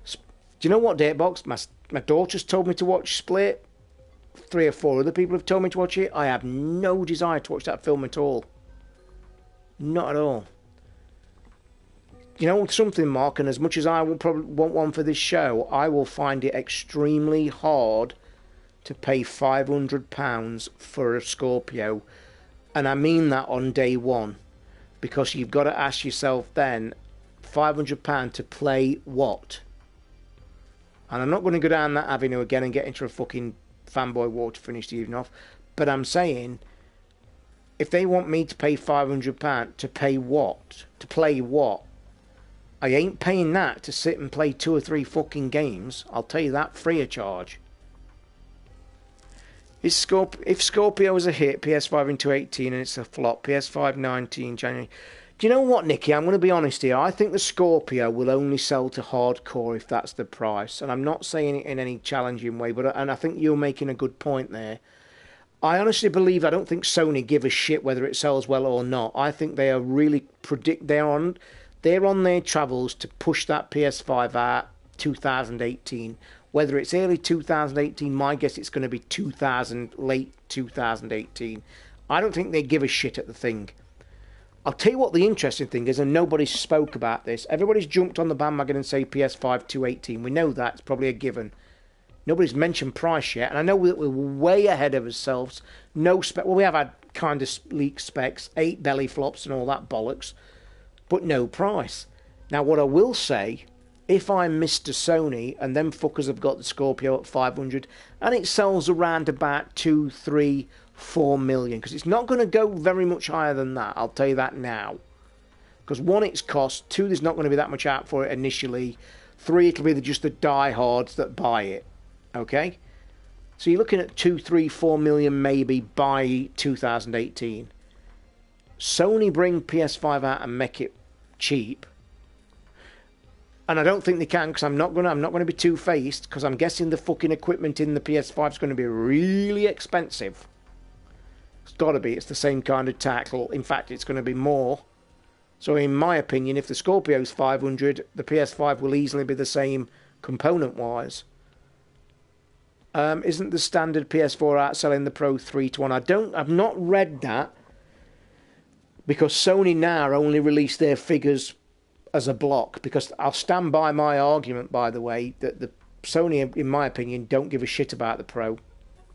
Do you know what, Datebox? My daughter's told me to watch Split. 3 or 4 other people have told me to watch it. I have no desire to watch that film at all. Not at all. You know something, Mark, and as much as I will probably want one for this show, I will find it extremely hard to pay £500 for a Scorpio. And I mean that on day one. Because you've got to ask yourself then, £500 to play what? And I'm not going to go down that avenue again and get into a fucking fanboy war to finish the evening off. But I'm saying, if they want me to pay £500 to pay what? To play what? I ain't paying that to sit and play 2 or 3 fucking games. I'll tell you that free of charge. If Scorpio is a hit, PS5 in 2018, and it's a flop, PS5 19 January. Do you know what, Nicky? I'm going to be honest here. I think the Scorpio will only sell to hardcore if that's the price. And I'm not saying it in any challenging way, and I think you're making a good point there. I honestly believe, I don't think Sony give a shit whether it sells well or not. I think they are really they're on their travels to push that PS5 out 2018. Whether it's early 2018, my guess it's going to be late 2018. I don't think they give a shit at the thing. I'll tell you what the interesting thing is, and nobody spoke about this. Everybody's jumped on the bandwagon and say PS5 218. We know that. It's probably a given. Nobody's mentioned price yet, and I know that we're way ahead of ourselves. No spec. Well, we have had kind of leaked specs, 8 belly flops and all that bollocks, but no price. Now, what I will say, if I'm Mr. Sony and them fuckers have got the Scorpio at 500 and it sells around about 2, 3, 4 million, because it's not going to go very much higher than that, I'll tell you that now. Because 1, it's cost, 2, there's not going to be that much out for it initially, 3, it'll be just the diehards that buy it. Okay? So you're looking at 2, 3, 4 million maybe by 2018. Sony bring PS5 out and make it cheap, and I don't think they can, because I'm not going to be two-faced, because I'm guessing the fucking equipment in the PS5 is going to be really expensive. It's got to be. It's the same kind of tackle. In fact, it's going to be more. So in my opinion, if the Scorpio's 500, the PS5 will easily be the same component-wise. Isn't the standard PS4 outselling the Pro 3 to 1? I've not read that. Because Sony now only release their figures as a block. Because I'll stand by my argument, by the way, that the Sony, in my opinion, don't give a shit about the Pro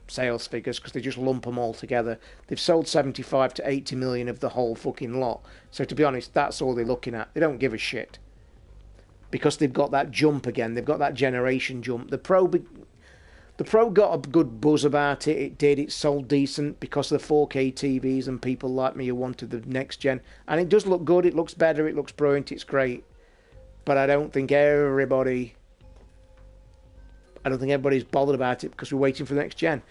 sales figures because they just lump them all together. They've sold 75 to 80 million of the whole fucking lot. So to be honest, that's all they're looking at. They don't give a shit. Because they've got that jump again. They've got that generation jump. The Pro got a good buzz about it. It did. It sold decent because of the 4K TVs and people like me who wanted the next gen. And it does look good. It looks better. It looks brilliant. It's great. But I don't think everybody's bothered about it because we're waiting for the next gen.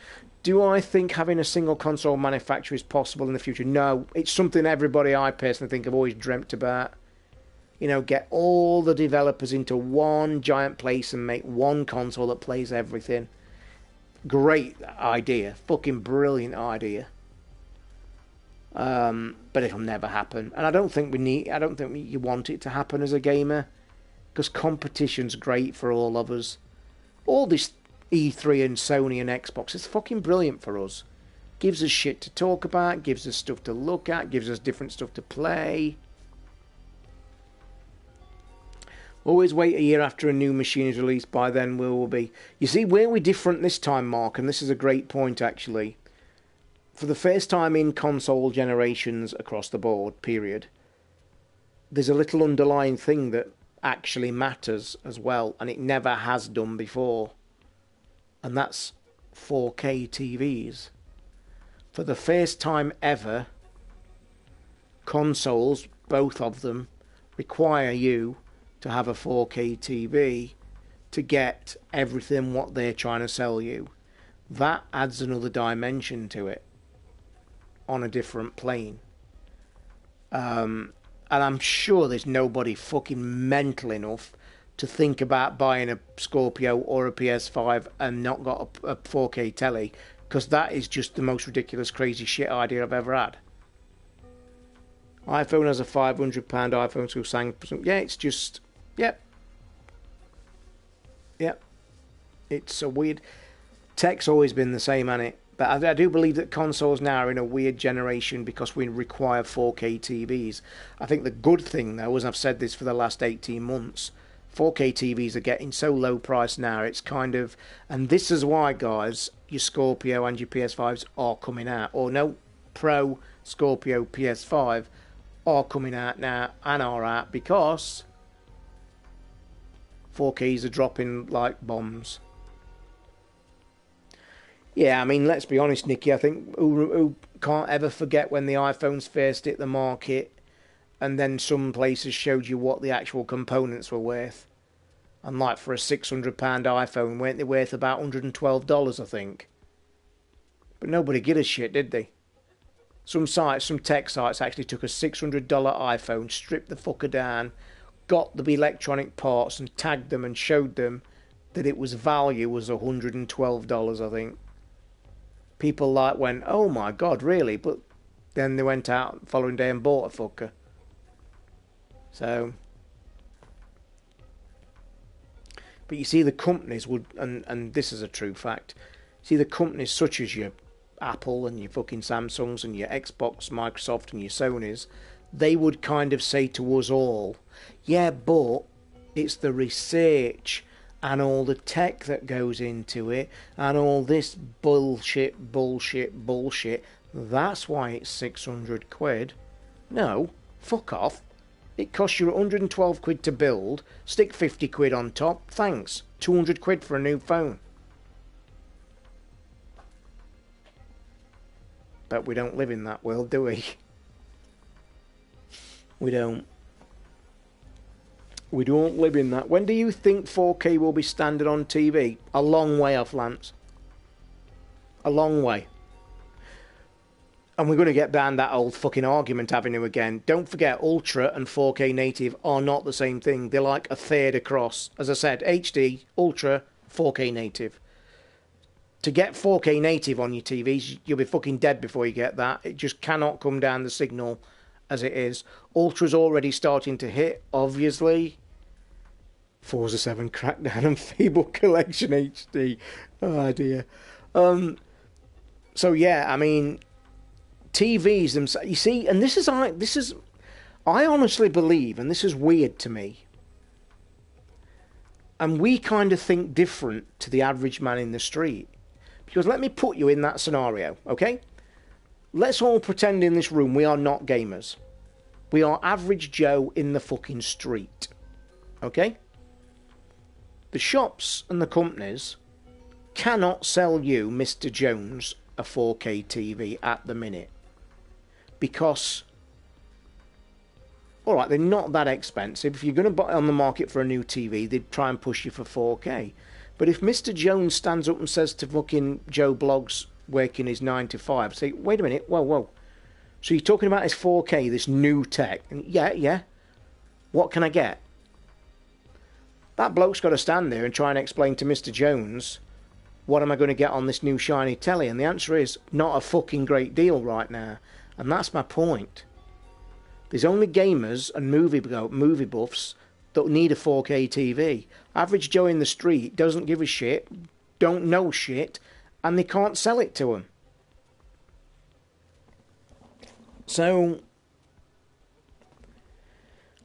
Do I think having a single console manufacturer is possible in the future? No. It's something everybody, I personally think, have always dreamt about. You know, get all the developers into one giant place and make one console that plays everything. Great idea. Fucking brilliant idea. But it'll never happen. And I don't think you want it to happen as a gamer. Because competition's great for all of us. All this E3 and Sony and Xbox is fucking brilliant for us. Gives us shit to talk about, gives us stuff to look at, gives us different stuff to play. Always wait a year after a new machine is released. By then we will be... You see, where we're different this time, Mark, and this is a great point, actually. For the first time in console generations across the board, period, there's a little underlying thing that actually matters as well, and it never has done before. And that's 4K TVs. For the first time ever, consoles, both of them, require you to have a 4K TV to get everything what they're trying to sell you. That adds another dimension to it on a different plane. And I'm sure there's nobody fucking mental enough to think about buying a Scorpio or a PS5 and not got a 4K telly, because that is just the most ridiculous, crazy shit idea I've ever had. iPhone has a £500 iPhone through Samsung. Yeah, it's just... Yep. It's a weird... Tech's always been the same, hasn't it? But I do believe that consoles now are in a weird generation because we require 4K TVs. I think the good thing, though, as I've said this for the last 18 months, 4K TVs are getting so low price now, it's kind of... And this is why, guys, your Scorpio and your PS5s are coming out. Or no, Pro, Scorpio, PS5 are coming out now and are out because 4Ks are dropping like bombs. Yeah, I mean, let's be honest, Nicky. I think who can't ever forget when the iPhones first hit the market and then some places showed you what the actual components were worth. And like for a £600 iPhone, weren't they worth about $112, I think? But nobody gave a shit, did they? Some sites, some tech sites actually took a $600 iPhone, stripped the fucker down, got the electronic parts and tagged them and showed them that it was value was $112, I think. People like went, oh my god, really? But then they went out the following day and bought a fucker. So, but you see the companies would, and this is a true fact, see the companies such as your Apple and your fucking Samsungs and your Xbox, Microsoft and your Sonys, they would kind of say to us all, yeah, but it's the research and all the tech that goes into it and all this bullshit. That's why it's 600 quid. No, fuck off. It costs you 112 quid to build, stick 50 quid on top, thanks. 200 quid for a new phone. But we don't live in that world, do we? We don't. We don't live in that. When do you think 4K will be standard on TV? A long way off, Lance. A long way. And we're going to get down that old fucking argument avenue again. Don't forget, Ultra and 4K native are not the same thing. They're like a third across. As I said, HD, Ultra, 4K native. To get 4K native on your TVs, you'll be fucking dead before you get that. It just cannot come down the signal as it is. Ultra's already starting to hit, obviously. Forza 7 Crackdown and Fable Collection HD. Oh dear. So yeah, I mean, TVs themselves, you see, and this is, I honestly believe, and this is weird to me, and we kind of think different to the average man in the street. Because let me put you in that scenario, okay? Let's all pretend in this room we are not gamers. We are average Joe in the fucking street, okay? The shops and the companies cannot sell you, Mr. Jones, a 4K TV at the minute. Because, alright, they're not that expensive. If you're going to buy on the market for a new TV, they'd try and push you for 4K. But if Mr. Jones stands up and says to fucking Joe Bloggs working his 9 to 5, say, wait a minute, whoa. So you're talking about this 4K, this new tech? And yeah. What can I get? That bloke's got to stand there and try and explain to Mr. Jones, what am I going to get on this new shiny telly? And the answer is, not a fucking great deal right now. And that's my point. There's only gamers and movie buffs that need a 4K TV. Average Joe in the street doesn't give a shit, don't know shit, and they can't sell it to them. So,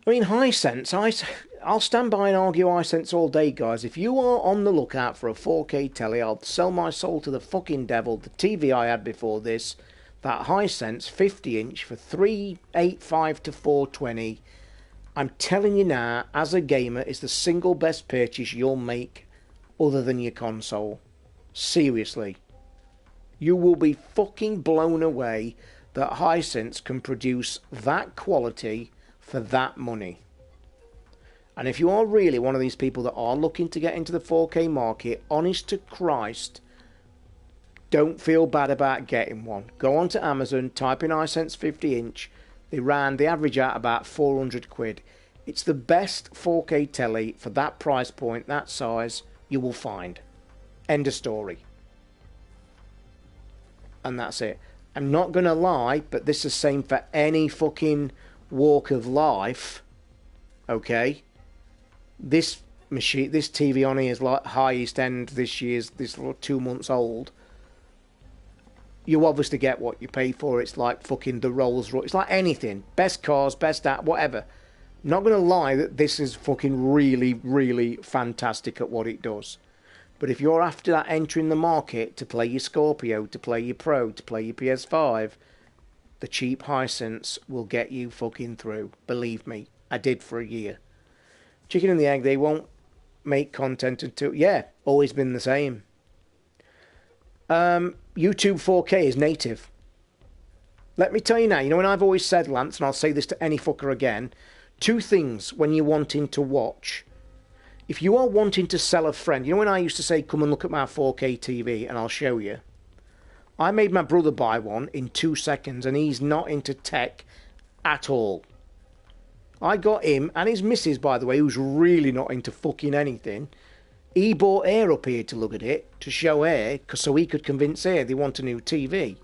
I mean, Hisense, I'll stand by and argue Hisense all day, guys. If you are on the lookout for a 4K telly, I'll sell my soul to the fucking devil. The TV I had before this, that Hisense 50-inch for $385 to $420, I'm telling you now, as a gamer, it's the single best purchase you'll make other than your console. Seriously. You will be fucking blown away that Hisense can produce that quality for that money. And if you are really one of these people that are looking to get into the 4K market, honest to Christ, don't feel bad about getting one. Go onto Amazon, type in Hisense 50-inch. They average out about 400 quid. It's the best 4K telly for that price point, that size, you will find. End of story. And that's it. I'm not going to lie, but this is the same for any fucking walk of life. Okay? This machine, this TV on here is like highest end this year's, this 2 months old. You obviously get what you pay for. It's like fucking the Rolls Royce. It's like anything. Best cars, best that, whatever. Not going to lie that this is fucking really, really fantastic at what it does. But if you're after that entering the market to play your Scorpio, to play your Pro, to play your PS5, the cheap Hisense will get you fucking through. Believe me, I did for a year. Chicken and the egg, they won't make content until... Yeah, always been the same. YouTube 4K is native. Let me tell you now, you know when I've always said, Lance, and I'll say this to any fucker again, 2 things when you're wanting to watch. If you are wanting to sell a friend, you know when I used to say, come and look at my 4K TV and I'll show you? I made my brother buy one in 2 seconds and he's not into tech at all. I got him, and his missus, by the way, who's really not into fucking anything, he bought her up here to look at it, to show her, so he could convince her they want a new TV.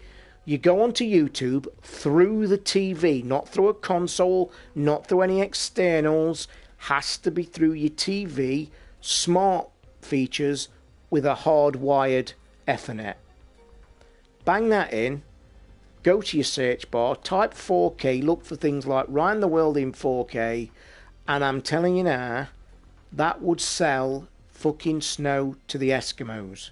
You go onto YouTube through the TV, not through a console, not through any externals. Has to be through your TV, smart features with a hardwired Ethernet. Bang that in, go to your search bar, type 4K, look for things like Ryan the World in 4K, and I'm telling you now, that would sell fucking snow to the Eskimos.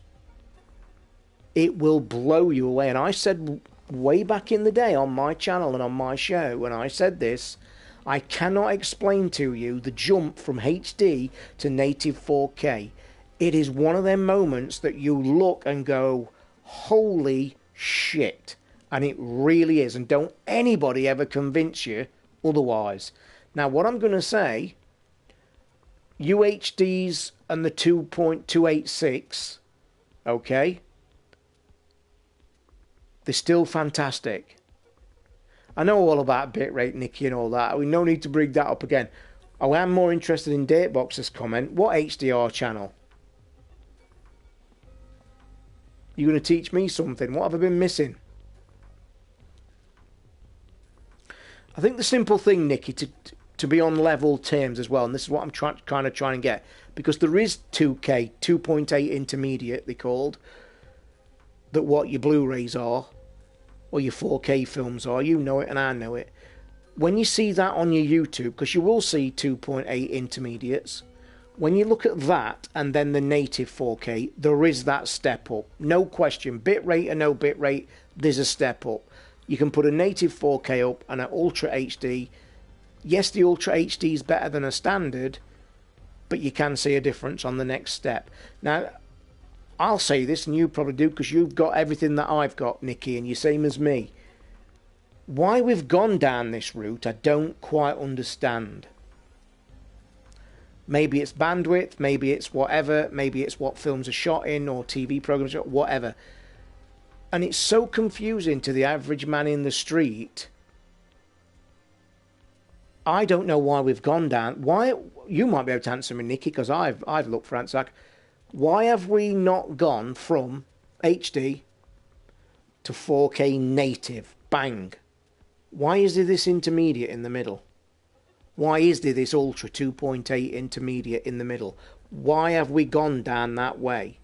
It will blow you away. And I said way back in the day on my channel and on my show, when I said this, I cannot explain to you the jump from HD to native 4K. It is one of them moments that you look and go, holy shit. And it really is. And don't anybody ever convince you otherwise. Now, what I'm going to say, UHDs and the 2.286, okay, they're still fantastic. I know all about bitrate, Nicky, and all that. We no need to bring that up again. I am more interested in Datebox's comment. What HDR channel? You're going to teach me something. What have I been missing? I think the simple thing, Nicky, to be on level terms as well, and this is what I'm kind of trying to get, because there is 2K, 2.8 intermediate, they called, that what your Blu-rays are. or your 4K films are. You know it and I know it. When you see that on your YouTube, because you will see 2.8 intermediates, when you look at that and then the native 4K, there is that step up. No question. Bitrate or no bitrate, there's a step up. You can put a native 4K up and an Ultra HD. Yes, the Ultra HD is better than a standard, but you can see a difference on the next step. Now, I'll say this, and you probably do, because you've got everything that I've got, Nikki, and you're same as me. Why we've gone down this route, I don't quite understand. Maybe it's bandwidth, maybe it's whatever, maybe it's what films are shot in, or TV programs, or whatever. And it's so confusing to the average man in the street. I don't know why we've gone down. Why? You might be able to answer me, Nikki, because I've looked for answers. Why have we not gone from HD to 4K native? Bang. Why is there this intermediate in the middle? Why is there this Ultra 2.8 intermediate in the middle? Why have we gone down that way?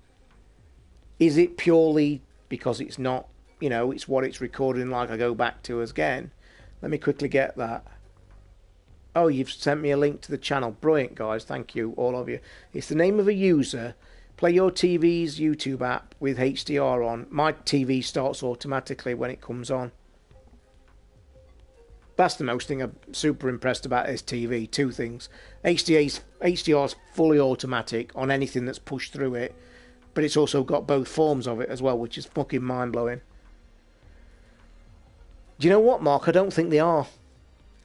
Is it purely because it's not, you know, it's what it's recording like I go back to again? Let me quickly get that. Oh, you've sent me a link to the channel. Brilliant, guys. Thank you, all of you. It's the name of a user. Play your TV's YouTube app with HDR on. My TV starts automatically when it comes on. That's the most thing I'm super impressed about this TV. Two things. HDR's fully automatic on anything that's pushed through it, but it's also got both forms of it as well, which is fucking mind-blowing. Do you know what, Mark? I don't think they are.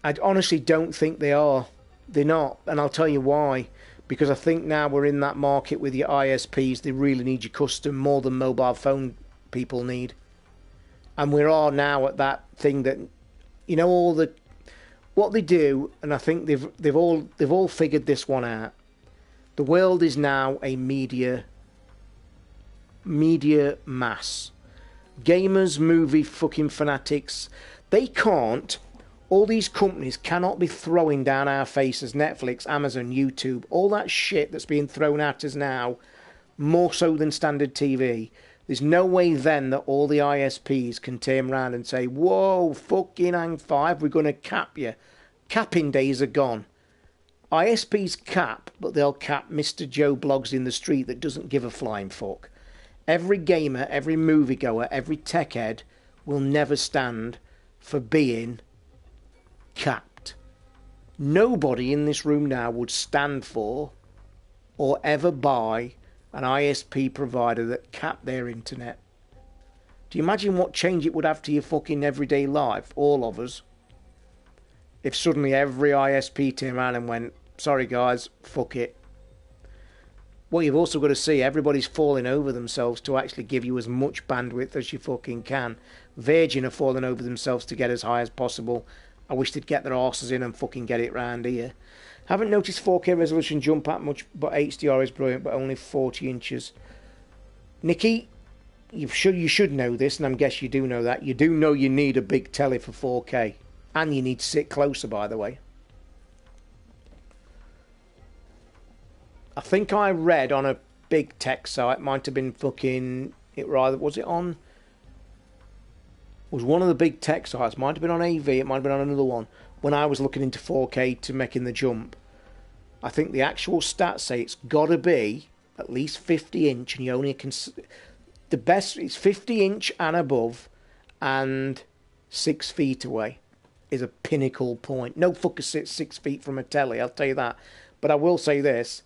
I honestly don't think they are. They're not, and I'll tell you why. Because I think now we're in that market with your ISPs, they really need your custom more than mobile phone people need. And we are now at that thing that, you know, all the what they do, and I think they've all figured this one out. The world is now a media mass. Gamers, movie fucking fanatics, they can't. All these companies cannot be throwing down our faces, Netflix, Amazon, YouTube, all that shit that's being thrown at us now, more so than standard TV. There's no way then that all the ISPs can turn around and say, whoa, fucking hang five, we're going to cap you. Capping days are gone. ISPs cap, but they'll cap Mr. Joe Blogs in the street that doesn't give a flying fuck. Every gamer, every moviegoer, every tech head will never stand for being capped. Nobody in this room now would stand for or ever buy an ISP provider that capped their internet. Do you imagine what change it would have to your fucking everyday life, all of us, if suddenly every ISP turned around and went, sorry guys, fuck it. Well, you've also got to see everybody's falling over themselves to actually give you as much bandwidth as you fucking can. Virgin are falling over themselves to get as high as possible. I wish they'd get their arses in and fucking get it round here. Haven't noticed 4K resolution jump that much, but HDR is brilliant, but only 40 inches. Nikki, you should know this, and I guess you do know that. You do know you need a big telly for 4K. And you need to sit closer, by the way. I think I read on a big tech site, might have been fucking, was one of the big tech sites, might have been on AV, it might have been on another one, when I was looking into 4K to making the jump. I think the actual stats say it's got to be at least 50 inch, and you only can, the best, it's 50 inch and above, and 6 feet away is a pinnacle point. No fucker sits 6 feet from a telly, I'll tell you that. But I will say this,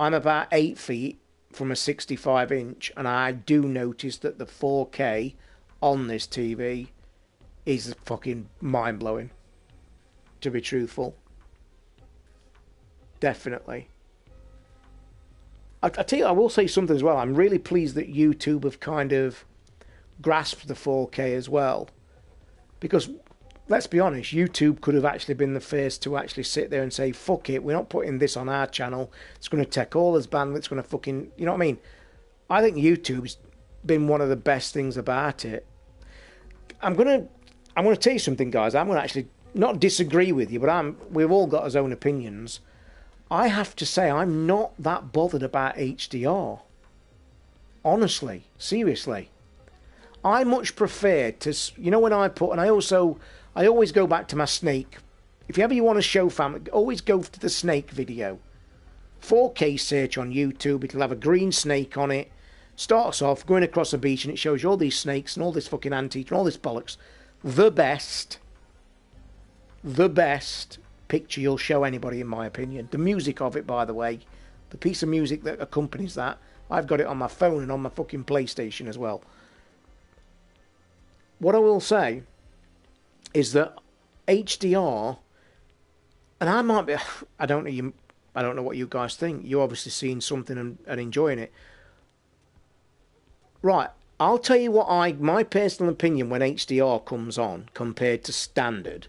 I'm about 8 feet from a 65 inch, and I do notice that the 4K on this TV is fucking mind-blowing, to be truthful. Definitely. I tell you, I will say something as well. I'm really pleased that YouTube have kind of grasped the 4K as well. Because, let's be honest, YouTube could have actually been the first to actually sit there and say, fuck it, we're not putting this on our channel. It's going to take all this bandwidth. It's going to fucking, you know what I mean? I think YouTube's been one of the best things about it. I'm going to tell you something, guys. I'm going to actually not disagree with you, but we've all got our own opinions. I have to say, I'm not that bothered about HDR. Honestly, seriously. I much prefer to, you know, when I put, and I always go back to my snake. If you ever you want to show family, always go to the snake video. 4K search on YouTube, it'll have a green snake on it. Starts off going across a beach and it shows you all these snakes and all this fucking antique and all this bollocks. The best picture you'll show anybody, in my opinion. The music of it, by the way, the piece of music that accompanies that, I've got it on my phone and on my fucking PlayStation as well. What I will say is that HDR, and I might be, I don't know what you guys think. You're obviously seeing something and enjoying it. Right, I'll tell you what my personal opinion when HDR comes on compared to standard.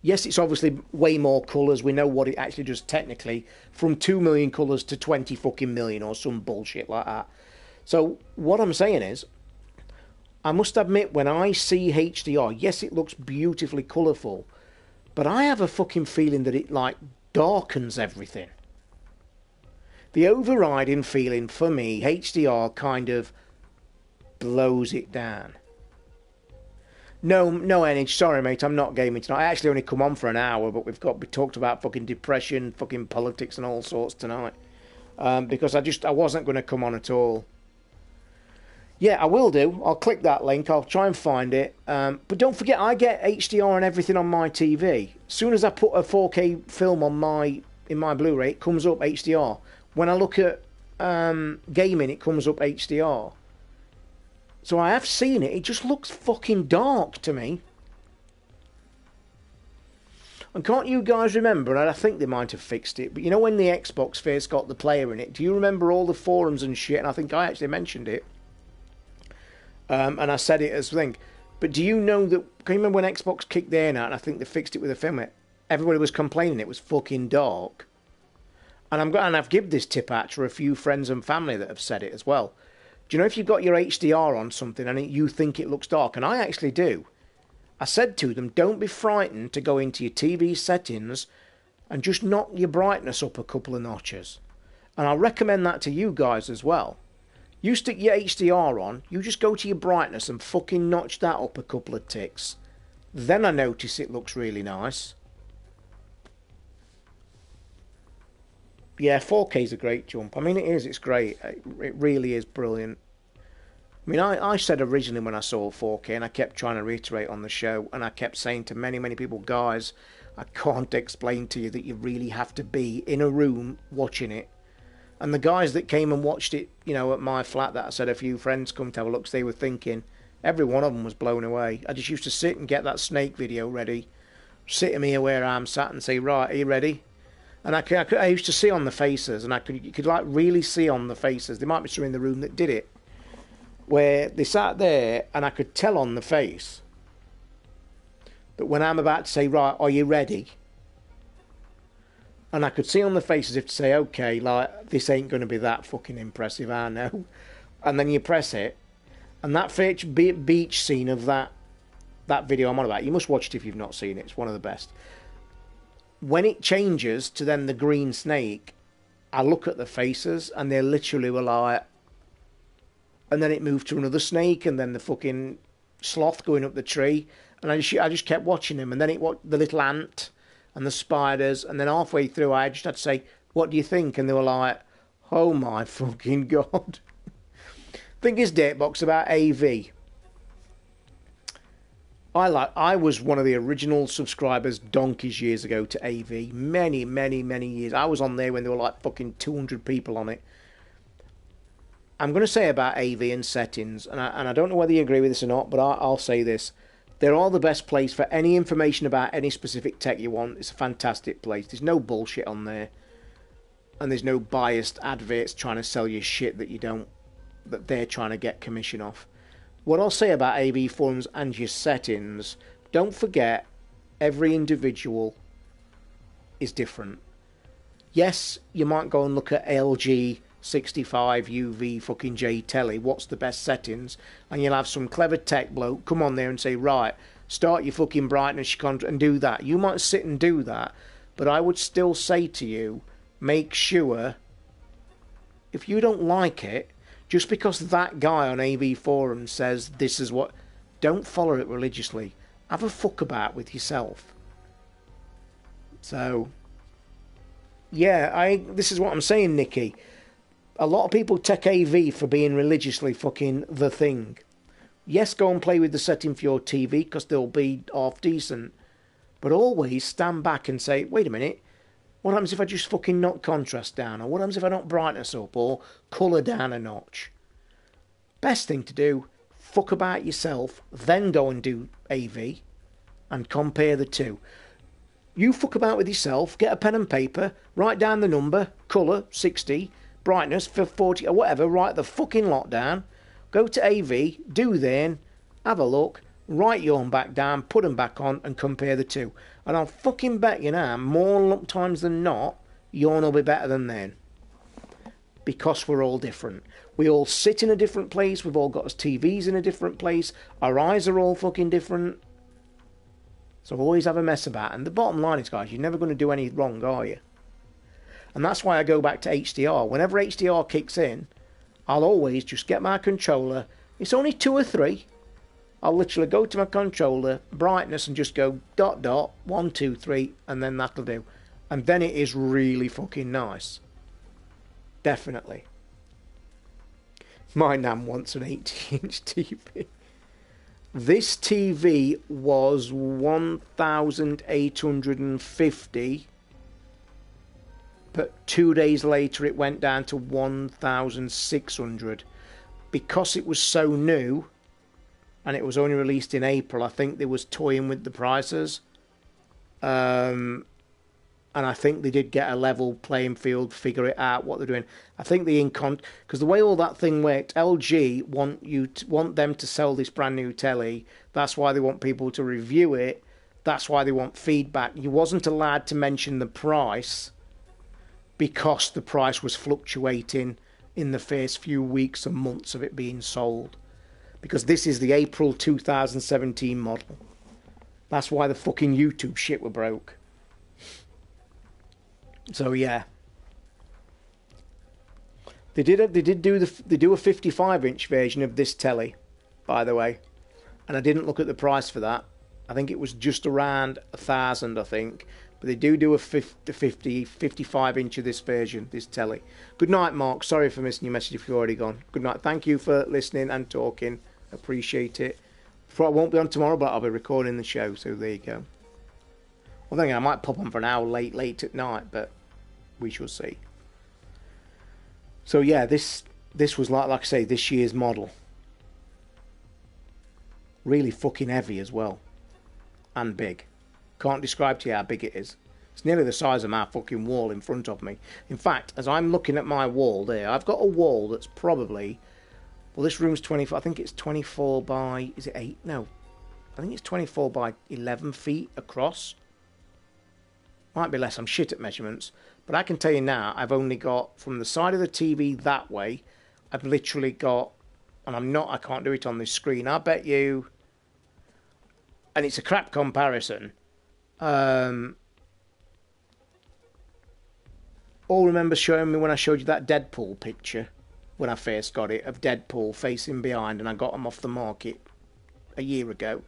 Yes, it's obviously way more colours. We know what it actually does technically, from 2 million colours to 20 fucking million or some bullshit like that. So what I'm saying is, I must admit, when I see HDR, yes, it looks beautifully colourful, but I have a fucking feeling that it, like, darkens everything. The overriding feeling for me, HDR kind of blows it down. No energy. Sorry, mate, I'm not gaming tonight. I actually only come on for an hour, but we talked about fucking depression, fucking politics and all sorts tonight. Because I wasn't going to come on at all. Yeah, I will do. I'll click that link. I'll try and find it. But don't forget, I get HDR and everything on my TV. As soon as I put a 4K film on in my Blu-ray, it comes up HDR. When I look at gaming, it comes up HDR. So I have seen it. It just looks fucking dark to me. And can't you guys remember, and I think they might have fixed it, but you know when the Xbox first got the player in it, do you remember all the forums and shit? And I think I actually mentioned it. And I said it as a thing. But do you know that, can you remember when Xbox kicked theirs out, and I think they fixed it with a film? Everybody was complaining it was fucking dark. And I've given this tip out to a few friends and family that have said it as well. Do you know if you've got your HDR on something and you think it looks dark? And I actually do. I said to them, don't be frightened to go into your TV settings and just knock your brightness up a couple of notches. And I'll recommend that to you guys as well. You stick your HDR on, you just go to your brightness and fucking notch that up a couple of ticks. Then I notice it looks really nice. Yeah, 4K is a great jump. I mean, it is. It's great. It really is brilliant. I mean, I said originally when I saw 4K, and I kept trying to reiterate on the show, and I kept saying to many, many people, guys, I can't explain to you that you really have to be in a room watching it. And the guys that came and watched it, you know, at my flat that I said a few friends come to have a look, they were thinking, every one of them was blown away. I just used to sit and get that snake video ready, sit in here where I'm sat and say, right, are you ready? And I used to see on the faces, and you could like really see on the faces. There might be some in the room that did it, where they sat there, and I could tell on the face that when I'm about to say, right, are you ready? And I could see on the face as if to say, okay, like, this ain't going to be that fucking impressive, I know. And then you press it, and that beach scene of that video I'm on about, you must watch it if you've not seen it. It's one of the best. When it changes to then the green snake, I look at the faces and they literally were like, and then it moved to another snake and then the fucking sloth going up the tree, and I just kept watching him, and then the little ant and the spiders, and then halfway through I just had to say, what do you think? And they were like, oh my fucking god. Thing is, Datebox, about AV. I was one of the original subscribers donkeys years ago to AV. Many, many, many years. I was on there when there were like fucking 200 people on it. I'm going to say about AV and settings, and I don't know whether you agree with this or not, but I'll say this. They're all the best place for any information about any specific tech you want. It's a fantastic place. There's no bullshit on there. And there's no biased adverts trying to sell you shit that they're trying to get commission off. What I'll say about AV forums and your settings, don't forget, every individual is different. Yes, you might go and look at LG 65 UV fucking J telly, what's the best settings, and you'll have some clever tech bloke come on there and say, right, start your fucking brightness and do that. You might sit and do that, but I would still say to you, make sure, if you don't like it, Just because that guy on AV Forum says this is what... Don't follow it religiously. Have a fuck about with yourself. So... Yeah, this is what I'm saying, Nikki. A lot of people take AV for being religiously fucking the thing. Yes, go and play with the setting for your TV, because they'll be half decent. But always stand back and say, wait a minute, what happens if I just fucking knock contrast down? Or what happens if I knock brightness up? Or colour down a notch? Best thing to do, fuck about yourself, then go and do AV, and compare the two. You fuck about with yourself, get a pen and paper, write down the number, colour, 60, brightness, 40, or whatever, write the fucking lot down, go to AV, do then, have a look, write your own back down, put them back on, and compare the two. And I'll fucking bet you now, more times than not, yourn will be better than then. Because we're all different. We all sit in a different place, we've all got us TVs in a different place, our eyes are all fucking different. So always have a mess about. And the bottom line is, guys, you're never going to do any wrong, are you? And that's why I go back to HDR. Whenever HDR kicks in, I'll always just get my controller. It's only 2 or 3. I'll literally go to my controller, brightness, and just go ... 1, 2, 3, and then that'll do. And then it is really fucking nice. Definitely. My nan wants an 80-inch TV. This TV was 1,850, but 2 days later it went down to 1,600. Because it was so new, and it was only released in April, I think they was toying with the prices. And I think they did get a level playing field, figure it out, what they're doing. I think because the way all that thing worked, LG want them to sell this brand new telly. That's why they want people to review it. That's why they want feedback. You wasn't allowed to mention the price because the price was fluctuating in the first few weeks and months of it being sold. Because this is the April 2017 model. That's why the fucking YouTube shit were broke. So yeah, they do a 55-inch version of this telly, by the way, and I didn't look at the price for that. I think it was just around 1,000, I think. But they do a 55-inch of this version, this telly. Good night, Mark. Sorry for missing your message if you're already gone. Good night. Thank you for listening and talking. Appreciate it. I won't be on tomorrow, but I'll be recording the show. So there you go. Well, then I might pop on for an hour late at night, but we shall see. So yeah, this was like I say, this year's model. Really fucking heavy as well, and big. Can't describe to you how big it is. It's nearly the size of my fucking wall in front of me. In fact, as I'm looking at my wall there, I've got a wall that's probably, well, this room's 24. I think it's 24 by, is it 8? No, I think it's 24 by 11 feet across. Might be less, I'm shit at measurements. But I can tell you now, I've only got, from the side of the TV that way, I've literally got, and I can't do it on this screen, I bet you, and it's a crap comparison, all remember showing me when I showed you that Deadpool picture, when I first got it, of Deadpool facing behind, and I got them off the market a year ago.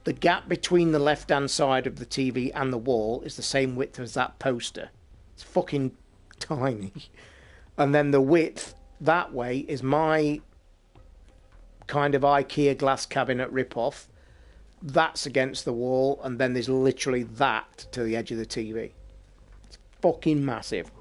The gap between the left-hand side of the TV and the wall is the same width as that poster. It's fucking tiny. And then the width that way is my kind of IKEA glass cabinet rip-off. That's against the wall, and then there's literally that to the edge of the TV. It's fucking massive.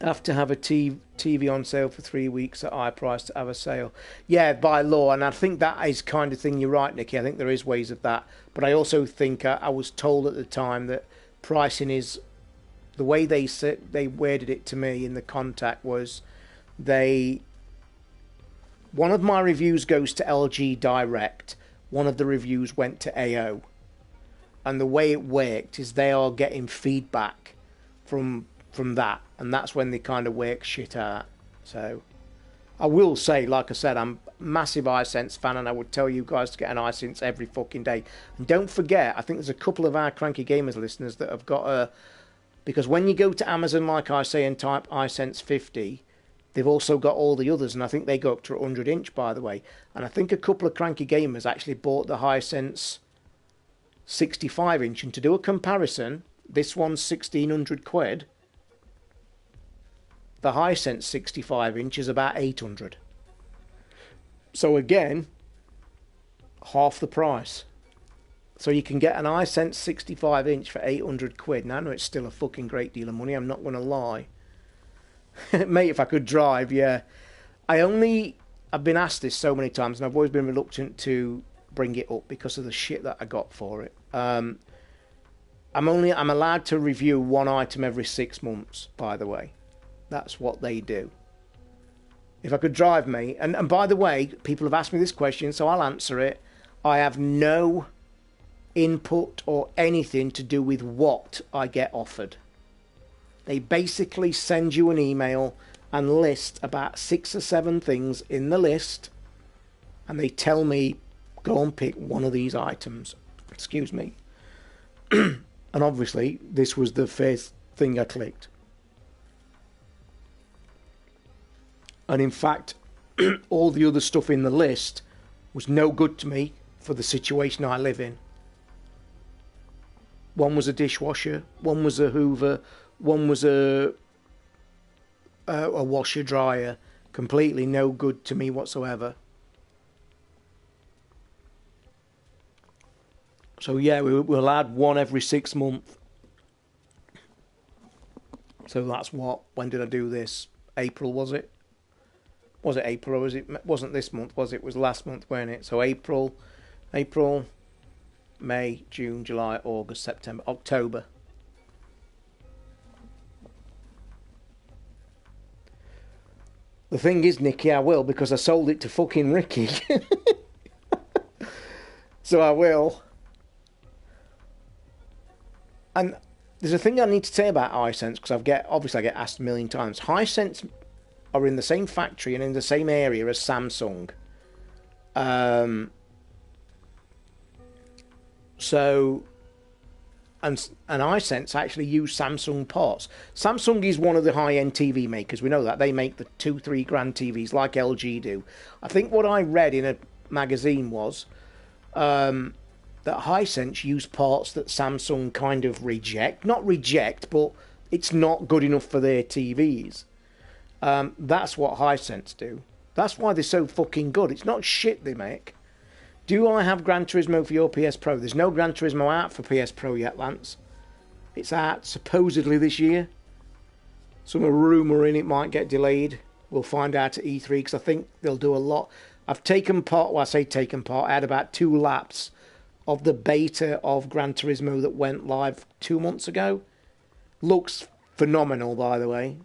Have to have a TV on sale for 3 weeks at high price to have a sale. Yeah, by law, and I think that is kind of thing. You're right, Nicky. I think there is ways of that, but I also think I was told at the time that pricing is the way they worded it to me in the contact was one of my reviews goes to LG direct. One of the reviews went to AO, and the way it worked is they are getting feedback from that, and that's when they kind of work shit out. So I will say, like I said, I'm a massive iSense fan, and I would tell you guys to get an iSense every fucking day. And don't forget, I think there's a couple of our Cranky Gamers listeners that have got Because when you go to Amazon, like I say, and type iSense 50, they've also got all the others, and I think they go up to 100 inch, by the way. And I think a couple of cranky gamers actually bought the hisense 65 inch, and to do a comparison, this one's 1600 quid. The hisense 65 inch is about 800. So again, half the price. So you can get an iSense 65 inch for 800 quid. Now I know it's still a fucking great deal of money, I'm not going to lie. Mate, if I could drive, yeah. I've been asked this so many times, and I've always been reluctant to bring it up because of the shit that I got for it. I'm allowed to review one item every 6 months, by the way. That's what they do. If I could drive, mate, and by the way, people have asked me this question, so I'll answer it. I have no input or anything to do with what I get offered. They basically send you an email and list about 6 or 7 things in the list, and they tell me, go and pick one of these items. Excuse me. And obviously, this was the first thing I clicked. And in fact, all the other stuff in the list was no good to me for the situation I live in. One was a dishwasher, one was a Hoover, one was a washer dryer. Completely no good to me whatsoever. So yeah, we'll add one every 6 months. So that's what, when did I do this? April, was it? Was it April, or wasn't this month, was it? It was last month, wasn't it? So April, May, June, July, August, September, October. The thing is, Nicky, I will, because I sold it to fucking Ricky. So I will. And there's a thing I need to say about iSense, because obviously I get asked a million times. Hisense are in the same factory and in the same area as Samsung. So, and iSense actually use Samsung parts. Samsung is one of the high-end TV makers. We know that. They make the 2-3 grand TVs like LG do. I think what I read in a magazine was that Hisense use parts that Samsung kind of reject. Not reject, but it's not good enough for their TVs. That's what Hisense do. That's why they're so fucking good. It's not shit they make. Do I have Gran Turismo for your PS Pro? There's no Gran Turismo out for PS Pro yet, Lance. It's out supposedly this year. Some rumour in it might get delayed. We'll find out at E3, because I think they'll do a lot. I've taken part, well, I say taken part, I had about 2 laps of the beta of Gran Turismo that went live 2 months ago. Looks phenomenal, by the way.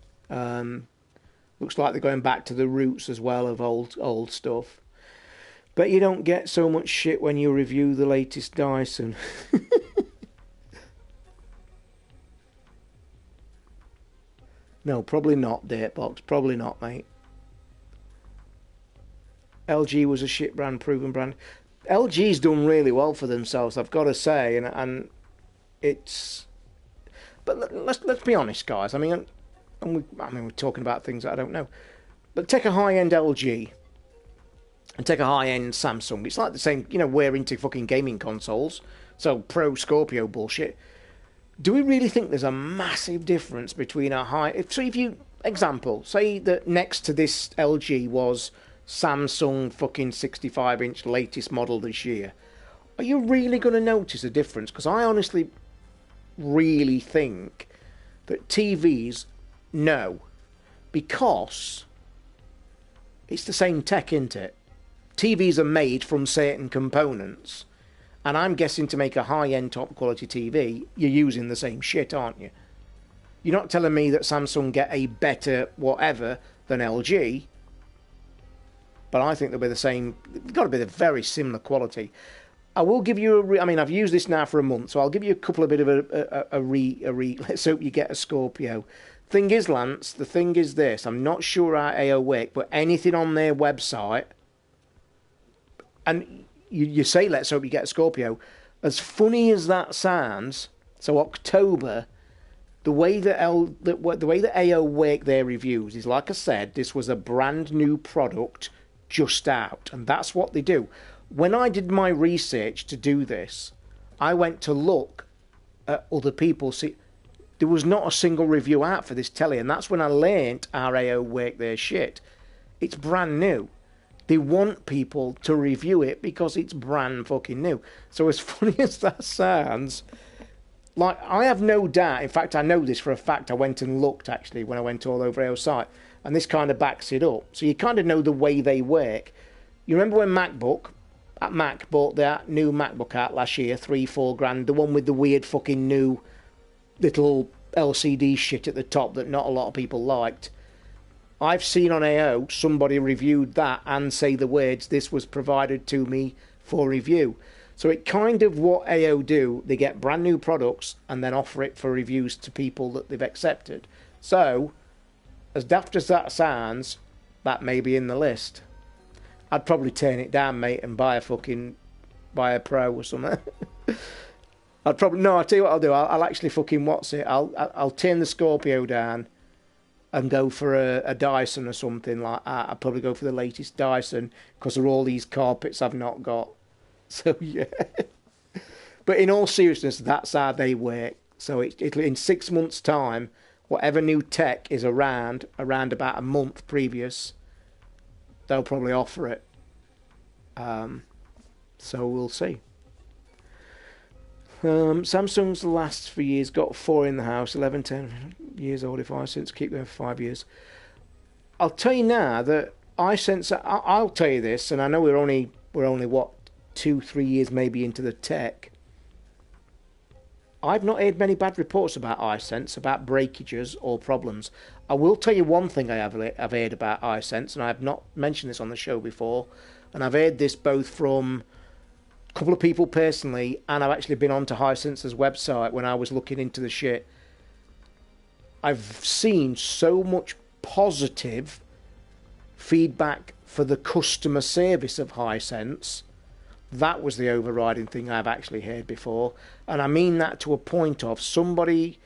Looks like they're going back to the roots as well of old stuff. But you don't get so much shit when you review the latest Dyson. No, probably not, Dirtbox. Probably not, mate. LG was a shit brand, proven brand. LG's done really well for themselves, I've got to say, and it's. But let's be honest, guys. I mean, we're talking about things that I don't know. But take a high-end LG and take a high-end Samsung. It's like the same, we're into fucking gaming consoles. So Pro Scorpio bullshit. Do we really think there's a massive difference between a high... If you... Example, say that next to this LG was Samsung fucking 65-inch latest model this year. Are you really going to notice a difference? Because I honestly really think that TVs, no. Because it's the same tech, isn't it? TVs are made from certain components, and I'm guessing to make a high-end top quality TV, you're using the same shit, aren't you? You're not telling me that Samsung get a better whatever than LG, but I think they'll be the same. They've got to be the very similar quality. I will give you I've used this now for a month, so I'll give you a couple of bit of let's hope you get a Scorpio. Thing is, Lance, the thing is this, I'm not sure how AO work, but anything on their website, and you say, let's hope you get a Scorpio. As funny as that sounds, so October the way that the way that AO work their reviews is, like I said, this was a brand new product just out, and that's what they do. When I did my research to do this, I went to look at other people. See, there was not a single review out for this telly, and that's when I learnt how AO work their shit. It's brand new. They want people to review it because it's brand fucking new. So as funny as that sounds, like, I have no doubt, in fact I know this for a fact, I went and looked actually when I went all over AO's site, and this kind of backs it up. So you kind of know the way they work. You remember when Mac bought that new MacBook out last year, 3-4 grand, the one with the weird fucking new little LCD shit at the top that not a lot of people liked. I've seen on AO somebody reviewed that and say the words, "This was provided to me for review." So it kind of what AO do, they get brand new products and then offer it for reviews to people that they've accepted. So, as daft as that sounds, that may be in the list. I'd probably turn it down, mate, and buy a Pro or something. I'll tell you what I'll do. I'll actually fucking I'll turn the Scorpio down and go for a Dyson or something like that. I'll probably go for the latest Dyson because of all these carpets I've not got. So yeah. But in all seriousness, that's how they work. So it'll in 6 months' time, whatever new tech is around about a month previous, they'll probably offer it. So we'll see. Samsung's the last for years, got 4 in the house, 11, 10 years old if iSense, keep going for 5 years. I'll tell you now that iSense, I'll tell you this, and I know we're only what, 2-3 years maybe into the tech. I've not heard many bad reports about iSense, about breakages or problems. I will tell you one thing I've heard about iSense, and I have not mentioned this on the show before, and I've heard this both from a couple of people personally, and I've actually been onto Hisense's website when I was looking into the shit. I've seen so much positive feedback for the customer service of Hisense. That was the overriding thing I've actually heard before, and I mean that to a point of somebody,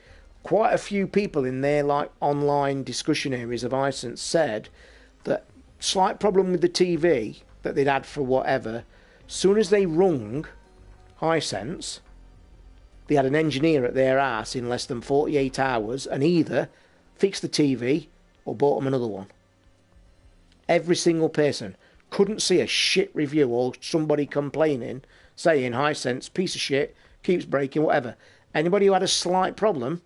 quite a few people in their like online discussion areas of Hisense said that slight problem with the TV that they'd had for whatever. Soon as they rung Hisense, they had an engineer at their ass in less than 48 hours and either fixed the TV or bought them another one. Every single person. Couldn't see a shit review or somebody complaining, saying Hisense, piece of shit, keeps breaking, whatever. Anybody who had a slight problem,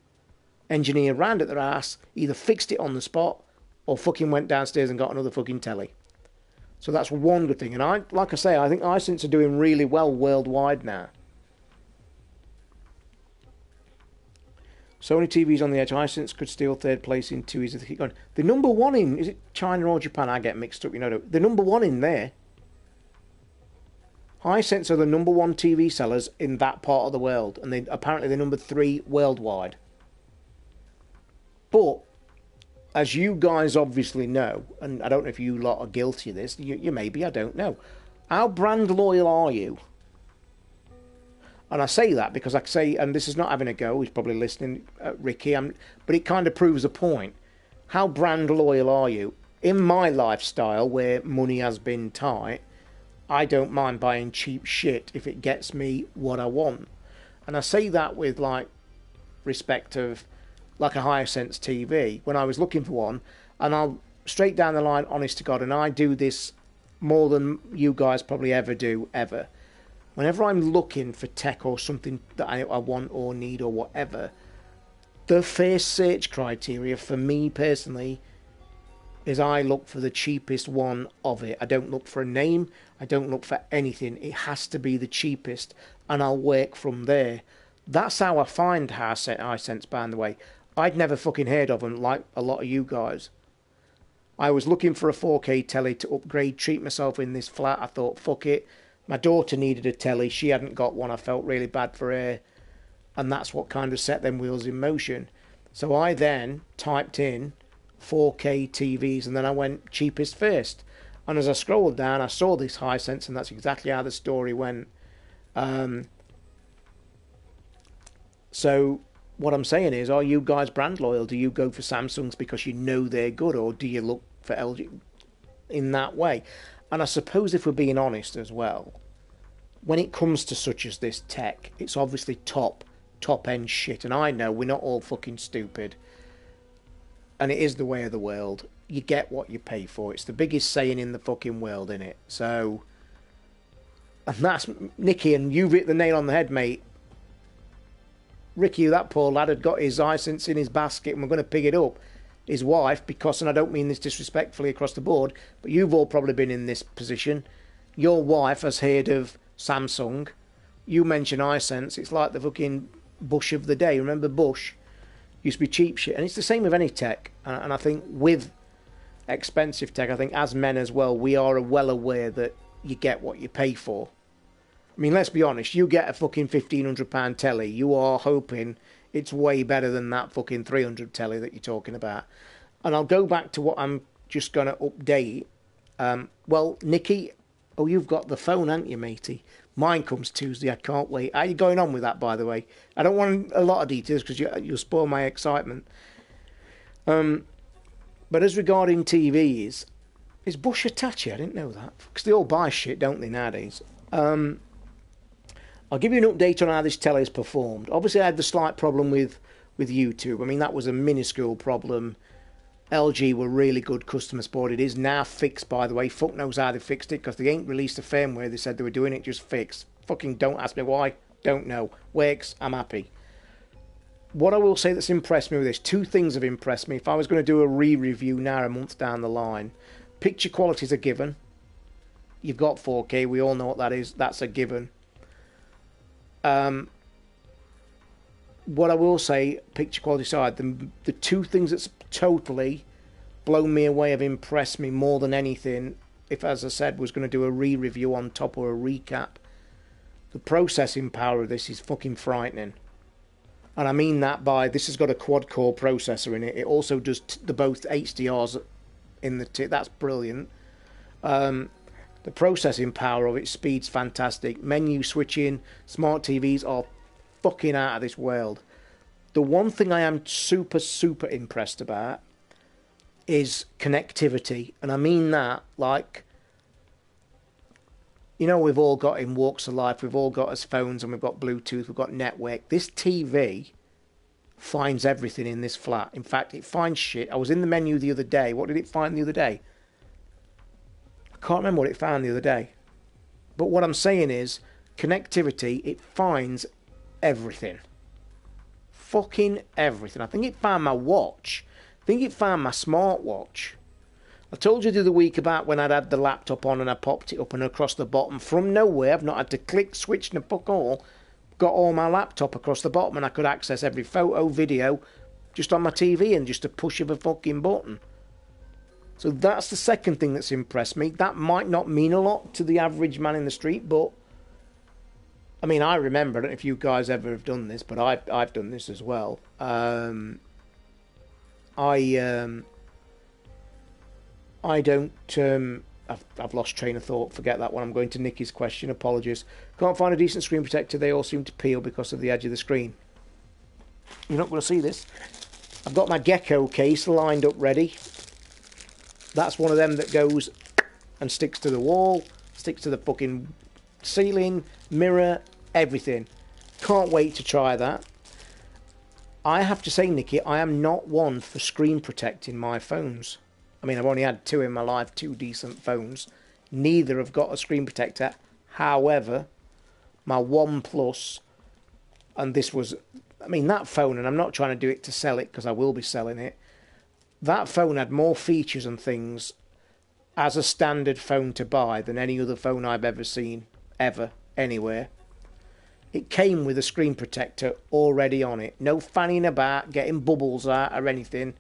engineer ran at their ass, either fixed it on the spot or fucking went downstairs and got another fucking telly. So that's one good thing. And like I say, I think Hisense are doing really well worldwide now. Sony TVs on the edge. Hisense could steal third place in 2 years if they keep going. The number one in, is it China or Japan? I get mixed up, you know. The number one in there. Hisense are the number one TV sellers in that part of the world. And apparently they're number 3 worldwide. But as you guys obviously know, and I don't know if you lot are guilty of this, you may be, I don't know. How brand loyal are you? And I say that because I say, and this is not having a go, he's probably listening, Ricky, but it kind of proves a point. How brand loyal are you? In my lifestyle, where money has been tight, I don't mind buying cheap shit if it gets me what I want. And I say that with, like, respect of, like a Hisense TV. When I was looking for one, and I'll, straight down the line, honest to God, and I do this more than you guys probably ever do, ever. Whenever I'm looking for tech or something that I want or need or whatever, the first search criteria for me personally is I look for the cheapest one of it. I don't look for a name. I don't look for anything. It has to be the cheapest, and I'll work from there. That's how I find Hisense, by the way. I'd never fucking heard of them like a lot of you guys. I was looking for a 4K telly to upgrade, treat myself in this flat. I thought, fuck it. My daughter needed a telly. She hadn't got one. I felt really bad for her. And that's what kind of set them wheels in motion. So I then typed in 4K TVs and then I went cheapest first. And as I scrolled down, I saw this Hisense, and that's exactly how the story went. So what I'm saying is, are you guys brand loyal? Do you go for Samsungs because you know they're good, or do you look for LG in that way? And I suppose if we're being honest as well, when it comes to such as this tech, it's obviously top end shit. And I know we're not all fucking stupid. And it is the way of the world. You get what you pay for. It's the biggest saying in the fucking world, innit? So, and that's Nicky, and you've hit the nail on the head, mate. Ricky, that poor lad, had got his license in his basket and we're going to pick it up. His wife, because, and I don't mean this disrespectfully across the board, but you've all probably been in this position. Your wife has heard of Samsung. You mention iSense. It's like the fucking Bush of the day. Remember Bush? Used to be cheap shit. And it's the same with any tech. And I think with expensive tech, I think as men as well, we are well aware that you get what you pay for. I mean, let's be honest, you get a fucking £1,500 telly, you are hoping it's way better than that fucking 300 telly that you're talking about. And I'll go back to what I'm just going to update. Well, Nicky, oh, you've got the phone, haven't you, matey? Mine comes Tuesday, I can't wait. How are you going on with that, by the way? I don't want a lot of details because you'll spoil my excitement. But as regarding TVs, is Bush Hitachi? I didn't know that. Because they all buy shit, don't they, nowadays? I'll give you an update on how this telly's performed. Obviously, I had the slight problem with YouTube. I mean, that was a minuscule problem. LG were really good customer support. It is now fixed, by the way. Fuck knows how they fixed it, because they ain't released the firmware. They said they were doing it just fixed. Fucking don't ask me why. Don't know. Works. I'm happy. What I will say that's impressed me with this, two things have impressed me. If I was going to do a re-review now a month down the line, picture quality is a given. You've got 4K. We all know what that is. That's a given. What I will say, picture quality aside, the two things that's totally blown me away, have impressed me more than anything, if, as I said, was going to do a re-review on top or a recap, the processing power of this is fucking frightening. And I mean that by, this has got a quad-core processor in it. It also does the both HDRs in the that's brilliant. The processing power of it, speed's fantastic. Menu switching, smart TVs are fucking out of this world. The one thing I am super, super impressed about is connectivity. And I mean that, like, you know, we've all got in walks of life, we've all got us phones and we've got Bluetooth, we've got network. This TV finds everything in this flat. In fact, it finds shit. I was in the menu the other day. What did it find the other day? I can't remember what it found the other day. But what I'm saying is, connectivity, it finds everything. Fucking everything. I think it found my watch. I think it found my smartwatch. I told you the other week about when I'd had the laptop on and I popped it up and across the bottom. From nowhere, I've not had to click, switch, and fuck all. Got all my laptop across the bottom and I could access every photo, video, just on my TV and just a push of a fucking button. So that's the second thing that's impressed me. That might not mean a lot to the average man in the street, but I mean, I remember, I don't know if you guys ever have done this, but I've done this as well. I don't. I've lost train of thought. Forget that one. I'm going to Nicky's question. Apologies. Can't find a decent screen protector. They all seem to peel because of the edge of the screen. You're not going to see this. I've got my Gecko case lined up ready. That's one of them that goes and sticks to the wall, sticks to the fucking ceiling, mirror, everything. Can't wait to try that. I have to say, Nicky, I am not one for screen protecting my phones. I mean, I've only had two in my life, two decent phones. Neither have got a screen protector. However, my OnePlus, and this was, I mean, that phone, and I'm not trying to do it to sell it because I will be selling it. That phone had more features and things as a standard phone to buy than any other phone I've ever seen, ever, anywhere. It came with a screen protector already on it. No fanning about, getting bubbles out or anything.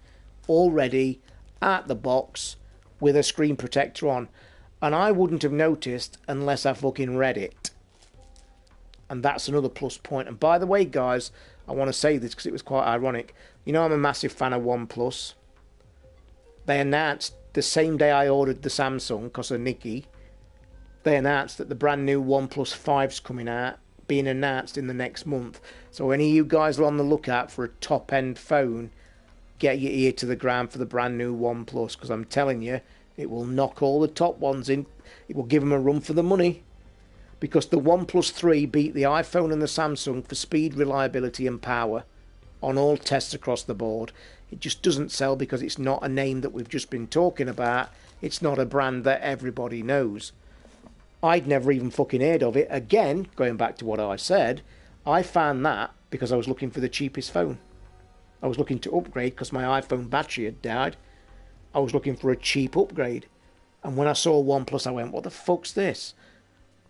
Already at the box with a screen protector on. And I wouldn't have noticed unless I fucking read it. And that's another plus point. And by the way, guys, I want to say this because it was quite ironic. You know, I'm a massive fan of OnePlus. They announced the same day I ordered the Samsung, because of Nicky, they announced that the brand new OnePlus 5's coming out. being announced in the next month. So any of you guys are on the lookout for a top-end phone, get your ear to the ground for the brand new OnePlus, because I'm telling you, it will knock all the top ones in. It will give them a run for the money, because the OnePlus 3 beat the iPhone and the Samsung for speed, reliability and power on all tests across the board. It just doesn't sell because it's not a name that we've just been talking about. It's not a brand that everybody knows. I'd never even fucking heard of it. Again, going back to what I said, I found that because I was looking for the cheapest phone. I was looking to upgrade because my iPhone battery had died. I was looking for a cheap upgrade. And when I saw OnePlus, I went, what the fuck's this?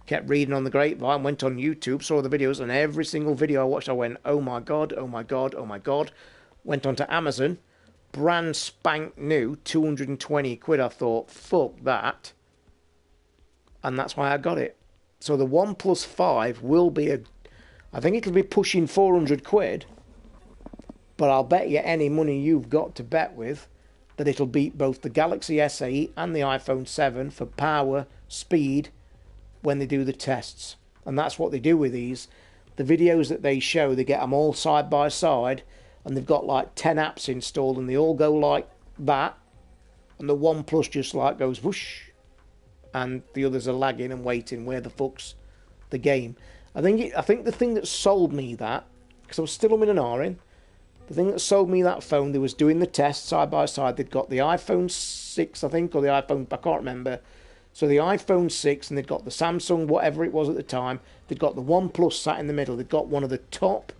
Kept reading on the grapevine, went on YouTube, saw the videos, and every single video I watched, I went, oh my god, oh my god, oh my god. Went onto Amazon, brand spank new, 220 quid. I thought, fuck that. And that's why I got it. So the OnePlus 5 will be I think it'll be pushing 400 quid. But I'll bet you any money you've got to bet with that it'll beat both the Galaxy S8 and the iPhone 7 for power, speed, when they do the tests. And that's what they do with these. The videos that they show, they get them all side by side, and they've got like 10 apps installed, and they all go like that, and the OnePlus just like goes whoosh, and the others are lagging and waiting. Where the fuck's the game? I think the thing that sold me that, because I was still umming and ahhing, the thing that sold me that phone, they was doing the tests side by side. They'd got the iPhone 6, I think, or the iPhone, I can't remember. So the iPhone 6, and they'd got the Samsung, whatever it was at the time. They'd got the OnePlus sat in the middle. They'd got one of the top,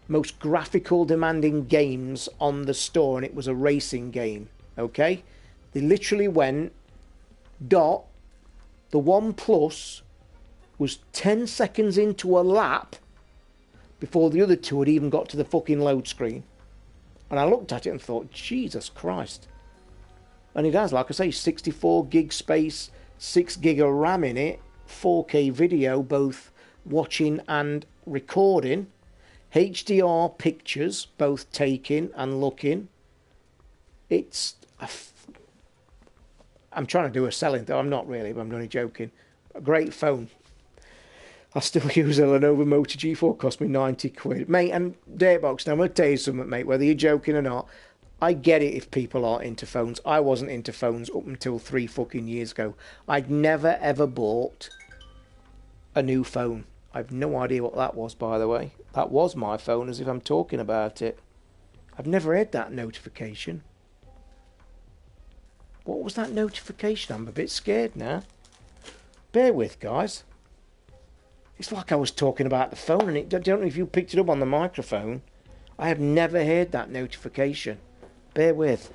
most graphical demanding games on the store, and it was a racing game, okay? They literally went, the OnePlus was 10 seconds into a lap before the other two had even got to the fucking load screen. And I looked at it and thought, Jesus Christ. And it has, like I say, 64 gig space, 6 gig of RAM in it, 4K video, both watching and recording, HDR pictures, both taking and looking. I'm trying to do a selling, though I'm not really, but I'm only joking. A great phone. I still use a Lenovo Moto G4, cost me 90 quid. Mate, and Datebox, now I'm going to tell you something, mate, whether you're joking or not, I get it if people aren't into phones. I wasn't into phones up until 3 fucking years ago. I'd never ever bought a new phone. I've no idea what that was, by the way. That was my phone, as if I'm talking about it. I've never had that notification. What was that notification? I'm a bit scared now. Bear with, guys. It's like I was talking about the phone, and I don't know if you picked it up on the microphone. I have never heard that notification. Bear with.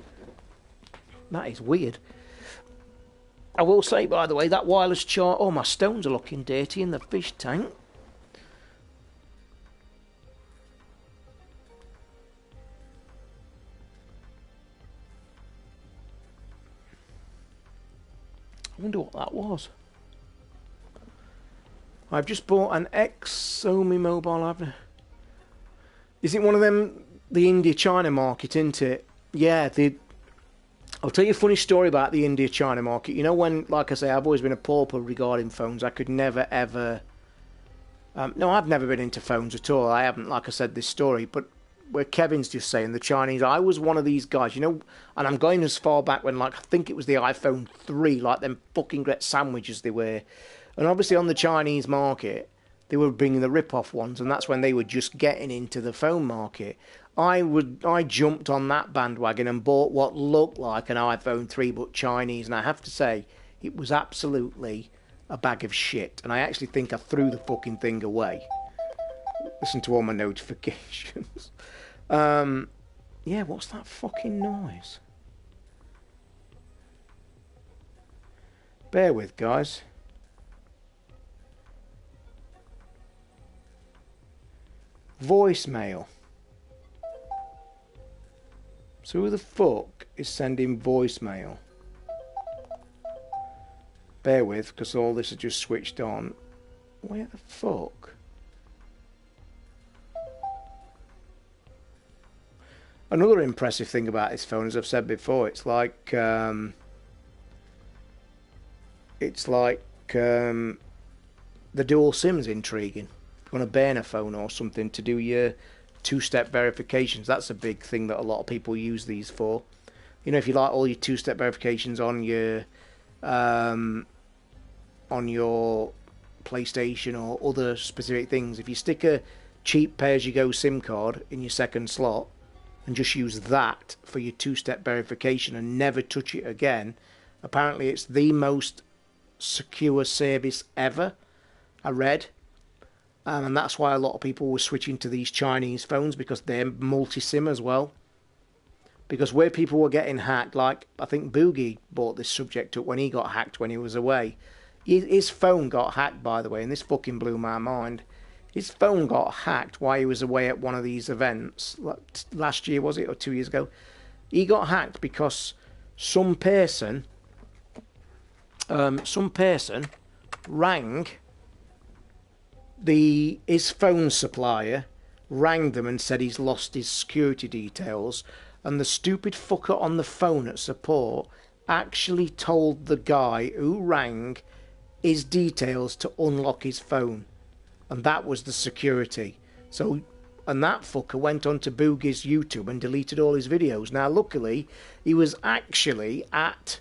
That is weird. I will say, by the way, that wireless chart... Oh, my stones are looking dirty in the fish tank. I wonder what that was. I've just bought an Xiaomi mobile. Is it one of them, the India-China market, isn't it? Yeah, I'll tell you a funny story about the India-China market. You know when, like I say, I've always been a pauper regarding phones. I could never, ever... no, I've never been into phones at all. I haven't, like I said, this story. But where Kevin's just saying, the Chinese, I was one of these guys, you know, and I'm going as far back when, like, I think it was the iPhone 3, like them fucking great sandwiches they were. And obviously on the Chinese market, they were bringing the rip-off ones, and that's when they were just getting into the phone market. I jumped on that bandwagon and bought what looked like an iPhone 3, but Chinese, and I have to say, it was absolutely a bag of shit, and I actually think I threw the fucking thing away. Listen to all my notifications. Yeah, what's that fucking noise? Bear with, guys. Voicemail. So who the fuck is sending voicemail? Bear with, because all this is just switched on. Where the fuck? Another impressive thing about this phone, as I've said before, it's like the dual SIM's intriguing. you want to burn a phone or something to do your two-step verifications. That's a big thing that a lot of people use these for. You know, if you like all your two-step verifications on your PlayStation or other specific things, if you stick a cheap pay-as-you-go SIM card in your second slot and just use that for your two-step verification and never touch it again, apparently it's the most secure service ever, I read. And that's why a lot of people were switching to these Chinese phones, because they're multi-SIM as well. Because where people were getting hacked, like I think Boogie brought this subject up when he got hacked when he was away. His phone got hacked, by the way, and this fucking blew my mind. His phone got hacked while he was away at one of these events. Last year, was it, or 2 years ago? He got hacked because some person rang his phone supplier, rang them and said he's lost his security details, and the stupid fucker on the phone at support actually told the guy who rang his details to unlock his phone, and that was the security. So, and that fucker went on to Boogie's YouTube and deleted all his videos. Now, luckily, he was actually at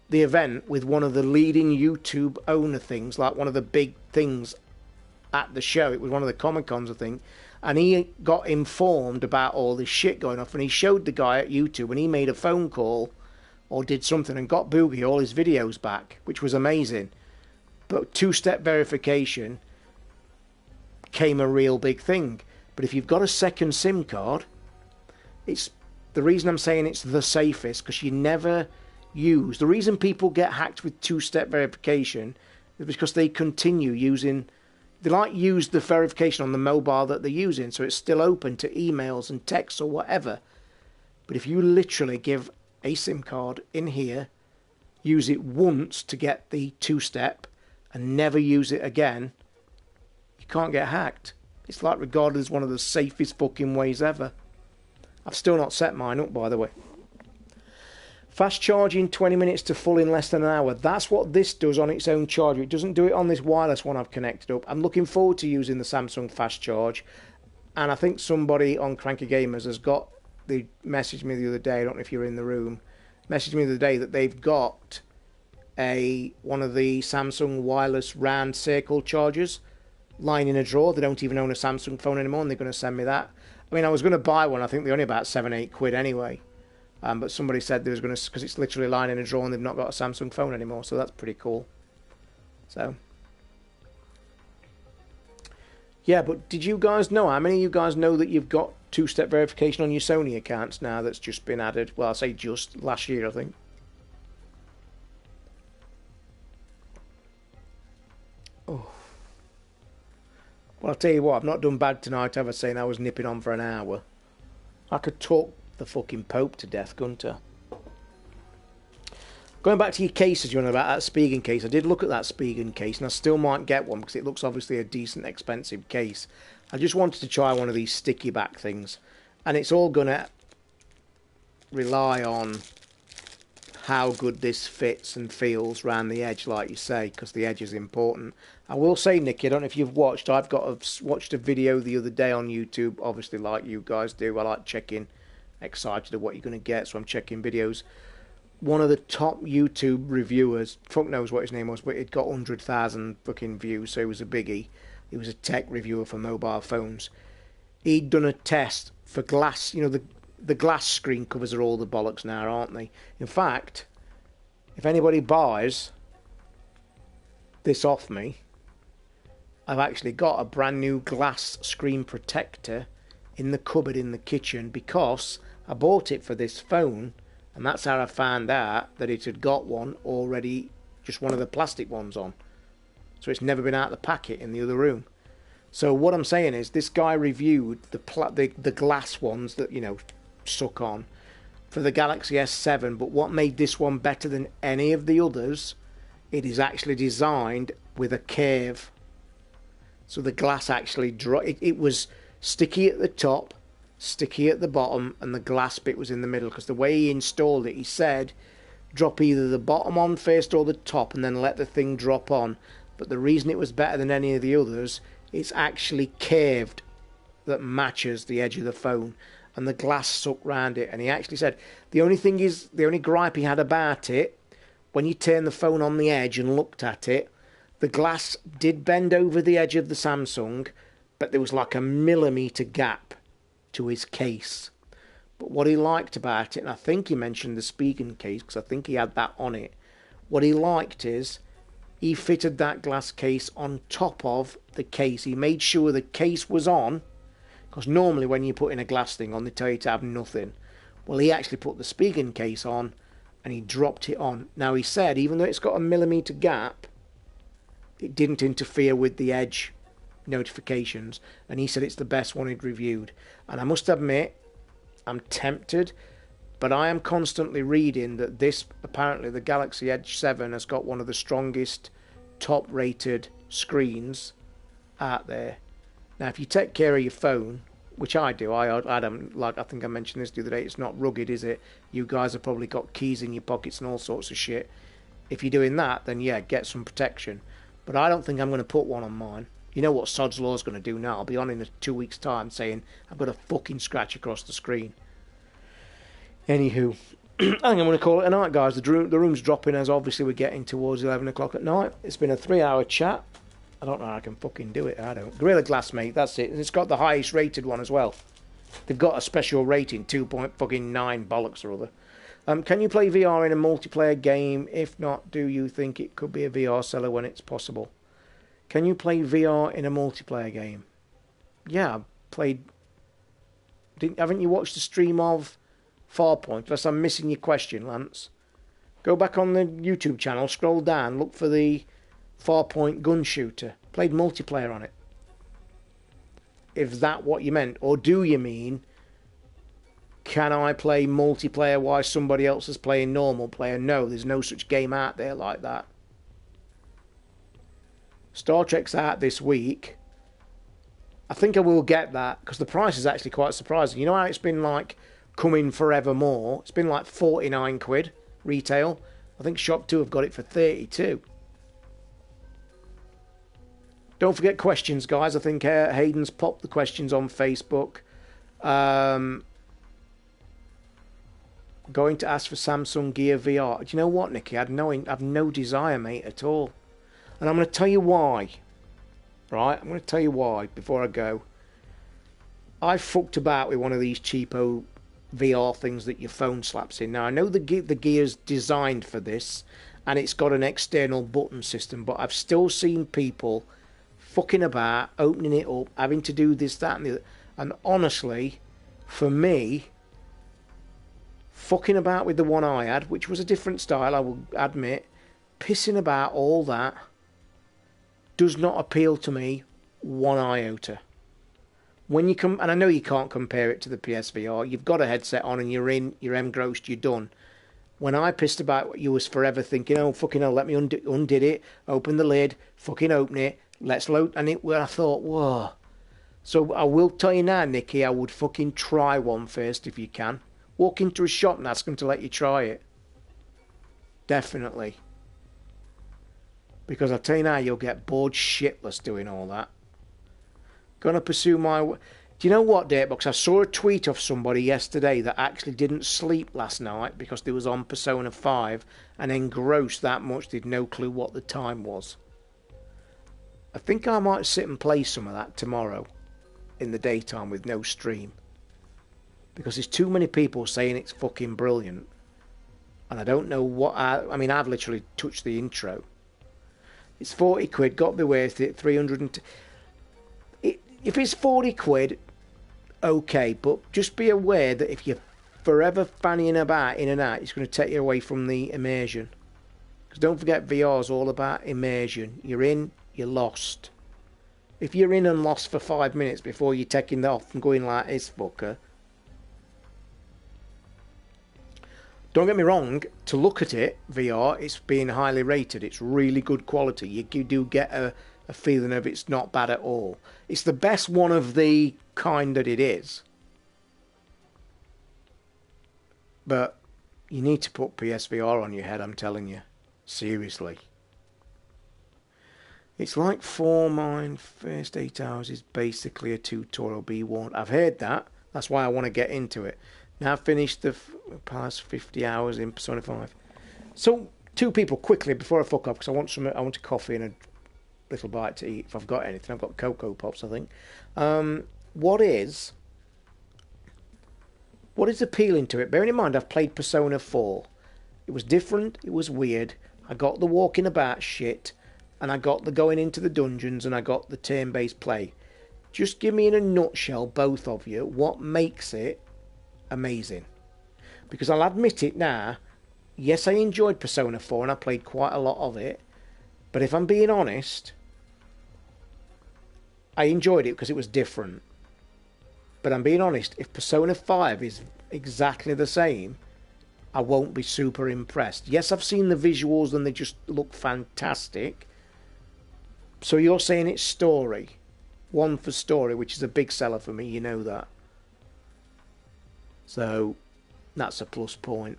the event with one of the leading YouTube owner things, like one of the big things at the show. It was one of the Comic-Cons, I think, and he got informed about all this shit going off, and he showed the guy at YouTube, and he made a phone call or did something and got Boogie all his videos back, which was amazing. But two-step verification came a real big thing. But if you've got a second SIM card, it's the reason I'm saying it's the safest, because you never use. The reason people get hacked with two-step verification is because they continue using. They use the verification on the mobile that they're using, so it's still open to emails and texts or whatever. But if you literally give a SIM card in here, use it once to get the two-step, and never use it again, you can't get hacked. It's like regarded as one of the safest fucking ways ever. I've still not set mine up, by the way. Fast charging 20 minutes to full in less than an hour. That's what this does on its own charger. It doesn't do it on this wireless one I've connected up. I'm looking forward to using the Samsung Fast Charge. And I think somebody on Cranky Gamers has got, they messaged me the other day, I don't know if you're in the room, messaged me the other day that they've got one of the Samsung wireless round circle chargers lying in a drawer. They don't even own a Samsung phone anymore, and they're going to send me that. I mean, I was going to buy one. I think they're only about £7-8 anyway. But somebody said they was going to, because it's literally lying in a drawer and they've not got a Samsung phone anymore, so that's pretty cool. So, yeah, but did you guys know, how many of you guys know that you've got two-step verification on your Sony accounts now that's just been added? Well, I say just last year, I think. Oh. Well, I'll tell you what, I've not done bad tonight, have I, saying I was nipping on for an hour. I could talk the fucking Pope to death, couldn't I? Going back to your cases, you know, about that Spigen case. I did look at that Spigen case, and I still might get one because it looks obviously a decent, expensive case. I just wanted to try one of these sticky back things, and it's all going to rely on how good this fits and feels around the edge, like you say, because the edge is important. I will say, Nicky, I don't know if you've watched, watched a video the other day on YouTube, obviously like you guys do. I like checking, excited of what you're going to get, so I'm checking videos. One of the top YouTube reviewers, fuck knows what his name was, but it got 100,000 fucking views, so he was a biggie. He was a tech reviewer for mobile phones. He'd done a test for glass, you know, the glass screen covers are all the bollocks now, aren't they? In fact, if anybody buys this off me, I've actually got a brand new glass screen protector in the cupboard in the kitchen, because I bought it for this phone, and that's how I found out that it had got one already, just one of the plastic ones on. So it's never been out of the packet in the other room. So what I'm saying is, this guy reviewed the glass ones that, you know, suck on for the Galaxy S7, but what made this one better than any of the others, it is actually designed with a curve. So the glass actually it was sticky at the top, sticky at the bottom, and the glass bit was in the middle, because the way he installed it, he said drop either the bottom on first or the top and then let the thing drop on. But the reason it was better than any of the others it's actually curved that matches the edge of the phone, and the glass sucked round it. And he actually said the only gripe he had about it, when you turn the phone on the edge and looked at it, the glass did bend over the edge of the Samsung, but there was like a millimetre gap to his case. But what he liked about it, and I think he mentioned the Spigen case because I think he had that on it, what he liked is he fitted that glass case on top of the case. He made sure the case was on, because normally when you put in a glass thing on, they tell you to have nothing. Well, he actually put the Spigen case on and he dropped it on. Now, he said even though it's got a millimetre gap, it didn't interfere with the edge notifications, and he said it's the best one he'd reviewed. And I must admit, I'm tempted, but I am constantly reading that this, apparently the Galaxy Edge 7 has got one of the strongest top rated screens out there. Now, if you take care of your phone, which I do, I don't, like I think I mentioned this the other day, it's not rugged, is it? You guys have probably got keys in your pockets and all sorts of shit. If you're doing that, then yeah, get some protection. But I don't think I'm going to put one on mine. You know what Sod's Law's going to do now? I'll be on in 2 weeks' time saying I've got a fucking scratch across the screen. Anywho, I think I'm going to call it a night, guys. The room's dropping as obviously we're getting towards 11 o'clock at night. It's been a 3-hour chat. I don't know how I can fucking do it. I don't. Gorilla Glass, mate. That's it. And it's got the highest rated one as well. They've got a special rating, 2.9 bollocks or other. Can you play VR in a multiplayer game? If not, do you think it could be a VR seller when it's possible? Can you play VR in a multiplayer game? Yeah, I played... Haven't you watched the stream of Farpoint? Unless I'm missing your question, Lance. Go back on the YouTube channel, scroll down, look for the Farpoint gun shooter. Played multiplayer on it. If that what you meant. Or do you mean, can I play multiplayer while somebody else is playing normal player? No, there's no such game out there like that. Star Trek's out this week. I think I will get that because the price is actually quite surprising. You know how it's been like coming forevermore? It's been like 49 quid retail. I think Shop 2 have got it for 32. Don't forget questions, guys. I think Hayden's popped the questions on Facebook. Going to ask for Samsung Gear VR. Do you know what, Nicky? I've no desire, mate, at all. And I'm going to tell you why. Right? I'm going to tell you why before I go. I fucked about with one of these cheapo VR things that your phone slaps in. Now, I know the Gear's designed for this, and it's got an external button system, but I've still seen people fucking about, opening it up, having to do this, that, and the other. And honestly, for me, fucking about with the one I had, which was a different style, I will admit, pissing about all that, does not appeal to me one iota. When you come, and I know you can't compare it to the PSVR, you've got a headset on and you're engrossed, you're done. When I pissed about, you was forever thinking, oh, fucking hell, let me undid it, open the lid, fucking open it, let's load, and I thought, whoa. So I will tell you now, Nicky, I would fucking try one first if you can. Walk into a shop and ask them to let you try it. Definitely. Because I tell you now, you'll get bored shitless doing all that. Gonna pursue my... Do you know what, Datebox? I saw a tweet of somebody yesterday that actually didn't sleep last night because they was on Persona 5 and engrossed that much they'd no clue what the time was. I think I might sit and play some of that tomorrow in the daytime with no stream. Because there's too many people saying it's fucking brilliant. And I don't know what... I mean, I've literally touched the intro. It's 40 quid, got to be worth it, 300 if it's 40 quid, okay, but just be aware that if you're forever fannying about in and out, it's going to take you away from the immersion. Because don't forget, VR is all about immersion. You're in, you're lost. If you're in and lost for 5 minutes before you're taking that off and going like this fucker, don't get me wrong, to look at it, VR, it's being highly rated. It's really good quality. You do get a feeling of it's not bad at all. It's the best one of the kind that it is. But you need to put PSVR on your head, I'm telling you. Seriously. It's like for mine, first 8 hours is basically a tutorial, be warned. I've heard that. That's why I want to get into it. Now I've finished the past 50 hours in Persona 5. So, two people quickly before I fuck off, because I want a coffee and a little bite to eat if I've got anything. I've got Cocoa Pops, I think. What is appealing to it? Bearing in mind I've played Persona 4. It was different, it was weird. I got the walking about shit, and I got the going into the dungeons, and I got the turn-based play. Just give me in a nutshell, both of you, what makes it amazing. Because I'll admit it now, yes, I enjoyed Persona 4 and I played quite a lot of it, but if I'm being honest, I enjoyed it because it was different. But I'm being honest, if Persona 5 is exactly the same, I won't be super impressed. Yes, I've seen the visuals and they just look fantastic. So you're saying it's story. One for story, which is a big seller for me, you know that. So, that's a plus point.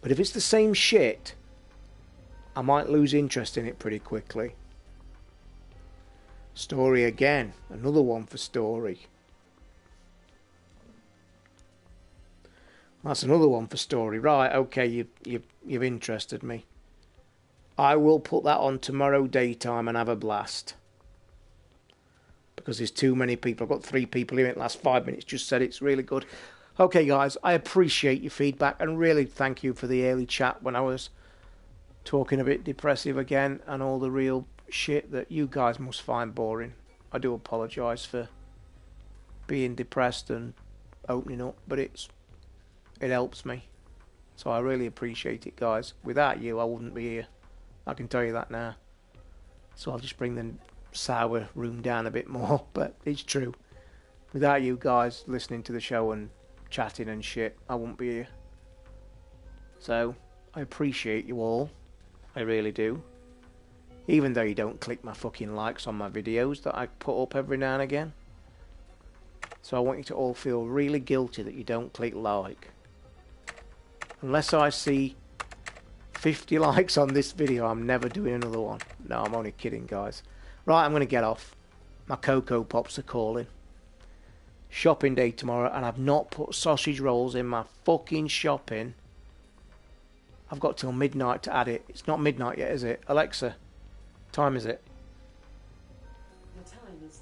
But if it's the same shit, I might lose interest in it pretty quickly. Story again. Another one for story. That's another one for story. Right, okay, you've interested me. I will put that on tomorrow daytime and have a blast. Because there's too many people. I've got 3 people here in the last 5 minutes just said it's really good. Okay, guys, I appreciate your feedback and really thank you for the early chat when I was talking a bit depressive again and all the real shit that you guys must find boring. I do apologise for being depressed and opening up, but it helps me. So I really appreciate it, guys. Without you, I wouldn't be here. I can tell you that now. So I'll just bring the sour room down a bit more, but it's true. Without you guys listening to the show and chatting and shit, I wouldn't be here. So I appreciate you all. I really do. Even though you don't click my fucking likes on my videos that I put up every now and again. So I want you to all feel really guilty that you don't click like. Unless I see 50 likes on this video, I'm never doing another one. No, I'm only kidding, guys. Right, I'm going to get off. My Cocoa Pops are calling. Shopping day tomorrow, and I've not put sausage rolls in my fucking shopping. I've got till midnight to add it. It's not midnight yet, is it? Alexa, time is it? The time is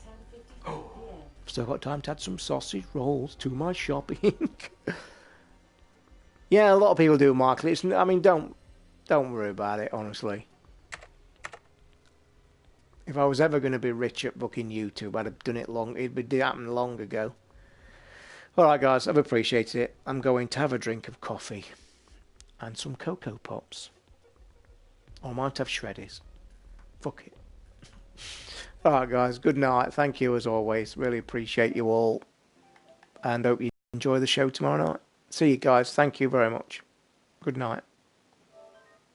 10:54 p.m. Still got time to add some sausage rolls to my shopping. Yeah, a lot of people do, Michael. I mean, don't worry about it, honestly. If I was ever going to be rich at booking YouTube, I'd have done it long. It'd happened long ago. Alright, guys, I've appreciated it. I'm going to have a drink of coffee and some Cocoa Pops. Or I might have shreddies. Fuck it. Alright, guys, good night. Thank you as always. Really appreciate you all. And hope you enjoy the show tomorrow night. See you guys. Thank you very much. Good night.